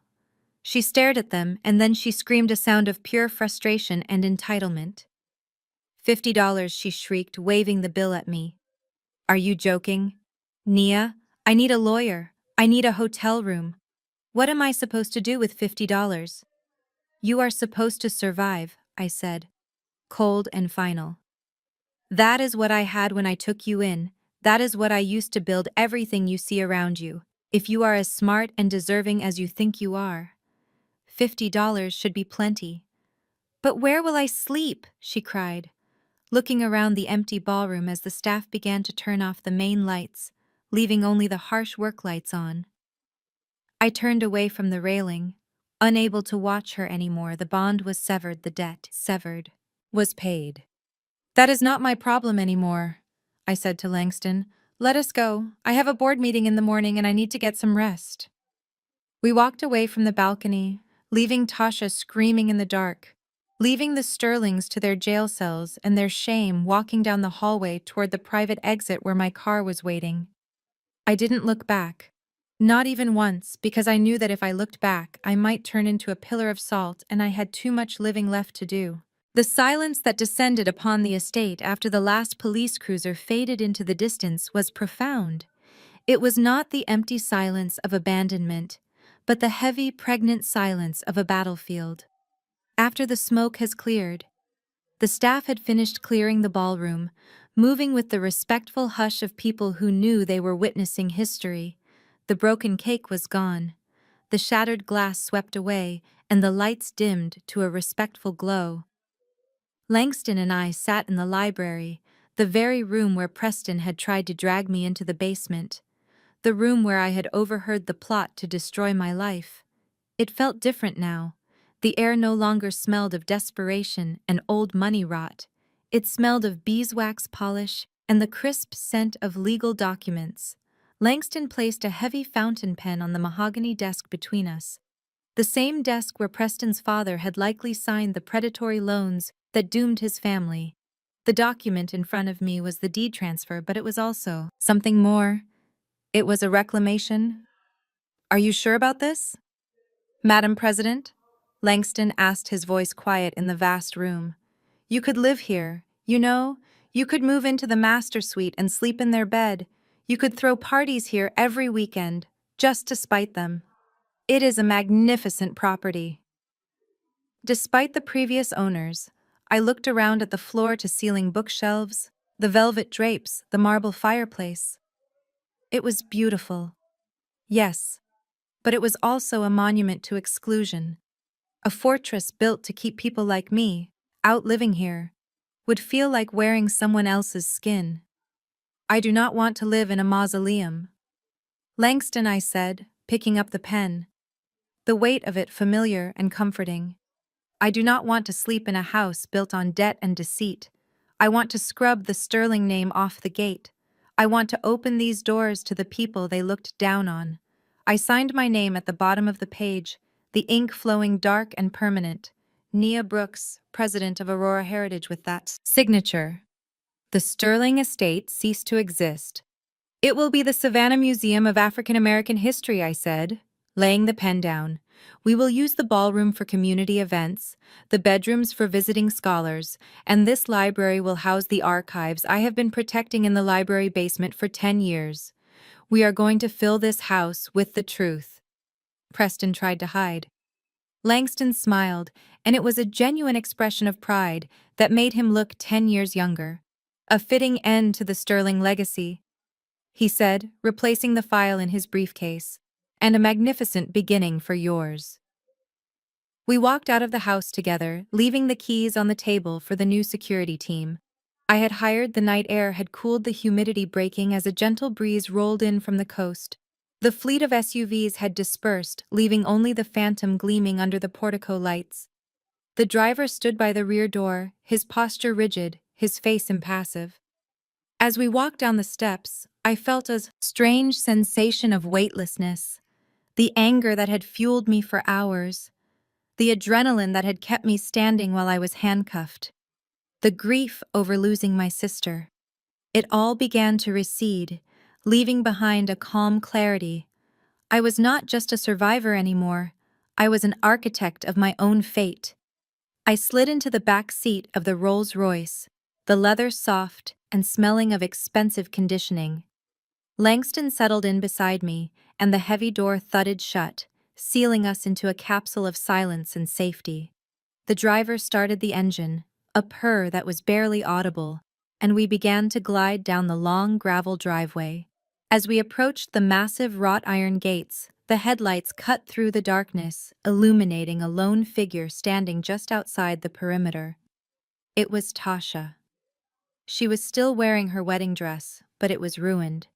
She stared at them, and then she screamed a sound of pure frustration and entitlement. $50, she shrieked, waving the bill at me. "Are you joking? Nia, I need a lawyer. I need a hotel room. What am I supposed to do with $50? "You are supposed to survive," I said, cold and final. "That is what I had when I took you in. That is what I used to build everything you see around you. If you are as smart and deserving as you think you are, $50 should be plenty." "But where will I sleep?" she cried, looking around the empty ballroom as the staff began to turn off the main lights, leaving only the harsh work lights on. I turned away from the railing, unable to watch her anymore. The bond was severed, the debt severed, was paid. "That is not my problem anymore," I said to Langston. "Let us go. I have a board meeting in the morning and I need to get some rest." We walked away from the balcony, leaving Tasha screaming in the dark, leaving the Sterlings to their jail cells and their shame, walking down the hallway toward the private exit where my car was waiting. I didn't look back. Not even once, because I knew that if I looked back, I might turn into a pillar of salt and I had too much living left to do. The silence that descended upon the estate after the last police cruiser faded into the distance was profound. It was not the empty silence of abandonment, but the heavy, pregnant silence of a battlefield. After the smoke has cleared, the staff had finished clearing the ballroom, moving with the respectful hush of people who knew they were witnessing history. The broken cake was gone. The shattered glass swept away, and the lights dimmed to a respectful glow. Langston and I sat in the library, the very room where Preston had tried to drag me into the basement, the room where I had overheard the plot to destroy my life. It felt different now. The air no longer smelled of desperation and old money rot. It smelled of beeswax polish and the crisp scent of legal documents. Langston placed a heavy fountain pen on the mahogany desk between us, the same desk where Preston's father had likely signed the predatory loans that doomed his family. The document in front of me was the deed transfer, but it was also something more. It was a reclamation. "Are you sure about this, Madam President?" Langston asked, his voice quiet in the vast room. "You could live here, you know. You could move into the master suite and sleep in their bed. You could throw parties here every weekend, just to spite them. It is a magnificent property." Despite the previous owners, I looked around at the floor-to-ceiling bookshelves, the velvet drapes, the marble fireplace. It was beautiful. Yes, but it was also a monument to exclusion. A fortress built to keep people like me, out living here, would feel like wearing someone else's skin. "I do not want to live in a mausoleum." "Langston," I said, picking up the pen, the weight of it familiar and comforting. "I do not want to sleep in a house built on debt and deceit. I want to scrub the Sterling name off the gate. I want to open these doors to the people they looked down on." I signed my name at the bottom of the page, the ink flowing dark and permanent. Nia Brooks, president of Aurora Heritage, with that signature. The Sterling estate ceased to exist. "It will be the Savannah Museum of African American History," I said, laying the pen down. "We will use the ballroom for community events, the bedrooms for visiting scholars, and this library will house the archives I have been protecting in the library basement for 10 years. We are going to fill this house with the truth." Preston tried to hide. Langston smiled, and it was a genuine expression of pride that made him look 10 years younger. "A fitting end to the Sterling legacy," he said, replacing the file in his briefcase, "and a magnificent beginning for yours." We walked out of the house together, leaving the keys on the table for the new security team. I had hired, the night air had cooled the humidity breaking as a gentle breeze rolled in from the coast. The fleet of SUVs had dispersed, leaving only the Phantom gleaming under the portico lights. The driver stood by the rear door, his posture rigid, his face impassive. As we walked down the steps, I felt a strange sensation of weightlessness, the anger that had fueled me for hours, the adrenaline that had kept me standing while I was handcuffed, the grief over losing my sister. It all began to recede, leaving behind a calm clarity. I was not just a survivor anymore. I was an architect of my own fate. I slid into the back seat of the Rolls-Royce, the leather soft and smelling of expensive conditioning. Langston settled in beside me, and the heavy door thudded shut, sealing us into a capsule of silence and safety. The driver started the engine, a purr that was barely audible, and we began to glide down the long gravel driveway. As we approached the massive wrought iron gates, the headlights cut through the darkness, illuminating a lone figure standing just outside the perimeter. It was Tasha. She was still wearing her wedding dress, but it was ruined.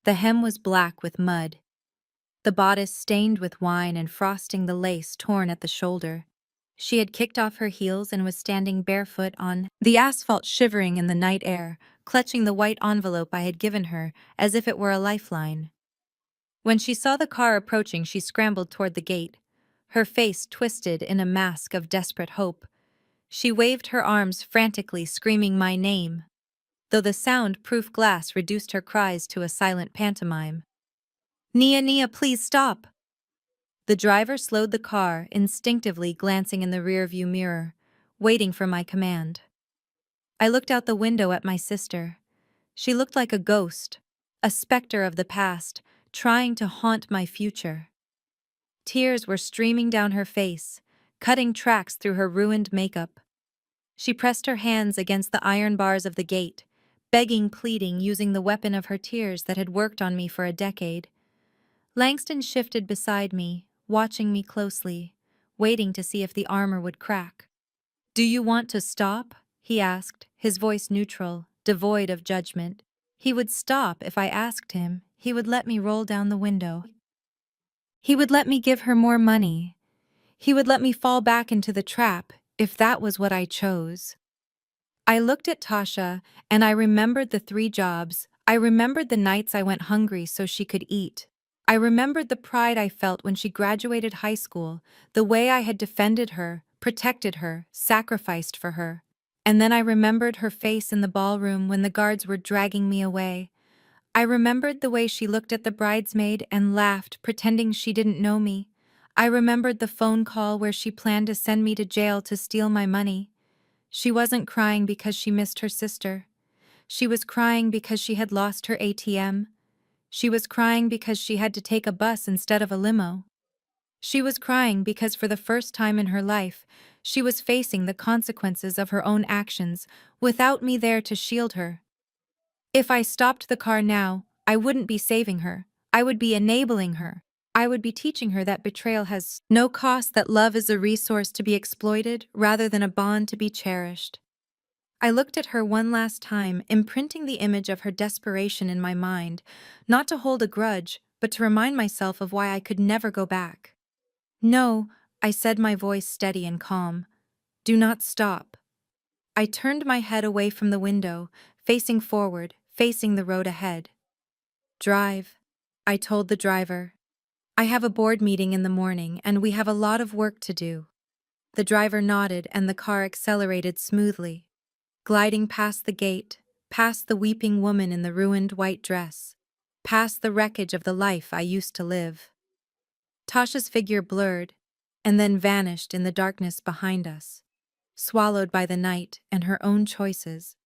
The hem was black with mud, the bodice stained with wine and frosting the lace torn at the shoulder. She had kicked off her heels and was standing barefoot on the asphalt, shivering in the night air, clutching the white envelope I had given her as if it were a lifeline. When she saw the car approaching, she scrambled toward the gate, her face twisted in a mask of desperate hope. She waved her arms frantically, screaming my name, though the sound-proof glass reduced her cries to a silent pantomime. "Nia, Nia, please stop!" The driver slowed the car, instinctively glancing in the rearview mirror, waiting for my command. I looked out the window at my sister. She looked like a ghost, a specter of the past, trying to haunt my future. Tears were streaming down her face, cutting tracks through her ruined makeup. She pressed her hands against the iron bars of the gate, begging, pleading, using the weapon of her tears that had worked on me for a decade. Langston shifted beside me, watching me closely, waiting to see if the armor would crack. "Do you want to stop?" he asked, his voice neutral, devoid of judgment. He would stop if I asked him. He would let me roll down the window. He would let me give her more money. He would let me fall back into the trap, if that was what I chose. I looked at Tasha, and I remembered the 3 jobs. I remembered the nights I went hungry so she could eat. I remembered the pride I felt when she graduated high school, the way I had defended her, protected her, sacrificed for her. And then I remembered her face in the ballroom when the guards were dragging me away. I remembered the way she looked at the bridesmaid and laughed, pretending she didn't know me. I remembered the phone call where she planned to send me to jail to steal my money. She wasn't crying because she missed her sister. She was crying because she had lost her ATM. She was crying because she had to take a bus instead of a limo. She was crying because for the first time in her life, she was facing the consequences of her own actions without me there to shield her. If I stopped the car now, I wouldn't be saving her. I would be enabling her. I would be teaching her that betrayal has no cost, that love is a resource to be exploited rather than a bond to be cherished. I looked at her one last time, imprinting the image of her desperation in my mind, not to hold a grudge, but to remind myself of why I could never go back. "No," I said, my voice steady and calm. "Do not stop." I turned my head away from the window, facing forward, facing the road ahead. "Drive," I told the driver. "I have a board meeting in the morning, and we have a lot of work to do." The driver nodded, and the car accelerated smoothly, gliding past the gate, past the weeping woman in the ruined white dress, past the wreckage of the life I used to live. Tasha's figure blurred, and then vanished in the darkness behind us, swallowed by the night and her own choices.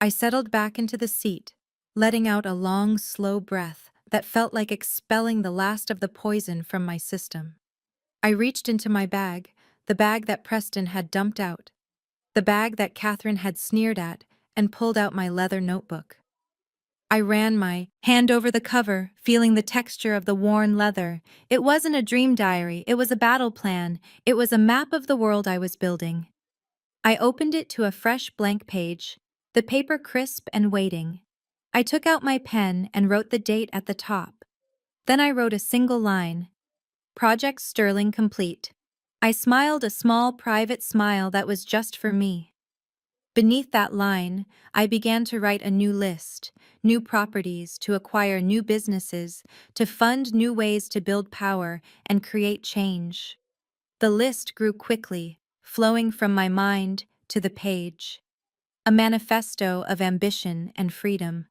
I settled back into the seat, letting out a long, slow breath that felt like expelling the last of the poison from my system. I reached into my bag, the bag that Preston had dumped out, the bag that Catherine had sneered at, and pulled out my leather notebook. I ran my hand over the cover, feeling the texture of the worn leather. It wasn't a dream diary, it was a battle plan. It was a map of the world I was building. I opened it to a fresh blank page, the paper crisp and waiting. I took out my pen and wrote the date at the top. Then I wrote a single line: "Project Sterling complete." I smiled a small private smile that was just for me. Beneath that line, I began to write a new list, new properties to acquire new businesses, to fund new ways to build power and create change. The list grew quickly, flowing from my mind to the page. A manifesto of ambition and freedom.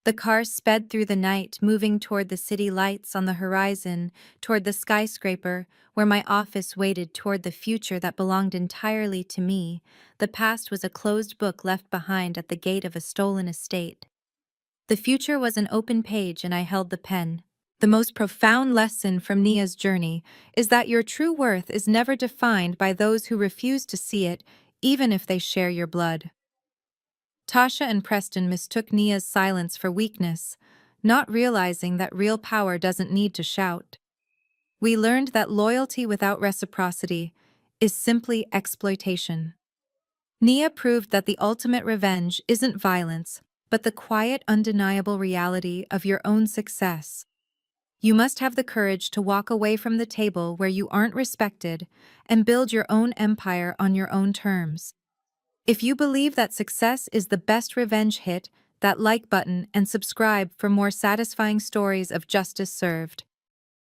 The car sped through the night, moving toward the city lights on the horizon, toward the skyscraper, where my office waited, toward the future that belonged entirely to me. The past was a closed book left behind at the gate of a stolen estate. The future was an open page, and I held the pen. The most profound lesson from Nia's journey is that your true worth is never defined by those who refuse to see it, even if they share your blood. Tasha and Preston mistook Nia's silence for weakness, not realizing that real power doesn't need to shout. We learned that loyalty without reciprocity is simply exploitation. Nia proved that the ultimate revenge isn't violence, but the quiet, undeniable reality of your own success. You must have the courage to walk away from the table where you aren't respected and build your own empire on your own terms. If you believe that success is the best revenge, hit that like button and subscribe for more satisfying stories of justice served.